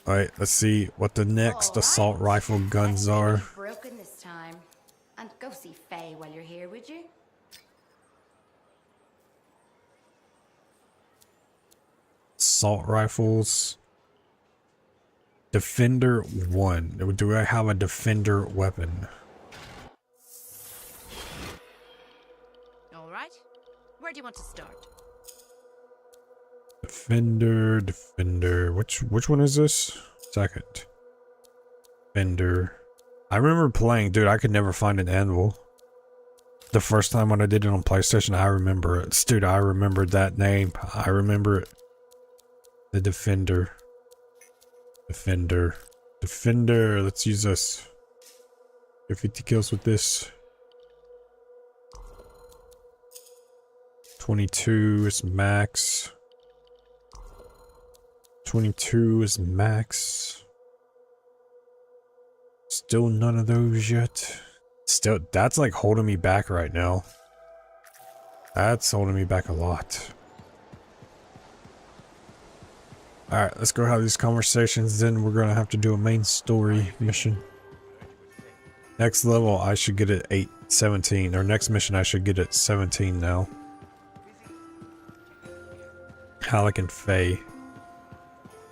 S1: Alright, let's see what the next assault rifle guns are.
S9: Broken this time. And go see Faye while you're here, would you?
S1: Assault rifles. Defender 1. Do I have a defender weapon?
S9: All right. Where do you want to start?
S1: Defender. Which one is this? Second. Defender. I remember playing, dude, I could never find an anvil. The first time when I did it on PlayStation, I remember it. Dude, I remembered that name. I remember it. The Defender. Defender. Let's use this. Get 50 kills with this. 22 is max. 22 is max. Still none of those yet. Still, that's like holding me back right now. That's holding me back a lot. Alright, let's go have these conversations, then we're gonna have to do a main story mission. Next level, I should get at 17, or next mission I should get at 17 now. Halleck and Faye.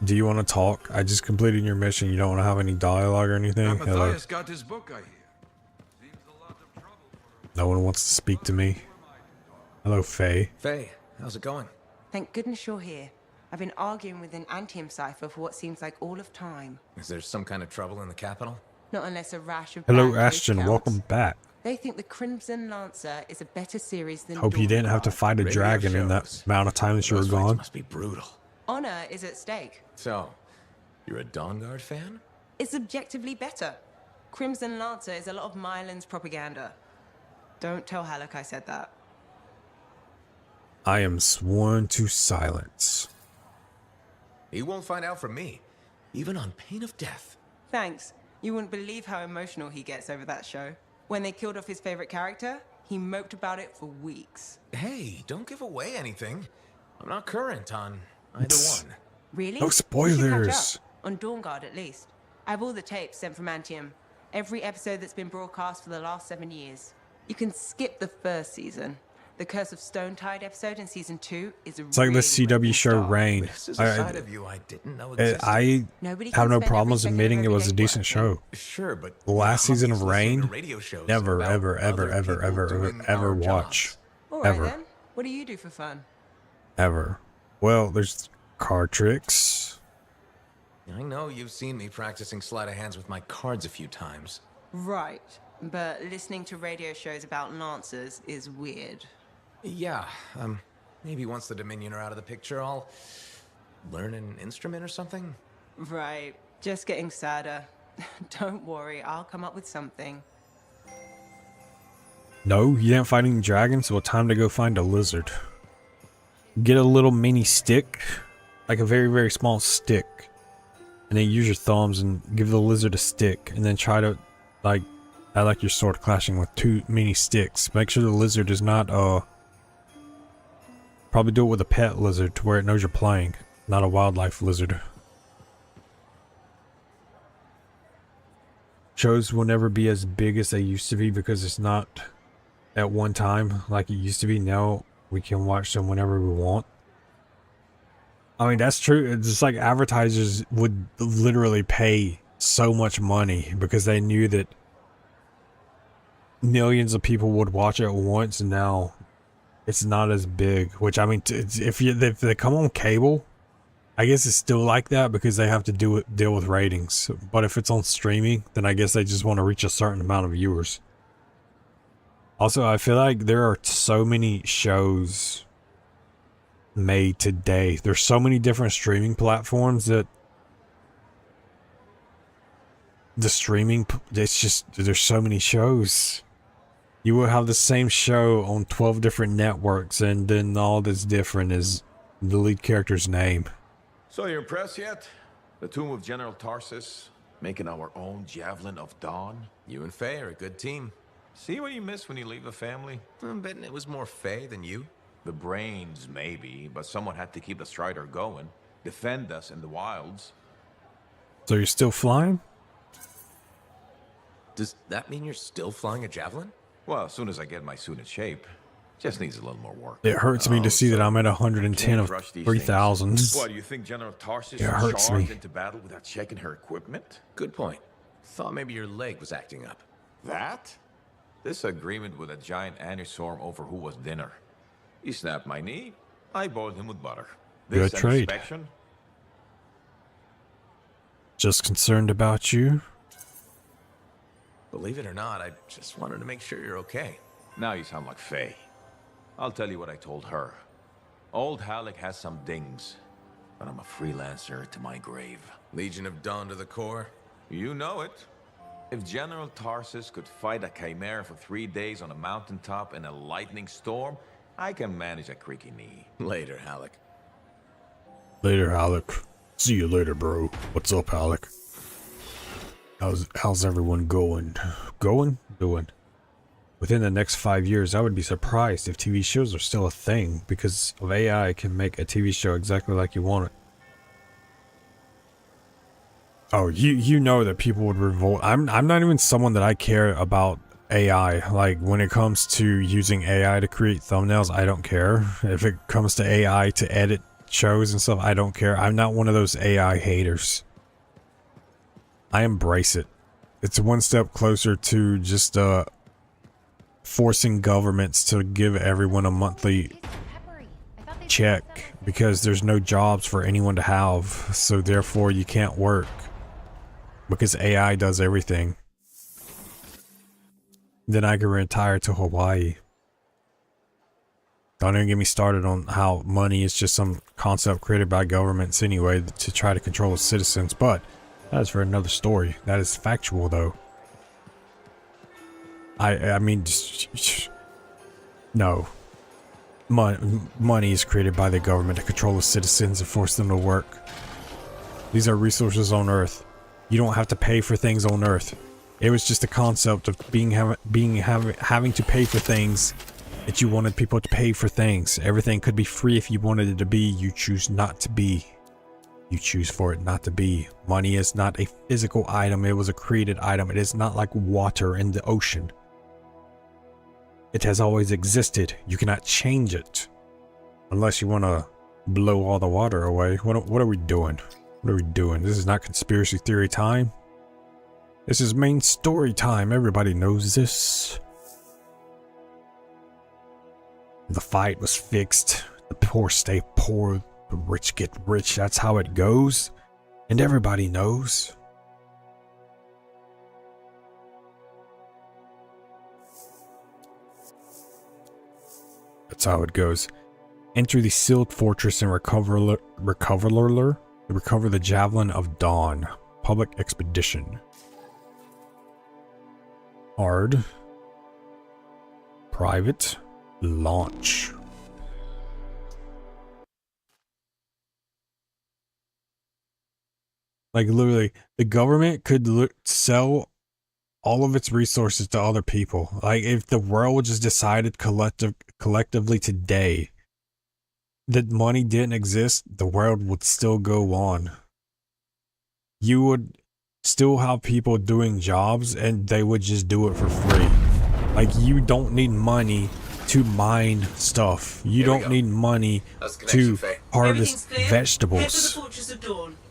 S1: Do you want to talk? I just completed your mission, you don't want to have any dialogue or anything? Hello.
S2: Got his book, I hear.
S1: No one wants to speak to me. Hello, Faye.
S12: Faye, how's it going?
S8: Thank goodness you're here. I've been arguing with an Anthem cipher for what seems like all of time.
S12: Is there some kind of trouble in the capital?
S8: Not unless a rash of
S1: Hello,
S8: bad
S1: Ashton.
S8: counts.
S1: Welcome back.
S8: They think the Crimson Lancer is a better series than
S1: Hope you didn't have to fight a dragon in that amount of time that you were
S12: Those fights
S1: gone.
S12: must be brutal.
S8: Honor is at stake.
S12: So, you're a Dawn Guard fan?
S8: It's objectively better. Crimson Lancer is a lot of Mylan's propaganda. Don't tell Halleck I said that.
S1: I am sworn to silence.
S12: He won't find out from me, even on pain of death.
S8: Thanks. You wouldn't believe how emotional he gets over that show. When they killed off his favorite character, he moped about it for weeks.
S12: Hey, don't give away anything. I'm not current on either one.
S8: Really?
S1: No
S8: You should catch
S1: spoilers.
S8: up. On Dawn Guard, at least. I have all the tapes sent from Anthem. Every episode that's been broadcast for the last 7 years. You can skip the first season. The Curse of Stone Tide episode in season 2 is
S1: It's like the CW show Rain.
S12: This is a side of you I didn't know existed.
S1: I
S8: Nobody
S1: have
S8: can
S1: no
S8: spend every
S1: problems
S8: second of
S1: admitting it
S8: every
S1: was a
S8: day
S1: decent
S8: working.
S1: show.
S12: Sure, but
S1: The last season of
S12: obviously
S1: Rain,
S12: radio shows
S1: never,
S12: about
S1: ever, ever,
S12: other
S1: ever,
S12: people
S1: ever,
S12: doing
S1: ever
S12: our
S1: watch.
S12: jobs.
S8: All right
S1: Ever.
S8: then. What do you do for fun?
S1: Ever. Well, there's card tricks.
S12: I know you've seen me practicing sleight of hands with my cards a few times.
S8: Right. But listening to radio shows about lancers is weird.
S12: Yeah, maybe once the Dominion are out of the picture, I'll learn an instrument or something.
S8: Right. Just getting sadder. Don't worry, I'll come up with something.
S1: No, you didn't fight any dragons? Well, time to go find a lizard. Get a little mini stick, like a very, very small stick, and then use your thumbs and give the lizard a stick, and then try to, like, I like your sword clashing with 2 mini sticks. Make sure the lizard is not, probably do it with a pet lizard to where it knows you're playing, not a wildlife lizard. Shows will never be as big as they used to be because it's not at one time like it used to be. Now we can watch them whenever we want. I mean, that's true. It's just like advertisers would literally pay so much money because they knew that millions of people would watch it at once, and now it's not as big. Which, I mean, if they come on cable, I guess it's still like that because they have to deal with ratings. But if it's on streaming, then I guess they just want to reach a certain amount of viewers. Also, I feel like there are so many shows made today. There's so many different streaming platforms that it's just, there's so many shows. You will have the same show on 12 different networks, and then all that's different is the lead character's name.
S3: So you impressed yet? The tomb of General Tarsus, making our own Javelin of Dawn?
S12: You and Faye are a good team.
S3: See what you miss when you leave the family?
S12: I'm betting it was more Faye than you.
S3: The brains, maybe, but someone had to keep the Strider going. Defend us in the wilds.
S1: So you're still flying?
S12: Does that mean you're still flying a javelin?
S3: Well, as soon as I get my suit in shape. Just needs a little more work.
S1: It hurts me to see that I'm at 110 of 3,000.
S3: What, do you think General Tarsus
S1: It hurts me.
S3: charged into battle without checking her equipment?
S12: Good point. Thought maybe your leg was acting up.
S3: That? This agreement with a giant aneurysm over who was dinner. He snapped my knee. I boiled him with butter. This
S1: Good trade.
S3: inspection?
S1: Just concerned about you.
S12: Believe it or not, I just wanted to make sure you're okay.
S3: Now you sound like Faye. I'll tell you what I told her. Old Halleck has some dings, but I'm a freelancer to my grave.
S12: Legion of Dawn to the core?
S3: You know it. If General Tarsus could fight a chimera for 3 days on a mountaintop in a lightning storm, I can manage a creaky knee.
S12: Later, Halleck.
S1: Later, Halleck. See you later, bro. What's up, Halleck? How's everyone going? Doing. Within the next 5 years, I would be surprised if TV shows are still a thing because of AI can make a TV show exactly like you want it. Oh, you know that people would revolt. I'm not even someone that I care about AI. Like, when it comes to using AI to create thumbnails, I don't care. If it comes to AI to edit shows and stuff, I don't care. I'm not one of those AI haters. I embrace it. It's one step closer to just forcing governments to give everyone a monthly check because there's no jobs for anyone to have, so therefore you can't work because AI does everything. Then I can retire to Hawaii. Don't even get me started on how money is just some concept created by governments anyway to try to control the citizens, but that is for another story. That is factual though. I mean, no. Money is created by the government to control the citizens and force them to work. These are resources on Earth. You don't have to pay for things on Earth. It was just a concept of having to pay for things that you wanted people to pay for things. Everything could be free if you wanted it to be. You choose not to be. You choose for it not to be. Money is not a physical item. It was a created item. It is not like water in the ocean. It has always existed. You cannot change it. Unless you want to blow all the water away. What are we doing? What are we doing? This is not conspiracy theory time. This is main story time. Everybody knows this. The fight was fixed. The poor stay poor. The rich get rich. That's how it goes. And everybody knows. That's how it goes. Enter the sealed fortress and recover the Javelin of Dawn. Public expedition. Hard. Private. Launch. Like literally, the government could sell all of its resources to other people. Like if the world just decided collectively today that money didn't exist, the world would still go on. You would still have people doing jobs and they would just do it for free. Like you don't need money to mine stuff. You don't need money to harvest vegetables.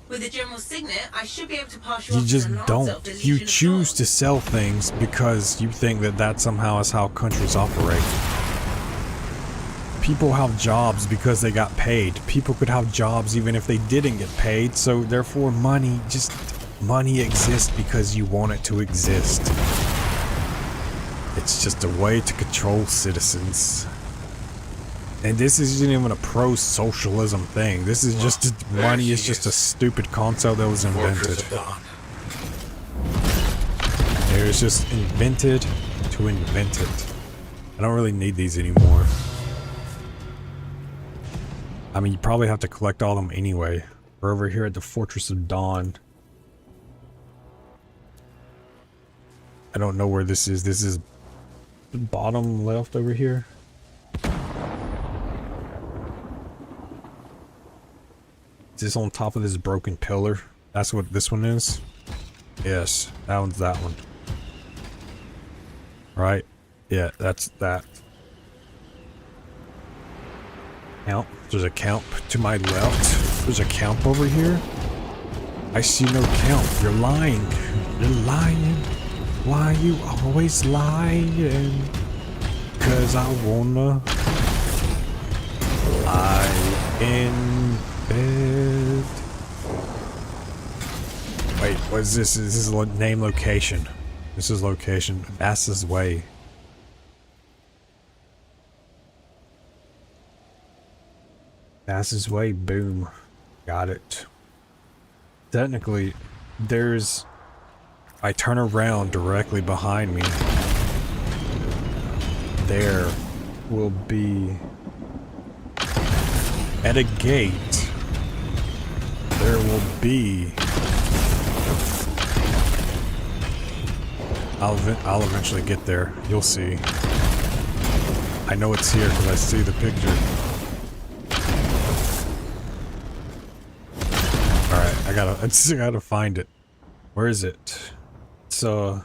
S8: With the general signet, I should be able to pass
S1: You just don't. You choose to sell things because you think that somehow is how countries operate. People have jobs because they got paid. People could have jobs even if they didn't get paid. So therefore money exists because you want it to exist. It's just a way to control citizens. And this isn't even a pro-socialism thing. This is just money is just a stupid concept that was invented. It was just invented to invent it. I don't really need these anymore. I mean, you probably have to collect all of them anyway. We're over here at the Fortress of Dawn. I don't know where this is. This is the bottom left over here. Is this on top of this broken pillar? That's what this one is? Yes, that one's that one. Right? Yeah, that's that. Count. There's a count to my left. There's a count over here. I see no count. You're lying. You're lying. Why you always lying? 'Cause I wanna lie in bed. Wait, what is this? This is name location. This is location. Bass's Way. Bass's Way, boom. Got it. Technically, I turn around directly behind me. There will be at a gate. There will be. I'll eventually get there. You'll see. I know it's here because I see the picture. All right, I gotta find it. Where is it? It's over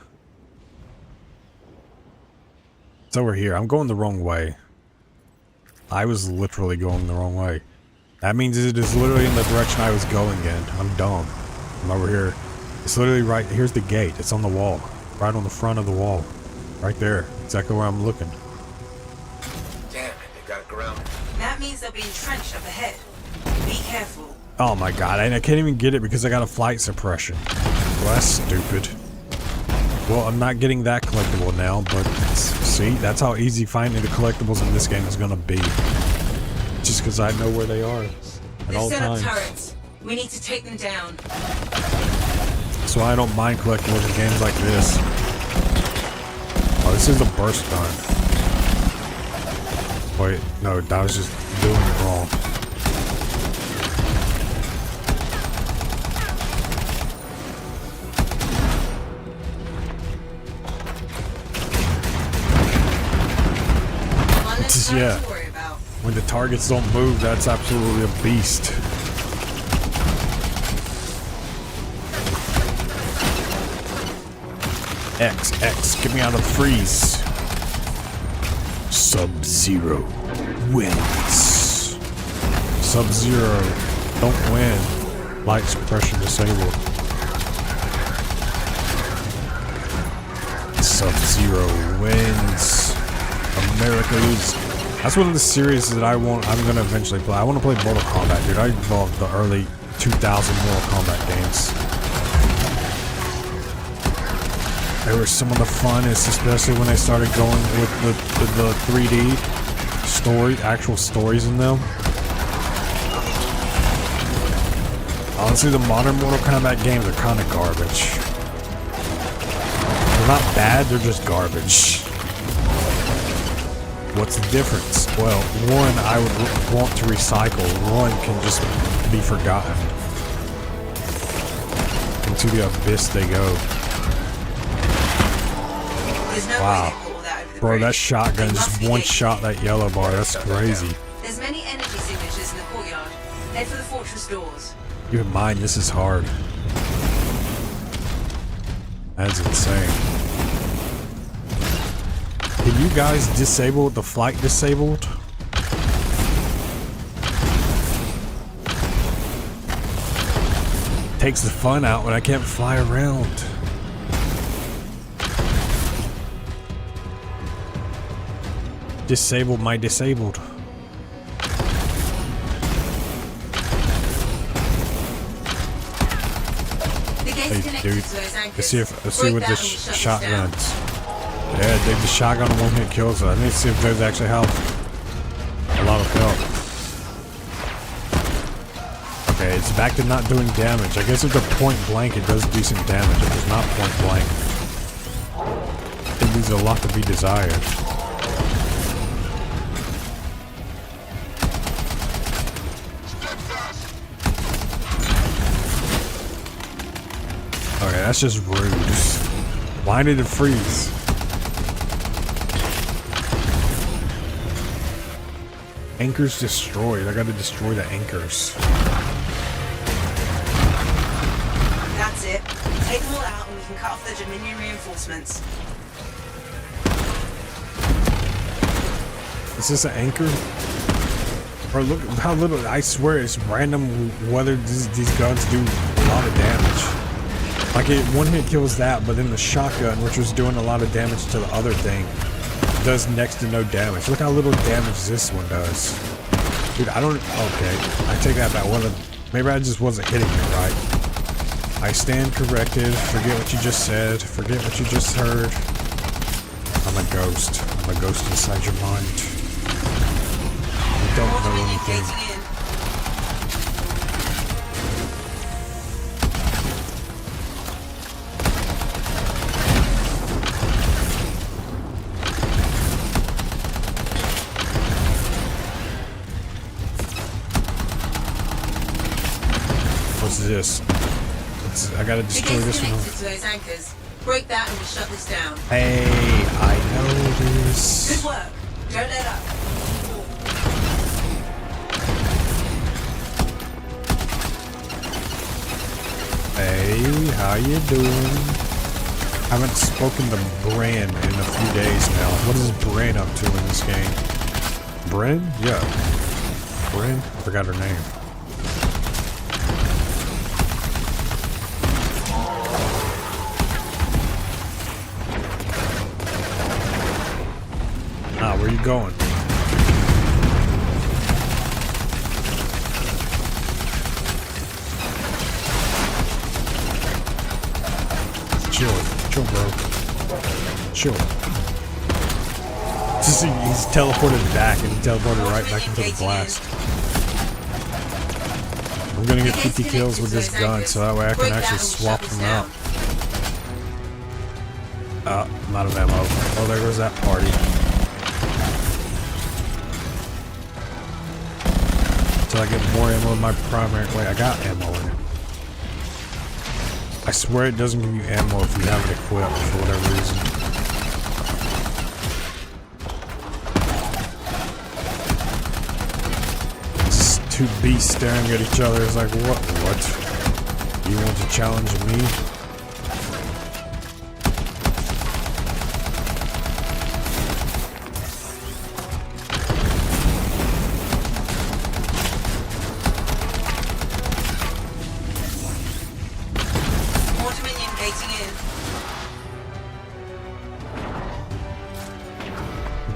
S1: here. I'm going the wrong way. I was literally going the wrong way. That means it is literally in the direction I was going in. I'm dumb. I'm over here. It's literally right. Here's the gate. It's on the wall. Right on the front of the wall. Right there. Exactly where I'm looking.
S12: Damn it, they got it grounded.
S8: That means they'll be entrenched up ahead. Be careful.
S1: Oh my god, I can't even get it because I got a flight suppression. Well, that's stupid. Well, I'm not getting that collectible now, but see, that's how easy finding the collectibles in this game is gonna be. Just because I know where they are at all times.
S8: Turrets. We need to take them down.
S1: So I don't mind collectibles in games like this. Oh, this is a burst gun. Wait, no, that was just doing it wrong. Yeah, when the targets don't move, that's absolutely a beast. X, get me out of the freeze. Sub-Zero wins. Sub-Zero don't win. Light suppression disabled. Sub-Zero wins. America loses. That's one of the series that I'm gonna eventually play. I want to play Mortal Kombat, dude. I love the early 2000 Mortal Kombat games. They were some of the funnest, especially when they started going with the 3D story, actual stories in them. Honestly, the modern Mortal Kombat games are kind of garbage. They're not bad, they're just garbage. What's the difference? Well, one I would want to recycle, one can just be forgotten. Into the abyss they go. Wow. Bro, that shotgun just one shot that yellow bar. That's crazy.
S13: There's many energy signatures in the courtyard. Head for the fortress doors.
S1: Keep in mind, this is hard. That's insane. Can you guys disable the flight disabled? Takes the fun out when I can't fly around. Disable my disabled. Hey, dude. Let's see what this shotguns. Yeah, dude, the shotgun one-hit kills. I need to see if those actually help. A lot of help. Okay, it's back to not doing damage. I guess if they're point blank, it does decent damage. If it's not point blank, it leaves a lot to be desired. Okay, that's just rude. Why did it freeze? Anchors destroyed. I gotta destroy the anchors.
S13: That's it. Take them all out and we can cut off the Dominion reinforcements.
S1: Is this an anchor? Bro, look how little. I swear it's random whether these guns do a lot of damage. Like it one hit kills that, but then the shotgun, which was doing a lot of damage to the other thing, does next to no damage. Look how little damage this one does. Dude, I don't... Okay, I take that back. Maybe I just wasn't hitting it right. I stand corrected. Forget what you just said. Forget what you just heard. I'm a ghost. I'm a ghost inside your mind. You don't know anything. What's this? I gotta destroy this one.
S13: To those anchors. Break that and we'll shut this down.
S1: Hey, I know this.
S13: Good work. Don't let up.
S1: Hey, how you doing? Haven't spoken to Bran in a few days now. What is Bran up to in this game? Bran? Yeah. Bran? I forgot her name. Ah, where you going? Chill, bro. Chill. Just, he's teleported back, and he teleported right back into the blast. I'm gonna get 50 kills with this gun, so that way I can actually swap them out. I'm out of ammo. Oh, there goes that party. Until I get more ammo in my primary. Wait, I got ammo in it. I swear it doesn't give you ammo if you have it equipped for whatever reason. It's two beasts staring at each other. It's like, what? You want to challenge me?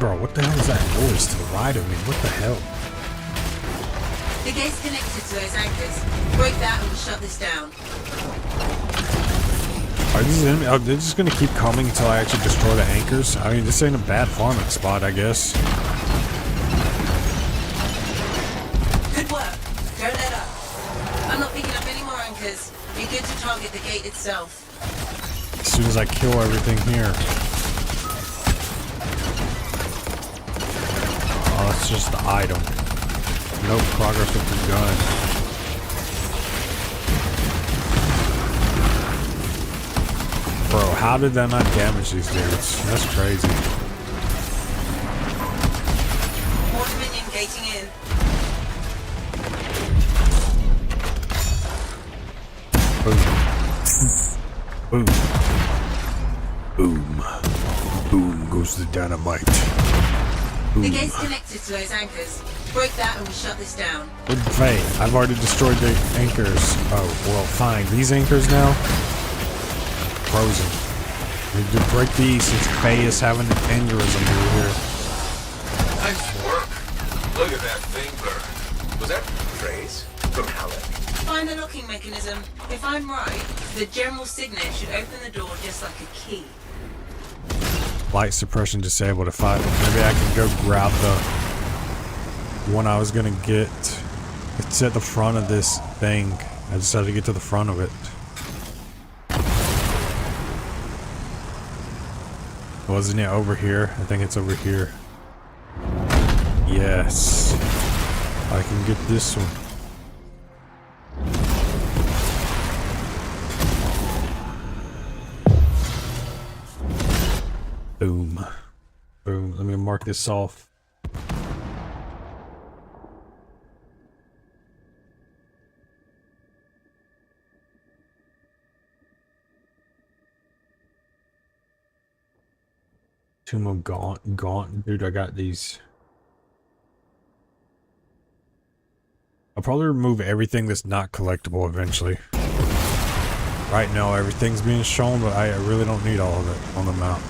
S1: Bro, what the hell is that noise to the right of me? What the hell?
S13: The gate's connected to those anchors. Break that and we'll shut this down.
S1: Are they're just gonna keep coming until I actually destroy the anchors? I mean, this ain't a bad farming spot, I guess.
S13: Good work. Don't let up. I'm not picking up any more anchors. Be good to target the gate itself.
S1: As soon as I kill everything here. Oh, it's just the item. No progress with the gun. Bro, how did that not damage these dudes? That's crazy.
S13: More Dominion gating in.
S1: Boom. Boom. Boom goes the dynamite. Boom.
S13: The gate's connected to those anchors. Break that and we shut this down.
S1: Good Faye, I've already destroyed the anchors. Oh, well, fine. These anchors now? Frozen. We need to break these since Faye is having an aneurysm over here.
S3: Nice work. Look at that thing burn. Was that praise from Helen?
S13: Find the locking mechanism. If I'm right, the general signet should open the door just like a key.
S1: Light suppression disabled. If maybe I can go grab the one I was gonna get. It's at the front of this thing. I just had to get to the front of it. Wasn't it over here? I think it's over here. Yes. I can get this one. Boom. Boom. Let me mark this off. Tomb of Gaunt. Dude, I got these. I'll probably remove everything that's not collectible eventually. Right now, everything's being shown, but I really don't need all of it on the map.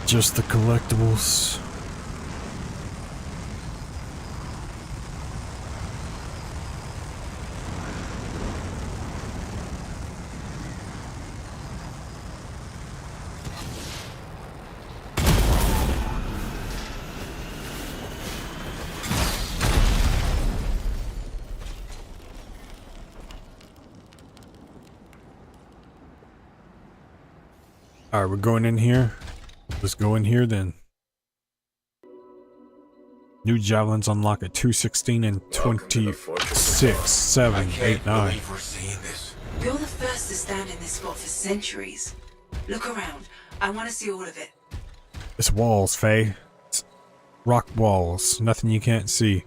S1: Just the collectibles. Alright, we're going in here. Let's go in here then. New javelins unlock at 2:16 and 26, 7, 8, 9.
S13: You're the first to stand in this spot for centuries. Look around. I want to see all of it.
S1: It's walls, Faye. It's rock walls. Nothing you can't see.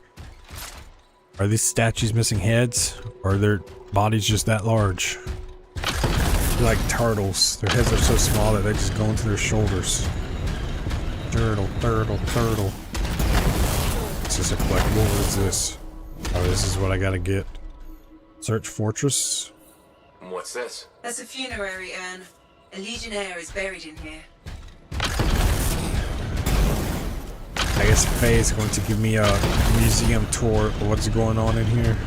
S1: Are these statues missing heads? Or are their bodies just that large? They're like turtles. Their heads are so small that they just go into their shoulders. Turtle, turtle, turtle. Is this a collectible? What is this? Oh, this is what I gotta get. Search fortress.
S3: What's this?
S13: That's a funerary urn. A legionnaire is buried in here.
S1: I guess Faye is going to give me a museum tour of what's going on in here.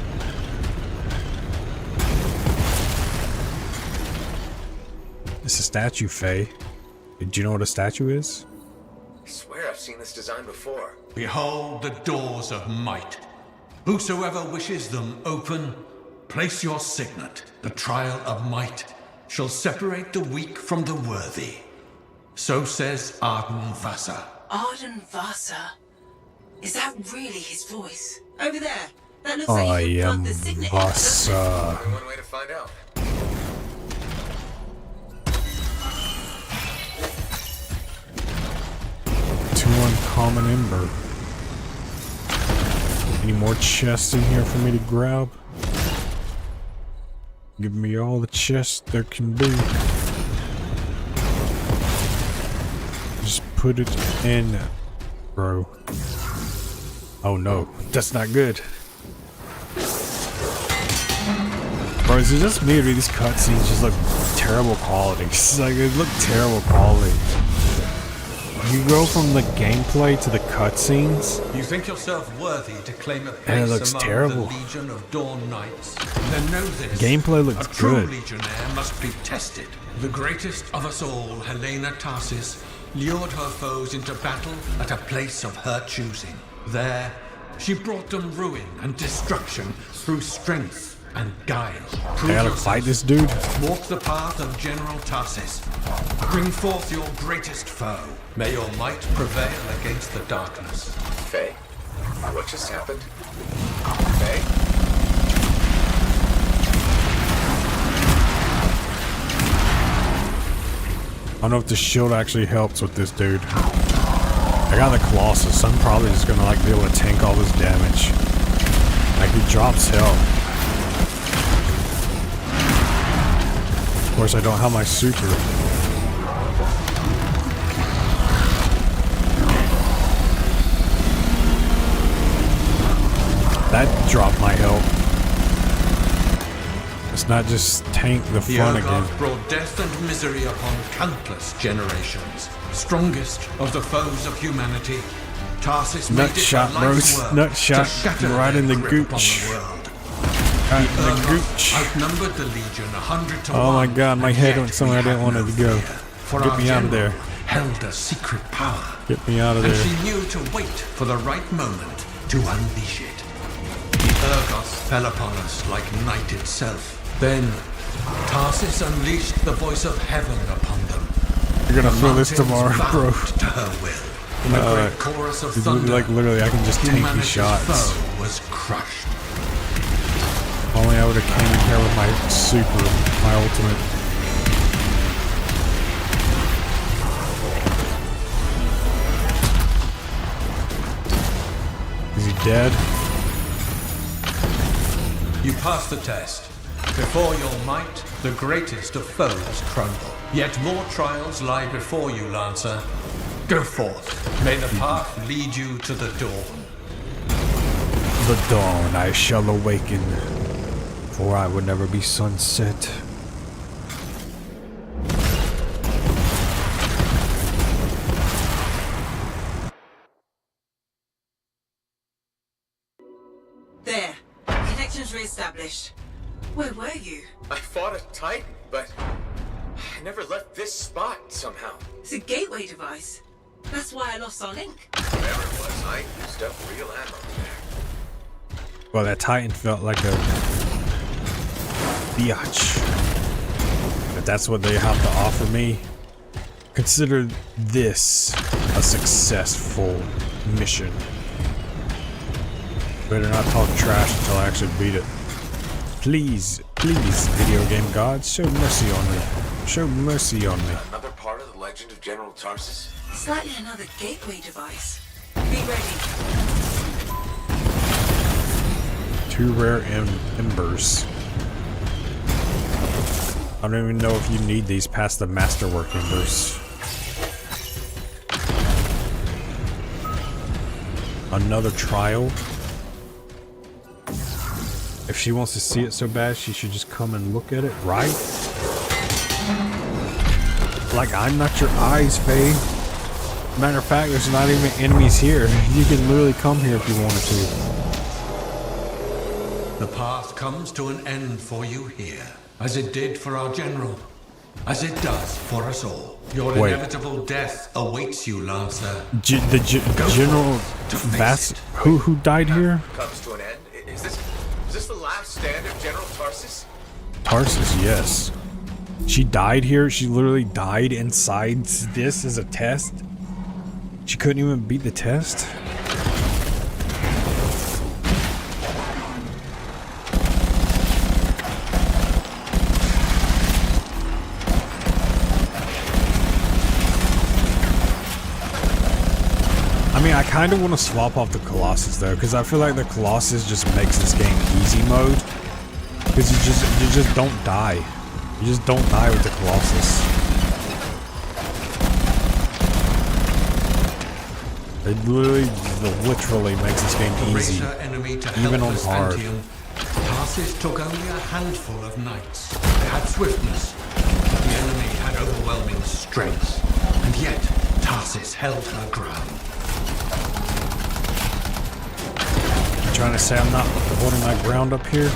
S1: It's a statue, Faye. Did you know what a statue is?
S12: I swear I've seen this design before.
S14: Behold the doors of might. Whosoever wishes them open, place your signet. The trial of might shall separate the weak from the worthy. So says Arden Vasa.
S13: Arden Vasa? Is that really his voice? Over there. That looks
S1: I
S13: like you
S1: am
S13: the signet.
S1: Vasa.
S12: One way to find out.
S1: Uncommon ember. Any more chests in here for me to grab? Give me all the chests there can be. Just put it in, bro. Oh no, that's not good. Bro, is it just me or do these cutscenes just look terrible quality? Like, they look terrible quality. You go from the gameplay to the cutscenes.
S14: You think yourself worthy to claim a
S1: And it
S14: place
S1: looks
S14: among
S1: terrible.
S14: the Legion of Dawn Knights? Then know this.
S1: Gameplay looks
S14: a true
S1: good.
S14: legionnaire must be tested. The greatest of us all, Helena Tarsis, lured her foes into battle at a place of her choosing. There, she brought them ruin and destruction through strength and guile.
S1: I gotta fight this dude.
S14: Walk the path of General Tarsis. Bring forth your greatest foe. May your might prevail against the darkness.
S12: Faye, what just happened? Faye?
S1: I don't know if the shield actually helps with this dude. I got the Colossus, so I'm probably just gonna like be able to tank all this damage. Like he drops health. Of course, I don't have my super. That dropped my health. Let's not just tank the front again.
S14: Urgot brought death and misery upon countless generations. Strongest of the foes of humanity, Tarsis made
S1: Nut
S14: it
S1: shot,
S14: her
S1: bro.
S14: life's work
S1: Nut
S14: to
S1: shot
S14: shatter
S1: right
S14: their
S1: in the
S14: grip upon
S1: gooch.
S14: the world.
S1: Right in the
S14: Urgot
S1: gooch.
S14: outnumbered the Legion 100 to 1.
S1: Oh my god, my
S14: and
S1: head
S14: yet
S1: went somewhere I
S14: we
S1: didn't
S14: had
S1: want it
S14: no
S1: to go.
S14: fear, for
S1: Get
S14: our
S1: me out of
S14: general
S1: there.
S14: held a secret power.
S1: Get me out of
S14: And
S1: there.
S14: she knew to wait for the right moment to unleash it. The Urgoth fell upon us like night itself. Then, Tarsis unleashed the voice of heaven upon them.
S1: You're gonna
S14: The
S1: feel this
S14: mountains
S1: tomorrow, bro.
S14: bowed to her will. A great chorus of
S1: Dude,
S14: thunder.
S1: like literally, I can just tank these
S14: Humanity's
S1: shots.
S14: foe was crushed.
S1: If only I would have came in here with my super, my ultimate. Is he dead?
S14: You passed the test. Before your might, the greatest of foes crumble. Yet more trials lie before you, Lancer. Go forth. May the path lead you to the dawn.
S1: The dawn I shall awaken, for I would never be sunset.
S13: There. Connections re-established. Where were you?
S12: I fought a Titan, but I never left this spot somehow.
S13: It's a gateway device. That's why I lost our link.
S12: Whatever it was, I used up real ammo there.
S1: Well, that Titan felt like a biatch. If that's what they have to offer me, consider this a successful mission. Better not talk trash until I actually beat it. Please, please, video game gods, show mercy on me. Show mercy on me.
S12: Another part of the legend of General Tarsis?
S13: Slightly another gateway device. Be ready.
S1: 2 rare embers. I don't even know if you need these past the masterwork embers. Another trial. If she wants to see it so bad, she should just come and look at it, right? Like, I'm not your eyes, Faye. Matter of fact, there's not even enemies here. You can literally come here if you wanted to.
S14: The path comes to an end for you here, as it did for our general, as it does for us all. Your
S1: Wait.
S14: inevitable death awaits you, Lancer.
S1: General Vass, who died here?
S12: Comes to an end? Is this the last stand of General Tarsis?
S1: Tarsis, yes. She died here. She literally died inside this as a test. She couldn't even beat the test. I mean, I kind of want to swap off the Colossus though, because I feel like the Colossus just makes this game easy mode. Because you just don't die. You just don't die with the Colossus. It literally makes this game easy, even on hard.
S14: forces took only a handful of knights. They had swiftness, but the enemy had overwhelming strength. And yet, Tarsis held her ground.
S1: You trying to say I'm not holding my ground up here?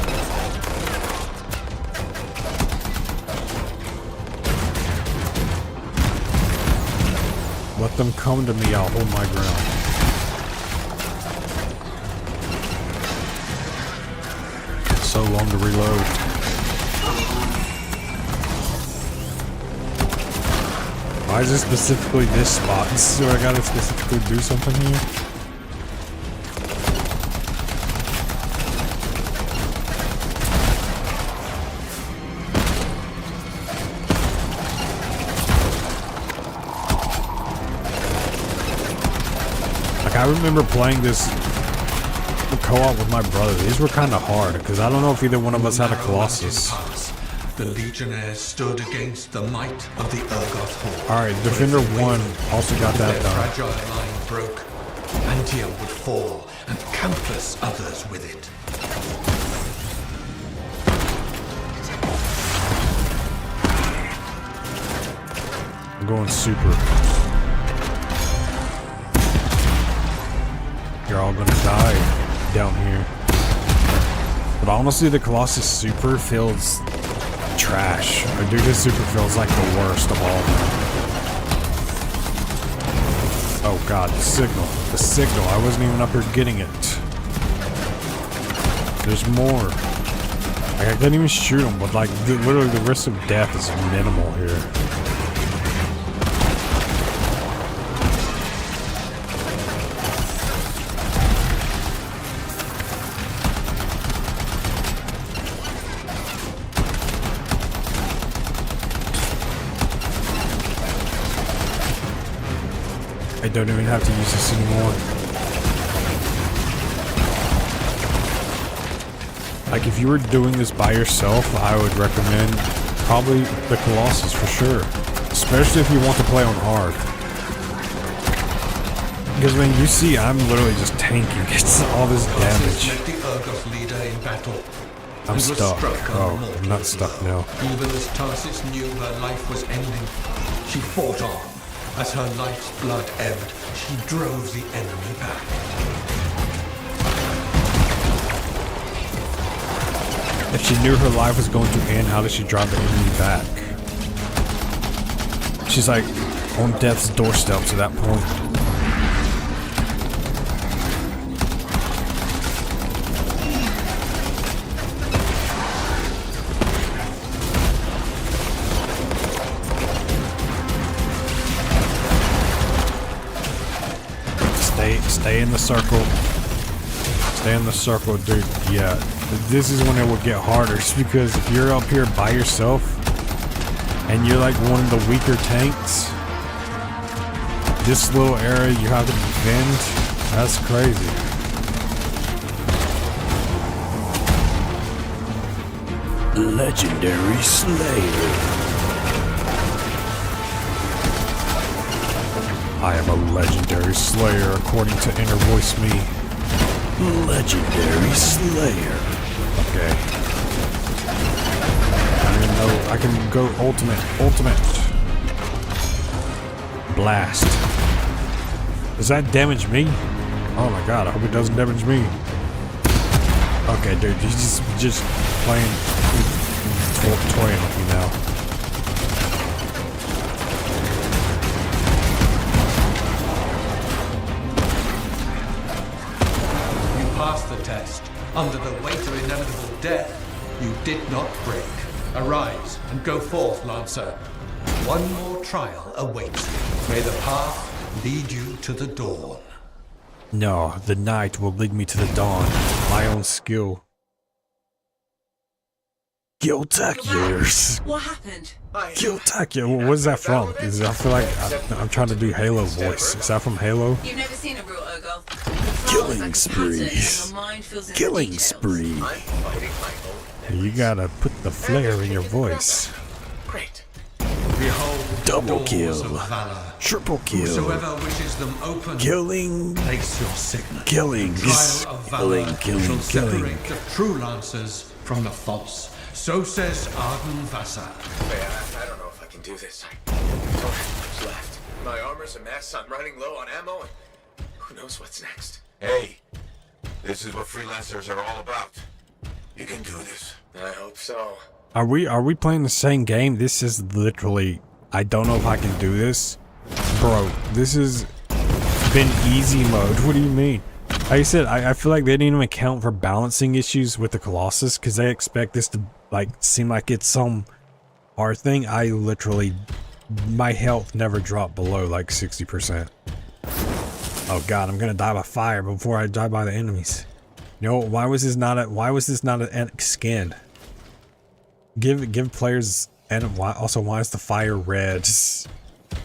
S1: Let them come to me, I'll hold my ground. So long to reload. Why is it specifically this spot? So I gotta specifically do something here? Like, I remember playing this co-op with my brother. These were kind of hard because I don't know if either one of us had a Colossus.
S14: The Legionnaires stood against the might of the Urgoth Horde.
S1: Alright, Defender 1 also got that
S14: Their
S1: done.
S14: fragile line broke. Anthem would fall, and countless others with it.
S1: I'm going super. You're all gonna die down here. But honestly, the Colossus Super feels trash. Or dude, his Super feels like the worst of all of them. Oh god, the signal. The signal. I wasn't even up here getting it. There's more. Like, I couldn't even shoot him, but like, literally the risk of death is minimal here. I don't even have to use this anymore. Like, if you were doing this by yourself, I would recommend probably the Colossus for sure. Especially if you want to play on hard. Because when you see, I'm literally just tanking. It's all this damage.
S14: The Urgoth leader in battle.
S1: I'm stuck. Oh, I'm not stuck now.
S14: Even as Tarsis knew her life was ending, she fought on. As her life's blood ebbed, she drove the enemy back.
S1: If she knew her life was going to end, how did she drive the enemy back? She's like on death's doorsteps at that point. Stay in the circle. Stay in the circle, dude. Yeah, this is when it will get harder. Just because if you're up here by yourself and you're like one of the weaker tanks, this little area you have to defend, that's crazy. Legendary Slayer. I am a legendary slayer, according to Inner Voice Me. Legendary Slayer. Okay. I don't even know. I can go ultimate. Ultimate. Blast. Does that damage me? Oh my god, I hope it doesn't damage me. Okay, dude, he's just playing, toying with me now.
S14: Passed the test. Under the weight of inevitable death, you did not break. Arise and go forth, Lancer. One more trial awaits you. May the path lead you to the dawn.
S1: No, the night will lead me to the dawn. My own skill. Giltacuars.
S13: What happened?
S1: Giltacular. What's that from? I feel like I'm trying to do Halo voice. Is that from Halo?
S13: You've never seen a real Urgoth.
S1: Killing sprees. Killing spree. You gotta put the flair in your voice.
S14: Great. Behold,
S1: double kill.
S14: Valor.
S1: Triple kill.
S14: Whosoever wishes them open,
S1: killing.
S14: Place your signet.
S1: Killing.
S14: Trial of valor
S1: Killing.
S14: shall separate the true lancers from the false. So says Arden Vassa.
S12: I don't know if I can do this. I don't have much left. My armor's a mess, I'm running low on ammo, and who knows what's next.
S10: Hey, this is what freelancers are all about. You can do this.
S12: I hope so.
S1: Are we playing the same game? This is literally, I don't know if I can do this. Bro, this has been easy mode. What do you mean? Like I said, I feel like they didn't even account for balancing issues with the Colossus because they expect this to like seem like it's some hard thing. I literally, my health never dropped below like 60%. Oh god, I'm gonna die by fire before I die by the enemies. You know, why was this not an skin? Give players, and why is the fire red?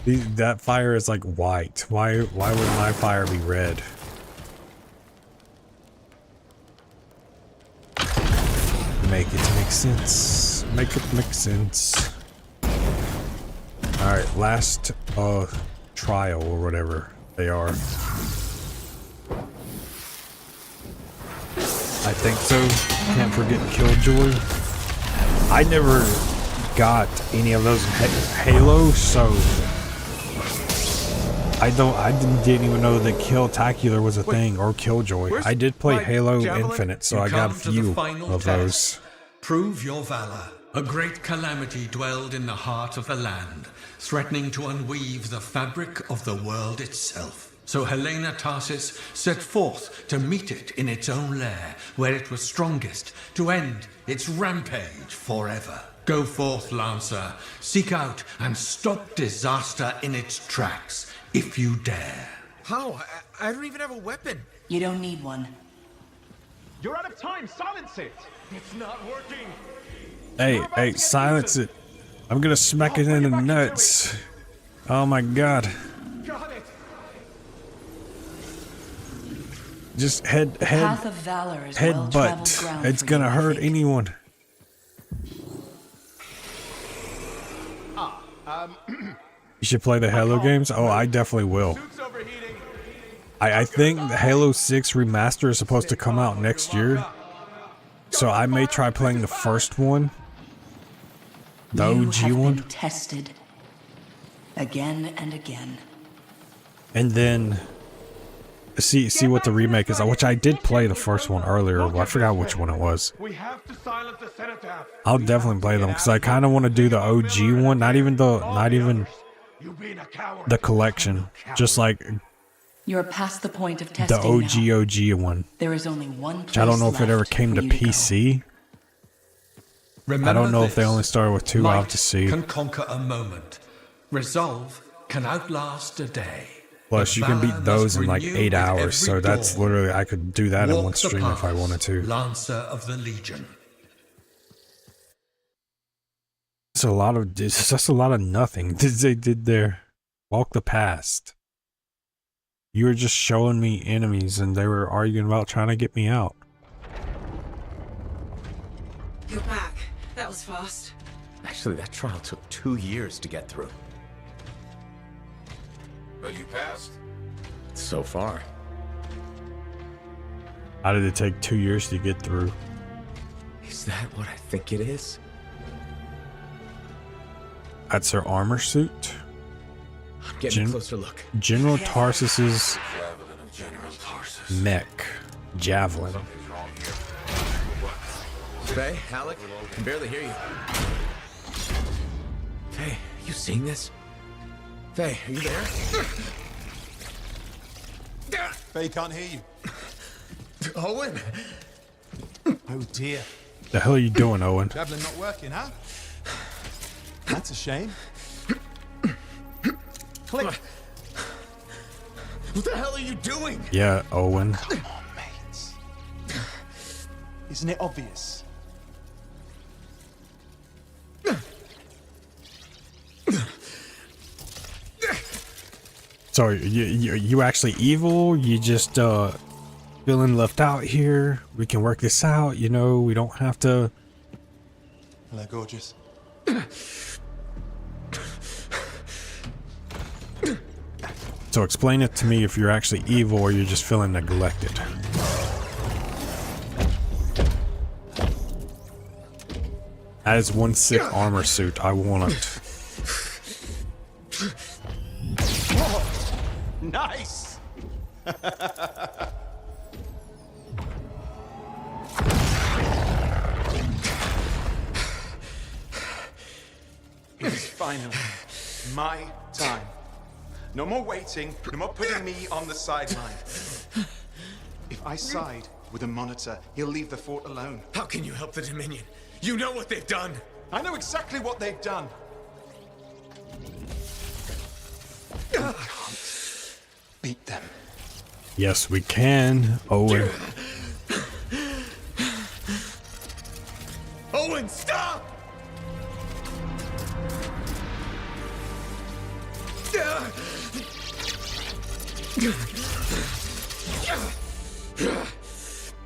S1: That fire is like white. Why would my fire be red? Make it make sense. Make it make sense. Alright, last trial or whatever they are. I think so. Can't forget Killjoy. I never got any of those in Halo, so I didn't even know that Killtacular was a thing, or Killjoy. I did play Halo Infinite, so I got a few of those.
S14: Prove your valor. A great calamity dwelled in the heart of the land, threatening to unweave the fabric of the world itself. So Helena Tarsis set forth to meet it in its own lair, where it was strongest, to end its rampage forever. Go forth, Lancer. Seek out and stop disaster in its tracks, if you dare.
S12: How? I don't even have a weapon.
S13: You don't need one.
S15: You're out of time. Silence it.
S12: It's not working.
S1: Hey, silence it. I'm gonna smack it in the nuts. Oh my god.
S15: Got it.
S1: Just
S13: Path of Valor is
S1: headbutt.
S13: well-traveled ground
S1: It's
S13: for
S1: gonna
S13: you, I
S1: hurt
S13: think.
S1: anyone. You should play the Halo games? Oh, I definitely will. I think the Halo 6 remaster is supposed to come out next year. So I may try playing the first one. The OG
S13: You have
S1: one.
S13: been tested again and again.
S1: And then see what the remake is, which I did play the first one earlier. Well, I forgot which one it was.
S15: We have to silence the cenotaph.
S1: I'll definitely play them because I kind of want to do the OG one, not even the collection, just like
S13: You're past the point of
S1: the
S13: testing now.
S1: OG one.
S13: There is only one place
S1: Which I don't know if it ever
S13: left
S1: came
S13: for
S1: to
S13: you go.
S1: PC. I don't know if they only started with 2. I'll have to see.
S14: Can conquer a moment. Resolve can outlast a day.
S1: Plus, you can beat those in like 8 hours, so that's literally, I could do that in one stream if I wanted to.
S14: Lancer of the Legion.
S1: It's just a lot of nothing they did there. Walk the past. You were just showing me enemies and they were arguing about trying to get me out.
S13: You're back. That was fast.
S12: Actually, that trial took 2 years to get through.
S10: But you passed.
S12: So far.
S1: How did it take 2 years to get through?
S12: Is that what I think it is?
S1: That's her armor suit.
S12: I'm getting a closer look.
S1: General Tarsus's mech. Javelin.
S12: Faye, Alec, I can barely hear you. Faye, you seeing this? Faye, are you there?
S6: Faye can't hear you.
S12: Owen!
S6: Oh dear.
S1: The hell are you doing, Owen?
S6: Javelin not working, huh? That's a shame. Click.
S12: What the hell are you doing?
S1: Yeah, Owen.
S6: Come on, mates. Isn't it obvious?
S1: So you actually evil? You just feeling left out here? We can work this out, you know, we don't have to.
S6: Hello, gorgeous.
S1: So explain it to me if you're actually evil or you're just feeling neglected. That is one sick armor suit. I want it.
S6: Whoa, nice. It is finally my time. No more waiting, no more putting me on the sideline. If I side with a monitor, he'll leave the fort alone.
S12: How can you help the Dominion? You know what they've done.
S6: I know exactly what they've done. We can't beat them.
S1: Yes, we can, Owen.
S12: Owen, stop!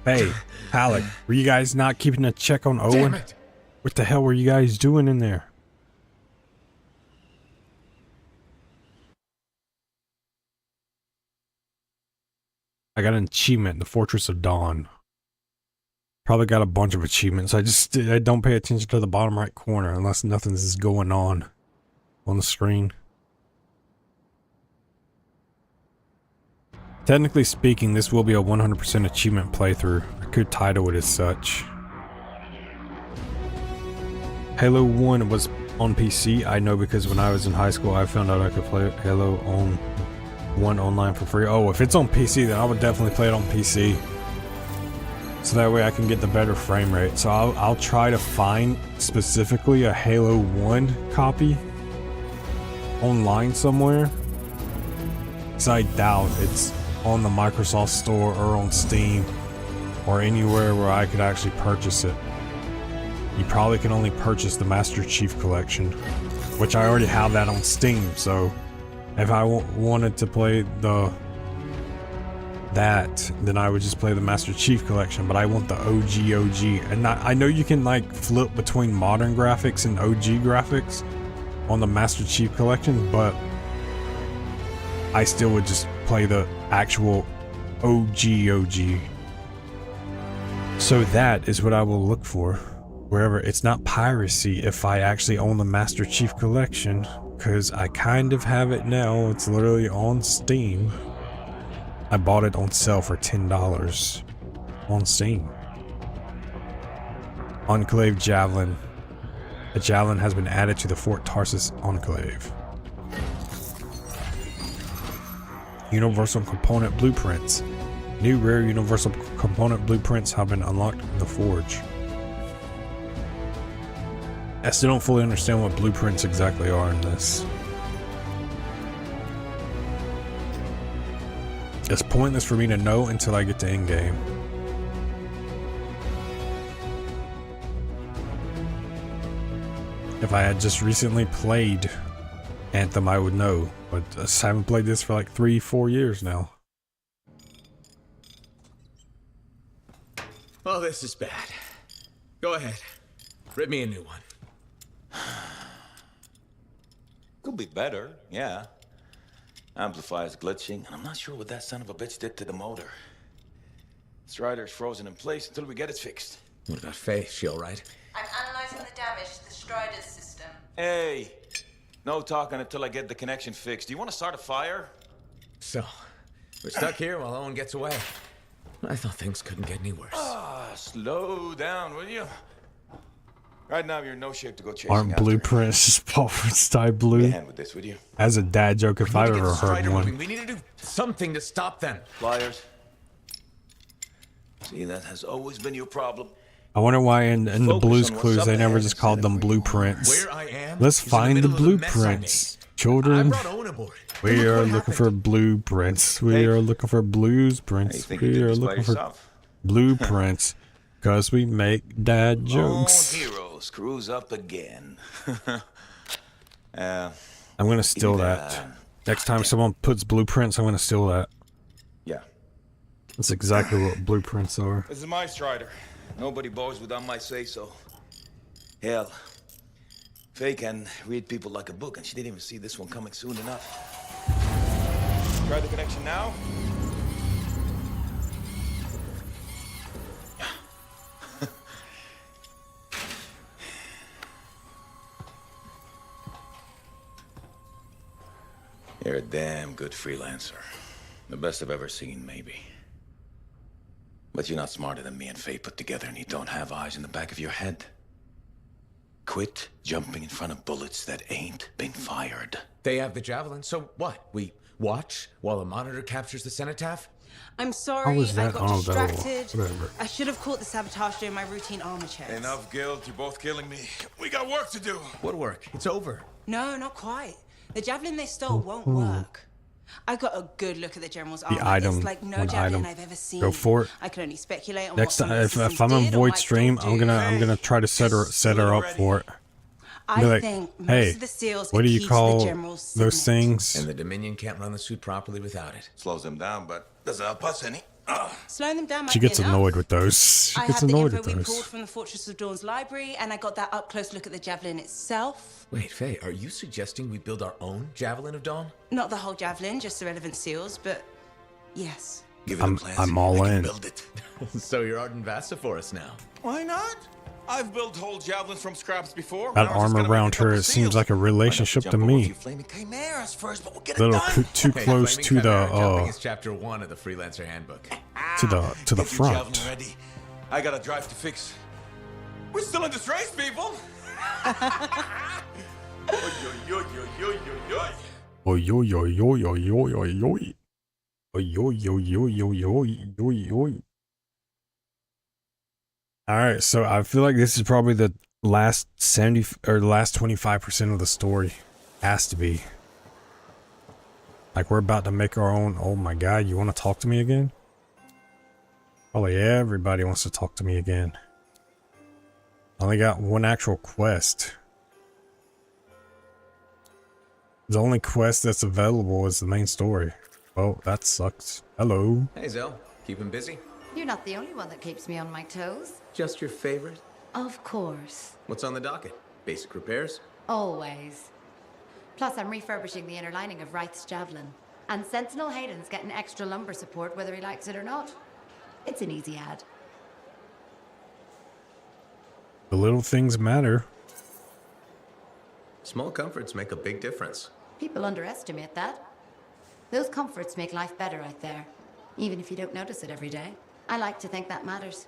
S1: Hey, Alec, were you guys not keeping a check on Owen? What the hell were you guys doing in there? I got an achievement, the Fortress of Dawn. Probably got a bunch of achievements. I don't pay attention to the bottom right corner unless nothing's going on the screen. Technically speaking, this will be a 100% achievement playthrough. I could title it as such. Halo 1 was on PC. I know because when I was in high school, I found out I could play Halo on 1 online for free. Oh, if it's on PC, then I would definitely play it on PC. So that way I can get the better frame rate. So I'll try to find specifically a Halo 1 copy online somewhere. Because I doubt it's on the Microsoft Store or on Steam or anywhere where I could actually purchase it. You probably can only purchase the Master Chief Collection, which I already have that on Steam. So if I wanted to play that, then I would just play the Master Chief Collection, but I want the OG. And I know you can like flip between modern graphics and OG graphics on the Master Chief Collection, but I still would just play the actual OG. So that is what I will look for wherever it's not piracy if I actually own the Master Chief Collection, because I kind of have it now. It's literally on Steam. I bought it on sale for $10 on Steam. Enclave Javelin. A javelin has been added to the Fort Tarsus Enclave. Universal Component Blueprints. New rare Universal Component Blueprints have been unlocked in the Forge. I still don't fully understand what blueprints exactly are in this. It's pointless for me to know until I get to endgame. If I had just recently played Anthem, I would know, but I haven't played this for like 3-4 years now.
S12: Oh, this is bad. Go ahead. Rip me a new one.
S3: Could be better, yeah. Amplifier's glitching, and I'm not sure what that son of a bitch did to the motor. Strider's frozen in place until we get it fixed.
S12: What about Faye? She all right?
S4: I'm analyzing the damage to the Strider's system.
S3: Hey, no talking until I get the connection fixed. Do you want to start a fire?
S12: So, we're stuck here while Owen gets away. I thought things couldn't get any worse.
S3: Slow down, will you? Right now, you're in no shape to go chasing
S1: Aren't
S3: after
S1: blueprints just Paul's tie blue?
S3: Get a hand with this, would you?
S1: As a dad joke, if I ever heard one.
S12: We need to do something to stop them.
S3: Flyers. See, that has always been your problem.
S1: I wonder why in the Blue's Clues they never just called them blueprints. Let's find the blueprints. Children, we are looking for blueprints. We are looking for blueprints. We are looking for blueprints. Because we make dad jokes.
S3: Oh, hero screws up again.
S1: I'm going to steal that. Next time someone puts blueprints, I'm going to steal that.
S3: Yeah.
S1: That's exactly what blueprints are.
S3: This is my Strider. Nobody bows without my say-so. Hell, Faye can read people like a book, and she didn't even see this one coming soon enough. Try the connection now. You're a damn good freelancer. The best I've ever seen, maybe. But you're not smarter than me and Faye put together, and you don't have eyes in the back of your head. Quit jumping in front of bullets that ain't been fired.
S12: They have the javelin, so what? We watch while a monitor captures the cenotaph?
S8: I'm sorry,
S1: How was
S8: I
S1: that
S8: got
S1: unavailable?
S8: distracted.
S1: Whatever.
S8: I should have caught the sabotage during my routine armor checks.
S11: Enough guilt. You're both killing me. We got work to do.
S12: What work? It's over.
S8: No, not quite. The javelin they stole won't work. I got a good look at the general's armor.
S1: item,
S8: It's like no
S1: one
S8: javelin
S1: item.
S8: I've ever seen.
S1: Go for it.
S8: I can only speculate on
S1: Next
S8: what
S1: time,
S8: some
S1: if I'm on
S8: did or
S1: Void
S8: might
S1: stream,
S8: still
S1: I'm
S8: do.
S1: gonna try to set her up for it.
S8: I
S1: Be like,
S8: think most
S1: hey,
S8: of the seals
S1: what
S8: are
S1: do
S8: key
S1: you
S8: to the
S1: call
S8: general's
S1: those
S8: signet.
S1: things?
S12: And the Dominion can't run the suit properly without it.
S11: Slows them down, but doesn't help us any.
S8: Slowing them down might
S1: She
S8: be
S1: gets
S8: enough.
S1: annoyed with those. She
S8: I
S1: gets
S8: had the
S1: annoyed
S8: info
S1: with
S8: we pulled
S1: those.
S8: from the Fortress of Dawn's library, and I got that up-close look at the javelin itself.
S12: Wait, Faye, are you suggesting we build our own Javelin of Dawn?
S8: Not the whole javelin, just the relevant seals, but yes.
S1: I'm all in.
S12: So you're Arden Vassa for us now.
S11: Why not? I've built whole javelins from scraps before.
S1: That
S11: Now we're just
S1: armor
S11: gonna make
S1: around
S11: a couple
S1: her, it seems
S11: seals.
S1: like a relationship to
S11: Jump over a
S1: me.
S11: few flaming chimeras first, but we'll get
S1: A little
S11: it done.
S1: too
S12: Hey,
S1: close
S12: Flaming
S1: to
S12: Chimera jumping
S1: the
S12: is chapter 1 of the Freelancer Handbook.
S1: to the
S11: Get your
S1: front.
S11: javelin ready. I got a drive to fix. We're still in this race, people. Oy, oy, oy, oy, oy, oy, oy.
S1: Oi yo yo yo yo yo yo yo. Oi yo yo yo yo yo yo yo. All right, so I feel like this is probably the last 70 or the last 25% of the story. Has to be. Like we're about to make our own. Oh my god, you want to talk to me again? Probably everybody wants to talk to me again. I only got one actual quest. The only quest that's available is the main story. Oh, that sucks. Hello.
S12: Hey, Zell. Keeping busy?
S9: You're not the only one that keeps me on my toes.
S12: Just your favorite?
S9: Of course.
S12: What's on the docket? Basic repairs?
S9: Always. Plus, I'm refurbishing the inner lining of Wraith's javelin. And Sentinel Hayden's getting extra lumber support whether he likes it or not. It's an easy ad.
S1: The little things matter.
S12: Small comforts make a big difference.
S9: People underestimate that. Those comforts make life better out there, even if you don't notice it every day. I like to think that matters.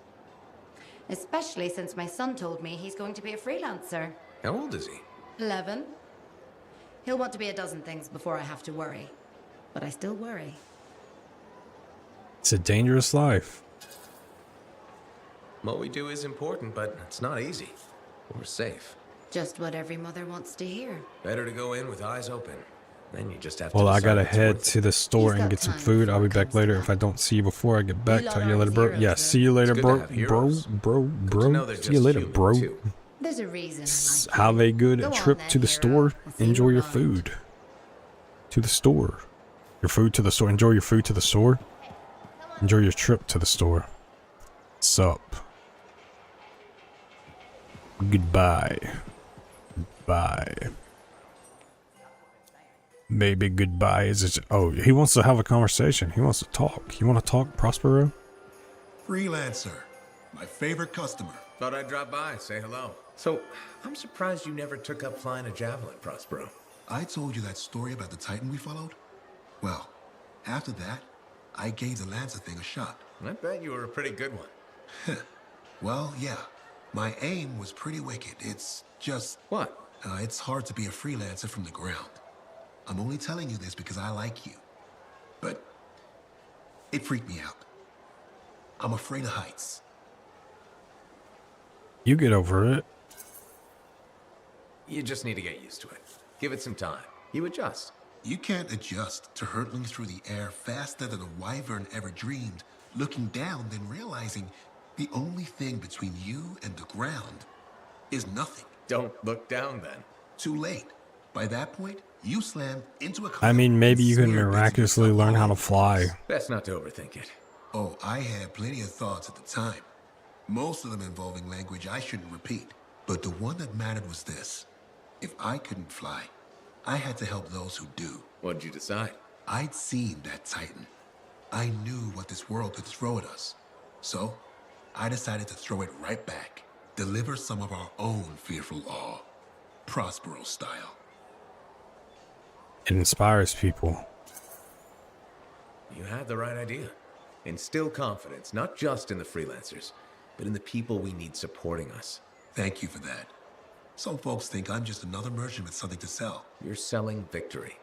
S9: Especially since my son told me he's going to be a freelancer.
S12: How old is he?
S9: 11. He'll want to be a dozen things before I have to worry. But I still worry.
S1: It's a dangerous life.
S12: What we do is important, but it's not easy. Or safe.
S9: Just what every mother wants to hear.
S12: Better to go in with eyes open. Then you just have to
S1: Well, I
S12: decide
S1: gotta
S12: what's
S1: head
S12: worth it.
S1: to the store and get some food. I'll be back later if I don't see you before I get back. Tell you later, bro. Yeah, see you later,
S12: It's good
S1: bro.
S12: to have
S1: Bro,
S12: heroes.
S1: bro,
S12: Good to know
S1: bro.
S12: they're
S1: See you
S12: just
S1: later,
S12: human,
S1: bro.
S12: too.
S9: There's a reason I like
S1: How they good
S9: Go
S1: at
S9: on
S1: trip
S9: then,
S1: to the
S9: hero.
S1: store?
S9: I'll see
S1: Enjoy
S9: you
S1: your
S9: around.
S1: food. To the store. Your food to the store. Enjoy your food to the store. Enjoy your trip to the store. Sup. Goodbye. Bye. Maybe goodbye is it? Oh, he wants to have a conversation. He wants to talk. You want to talk, Prospero?
S16: Freelancer, my favorite customer.
S12: Thought I'd drop by, say hello. So, I'm surprised you never took up flying a javelin, Prospero.
S16: I told you that story about the Titan we followed? Well, after that, I gave the Lancer thing a shot.
S12: I bet you were a pretty good one.
S16: Well, yeah. My aim was pretty wicked. It's just...
S12: What?
S16: It's hard to be a freelancer from the ground. I'm only telling you this because I like you. But it freaked me out. I'm afraid of heights.
S1: You get over it.
S12: You just need to get used to it. Give it some time. You adjust.
S16: You can't adjust to hurtling through the air faster than a wyvern ever dreamed, looking down, then realizing the only thing between you and the ground is nothing.
S12: Don't look down then.
S16: Too late. By that point, you slammed into a
S1: I mean, maybe you can miraculously learn how to fly.
S12: Best not to overthink it.
S16: Oh, I had plenty of thoughts at the time. Most of them involving language I shouldn't repeat. But the one that mattered was this. If I couldn't fly, I had to help those who do.
S12: What'd you decide?
S16: I'd seen that Titan. I knew what this world could throw at us. So, I decided to throw it right back. Deliver some of our own fearful awe. Prospero style.
S1: It inspires people.
S12: You had the right idea. Instill confidence, not just in the freelancers, but in the people we need supporting us.
S16: Thank you for that. Some folks think I'm just another merchant with something to sell.
S12: You're selling victory.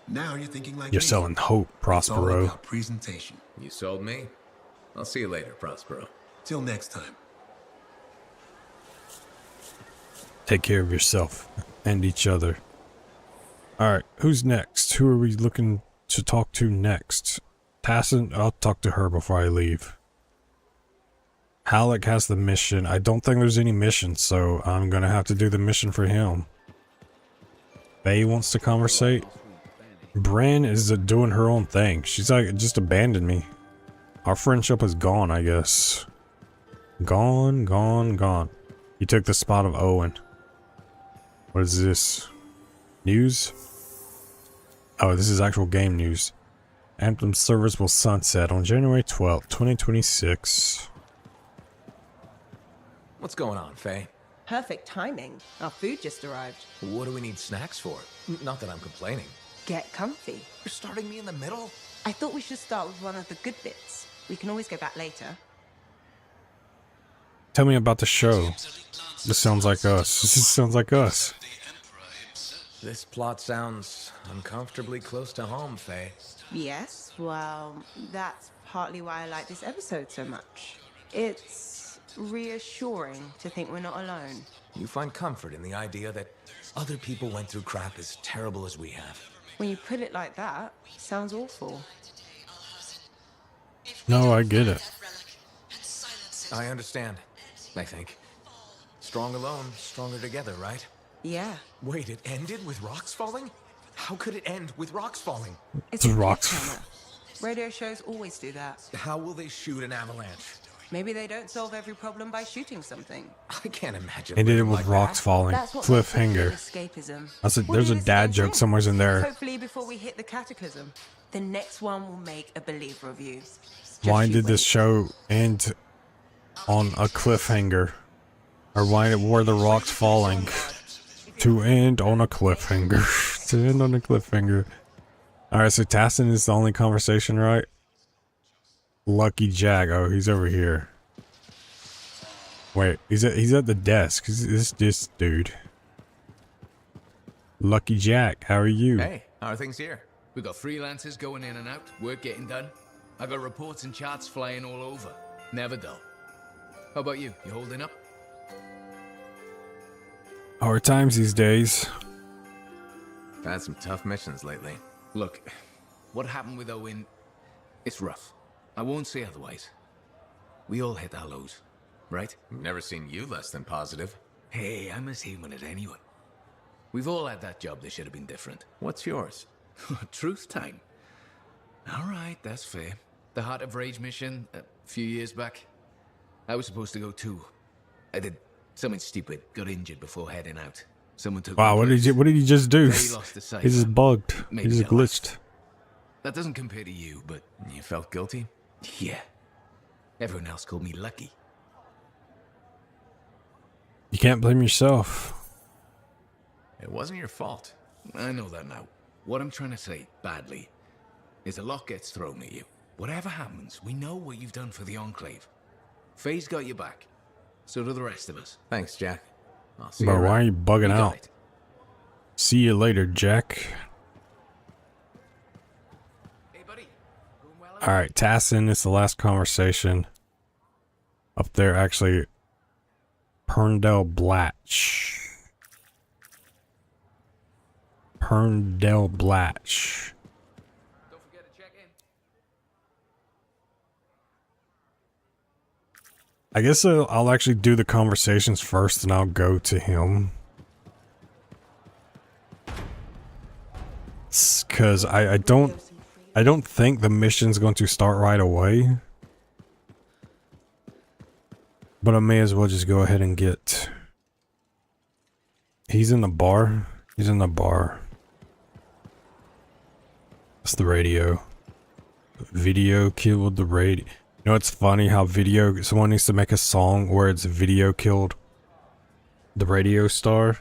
S16: Now you're thinking like
S1: You're
S16: me.
S1: selling hope,
S16: It's all
S1: Prospero.
S16: about presentation.
S12: You sold me. I'll see you later, Prospero.
S16: Till next time.
S1: Take care of yourself and each other. Alright, who's next? Who are we looking to talk to next? Tassin? I'll talk to her before I leave. Halleck has the mission. I don't think there's any mission, so I'm gonna have to do the mission for him. Faye wants to conversate. Bran is doing her own thing. She's like, just abandoned me. Our friendship is gone, I guess. Gone, gone, gone. He took the spot of Owen. What is this? News? Oh, this is actual game news. Anthem service will sunset on January 12th, 2026.
S12: What's going on, Faye?
S8: Perfect timing. Our food just arrived.
S12: What do we need snacks for? Not that I'm complaining.
S8: Get comfy.
S12: You're starting me in the middle?
S8: I thought we should start with one of the good bits. We can always go back later.
S1: Tell me about the show. This sounds like us. This sounds like us.
S12: This plot sounds uncomfortably close to home, Faye.
S8: Yes, well, that's partly why I like this episode so much. It's reassuring to think we're not alone.
S12: You find comfort in the idea that other people went through crap as terrible as we have.
S8: When you put it like that, it sounds awful.
S1: No, I get it.
S12: I understand, I think. Strong alone, stronger together, right?
S8: Yeah.
S12: Wait, it ended with rocks falling? How could it end with rocks falling?
S1: It's rocks.
S8: Cliffhanger. Radio shows always do that.
S12: How will they shoot an avalanche?
S8: Maybe they don't solve every problem by shooting something.
S12: I can't imagine.
S1: They did it
S12: living
S1: with
S12: like
S1: rocks
S12: that.
S1: falling.
S8: That's what makes it
S1: Cliffhanger.
S8: escapism.
S1: There's a dad joke somewhere in there.
S8: Hopefully before we hit the cataclysm, the next one will make a believer of you.
S1: Why did this show end on a cliffhanger? Or why were the rocks falling? To end on a cliffhanger. To end on a cliffhanger. Alright, so Tassin is the only conversation, right? Lucky Jack. Oh, he's over here. Wait, he's at the desk. This dude. Lucky Jack, how are you?
S12: Hey, how are things here?
S17: We got freelancers going in and out, work getting done. I got reports and charts flying all over. Never dull. How about you? You holding up?
S1: Hard times these days.
S12: I've had some tough missions lately.
S17: Look, what happened with Owen, it's rough. I won't say otherwise. We all hit our lows, right?
S12: Never seen you less than positive.
S17: Hey, I'm as human as anyone. We've all had that job that should have been different.
S12: What's yours?
S17: Truth time. All right, that's fair. The Heart of Rage mission, a few years back. I was supposed to go too. I did something stupid, got injured before heading out. Someone took
S1: Wow,
S17: my
S1: what
S17: place.
S1: did he just do?
S17: They lost the sight.
S1: He just bugged.
S17: Maybe
S1: He just
S17: they lost.
S1: glitched.
S17: That doesn't compare to you, but
S12: You felt guilty?
S17: yeah. Everyone else called me lucky.
S1: You can't blame yourself.
S12: It wasn't your fault.
S17: I know that now. What I'm trying to say, badly, is a lot gets thrown at you. Whatever happens, we know what you've done for the Enclave. Faye's got your back. So do the rest of us.
S12: Thanks, Jack. I'll see you
S1: Bro, why are
S12: around.
S1: you bugging
S17: You got
S1: out?
S17: it.
S1: See you later, Jack.
S17: Hey, buddy. Going well?
S1: Alright, Tassin is the last conversation. Up there, actually. Perndell Blatch. Perndell Blatch.
S17: Don't forget to check in.
S1: I guess I'll actually do the conversations first and I'll go to him. Because I don't think the mission's going to start right away. But I may as well just go ahead and get... He's in the bar. He's in the bar. That's the radio. Video killed the radio. You know, it's funny how someone needs to make a song where it's video killed the radio star.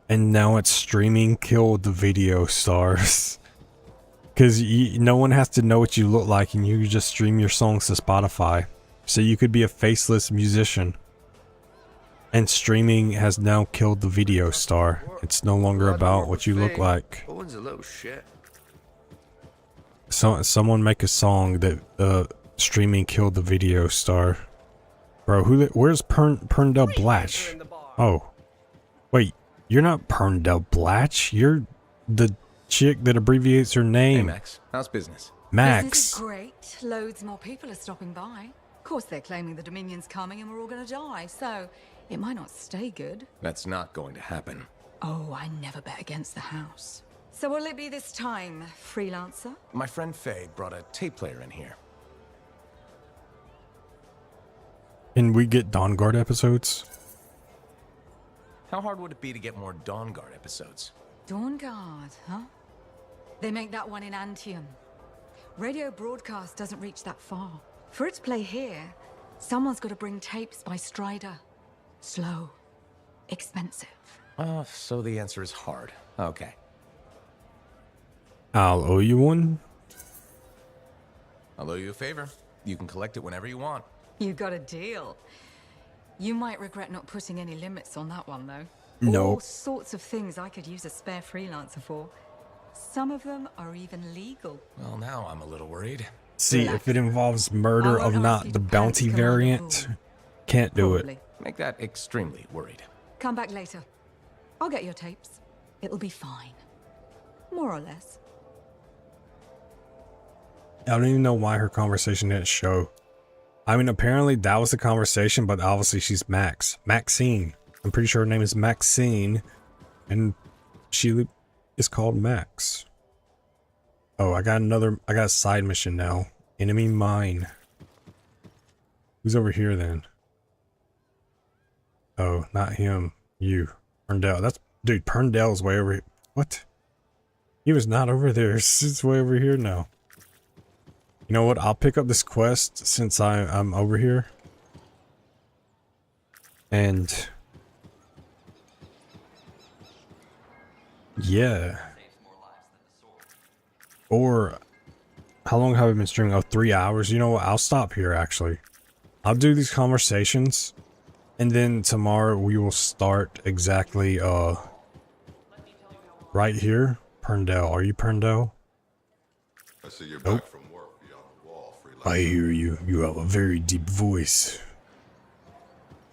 S1: And now it's streaming killed the video stars. Because no one has to know what you look like, and you just stream your songs to Spotify. So you could be a faceless musician. And streaming has now killed the video star. It's no longer about what you look like.
S18: Owen's a little shit.
S1: So someone make a song that streaming killed the video star. Bro, where's Perndell Blatch? Oh. Wait, you're not Perndell Blatch. You're the chick that abbreviates her name.
S12: Hey, Max. How's business?
S1: Max.
S19: Business is great. Loads more people are stopping by. Of course, they're claiming the Dominion's coming and we're all gonna die, so it might not stay good.
S12: That's not going to happen.
S19: Oh, I never bet against the house. So what'll it be this time, freelancer?
S12: My friend Faye brought a tape player in here.
S1: Can we get Dawn Guard episodes?
S12: How hard would it be to get more Dawn Guard episodes?
S19: Dawn Guard, huh? They make that one in Anthem. Radio broadcast doesn't reach that far. For it to play here, someone's got to bring tapes by Strider. Slow. Expensive.
S12: Oh, so the answer is hard. Okay.
S1: I'll owe you one.
S12: I'll owe you a favor. You can collect it whenever you want.
S19: You got a deal. You might regret not putting any limits on that one, though.
S1: No.
S19: All sorts of things I could use a spare freelancer for. Some of them are even legal.
S12: Well, now I'm a little worried.
S1: See, if it involves murder of not the bounty variant, can't do it.
S12: Make that extremely worried.
S19: Come back later. I'll get your tapes. It'll be fine. More or less.
S1: I don't even know why her conversation didn't show. I mean, apparently that was the conversation, but obviously she's Maxine. I'm pretty sure her name is Maxine, and she is called Max. Oh, I got a side mission now. Enemy mine. Who's over here then? Oh, not him. You. Perndell. Dude, Perndell's way over here. What? He was not over there. It's way over here now. You know what? I'll pick up this quest since I'm over here. And yeah. Or how long have I been streaming? Oh, 3 hours. You know what? I'll stop here actually. I'll do these conversations, and then tomorrow we will start exactly right here. Perndell. Are you Perndell?
S10: I see you're back from work beyond the wall, freelancer.
S1: I hear you. You have a very deep voice.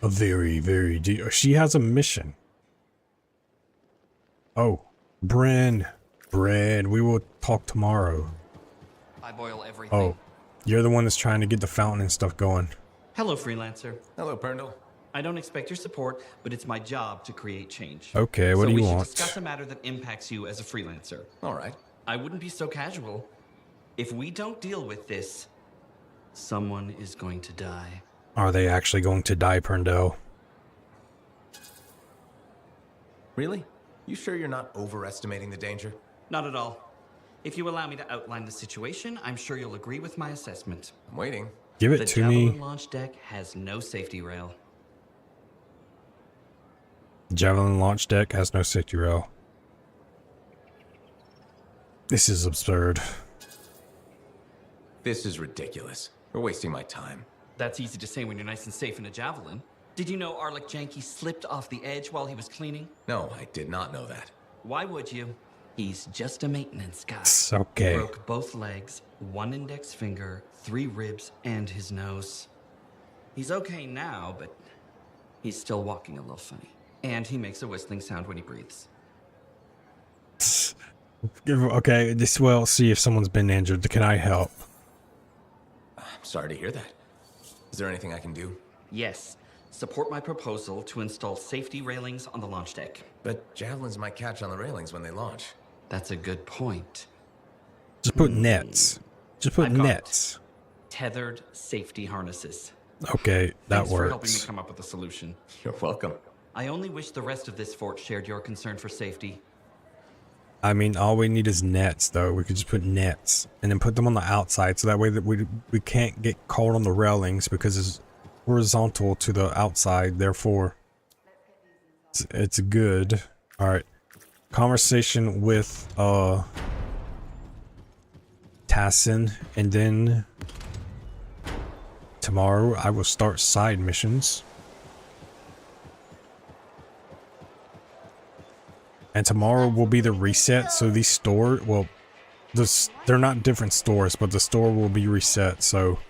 S1: A very, very deep. She has a mission. Oh, Bren. We will talk tomorrow.
S20: I boil everything.
S1: Oh, you're the one that's trying to get the fountain and stuff going.
S20: Hello, freelancer.
S12: Hello, Perndell.
S20: I don't expect your support, but it's my job to create change.
S1: Okay, what do you want?
S20: So we should discuss a matter that impacts you as a freelancer.
S12: All right.
S20: I wouldn't be so casual. If we don't deal with this, someone is going to die.
S1: Are they actually going to die, Perndell?
S12: Really? You sure you're not overestimating the danger?
S20: Not at all. If you allow me to outline the situation, I'm sure you'll agree with my assessment.
S12: I'm waiting.
S1: Give it to me.
S20: The Javelin launch deck has no safety rail.
S1: Javelin launch deck has no safety rail. This is absurd.
S12: This is ridiculous. You're wasting my time.
S20: That's easy to say when you're nice and safe in a Javelin. Did you know Arlik Janky slipped off the edge while he was cleaning?
S12: No, I did not know that.
S20: Why would you? He's just a maintenance guy.
S1: It's okay.
S20: He broke both legs, 1 index finger, 3 ribs, and his nose. He's okay now, but he's still walking a little funny. And he makes a whistling sound when he breathes.
S1: Okay, well, see if someone's been injured. Can I help?
S12: I'm sorry to hear that. Is there anything I can do?
S20: Yes. Support my proposal to install safety railings on the launch deck.
S12: But javelins might catch on the railings when they launch.
S20: That's a good point.
S1: Just put nets. Just put nets.
S20: Tethered safety harnesses.
S1: Okay, that
S20: Thanks for helping me
S1: works.
S20: come up with a solution.
S12: You're welcome.
S20: I only wish the rest of this fort shared your concern for safety.
S1: I mean, all we need is nets, though. We could just put nets and then put them on the outside, so that way that we can't get caught on the railings because it's horizontal to the outside. Therefore, it's good. Alright. Conversation with Tassin, and then tomorrow I will start side missions. And tomorrow will be the reset, so these they're not different stores, but the store will be reset, so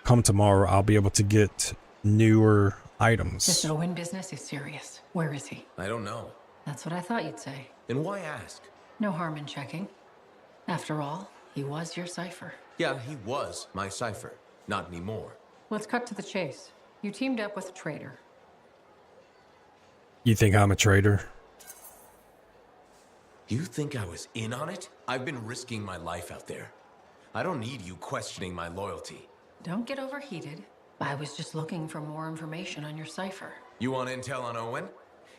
S1: come tomorrow I'll be able to get newer items.
S5: This Owen business is serious. Where is he?
S12: I don't know.
S5: That's what I thought you'd say.
S12: And why ask?
S5: No harm in checking. After all, he was your cipher.
S12: Yeah, he was my cipher. Not anymore.
S5: Let's cut to the chase. You teamed up with a traitor.
S1: You think I'm a traitor?
S12: You think I was in on it? I've been risking my life out there. I don't need you questioning my loyalty.
S5: Don't get overheated. I was just looking for more information on your cipher.
S12: You want intel on Owen?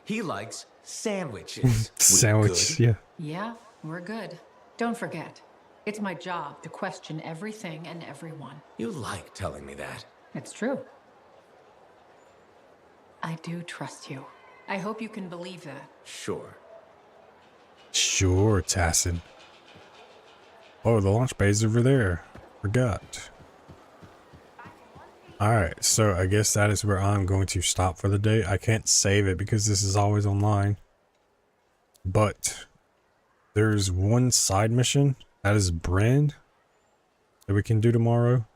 S12: He likes sandwiches.
S1: Sandwich, yeah.
S5: Yeah, we're good. Don't forget, it's my job to question everything and everyone.
S12: You like telling me that.
S5: It's true. I do trust you. I hope you can believe that.
S12: Sure.
S1: Sure, Tassin. Oh, the launch bay's over there. Forgot. Alright, so I guess that is where I'm going to stop for the day. I can't save it because this is always online. But there's one side mission, that is Brand, that we can do tomorrow.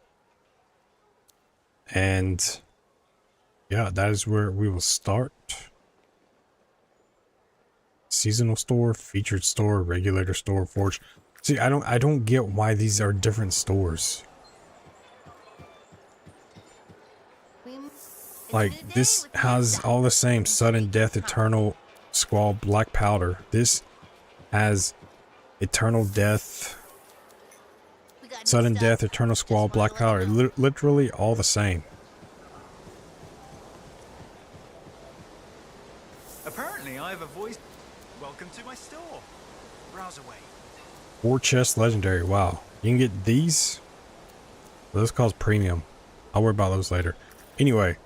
S1: And yeah, that is where we will start. Seasonal store, featured store, regulator store, forge. See, I don't get why these are different stores. Like, this has all the same sudden death, eternal squall, black powder. This has eternal death, sudden death, eternal squall, black powder. Literally all the same.
S6: Apparently, I have a voice. Welcome to my store. Browse away.
S1: 4 chest legendary. Wow. You can get these. Those cost premium. I'll worry about those later. Anyway,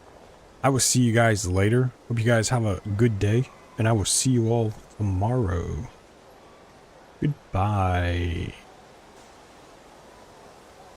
S1: I will see you guys later. Hope you guys have a good day, and I will see you all tomorrow. Goodbye.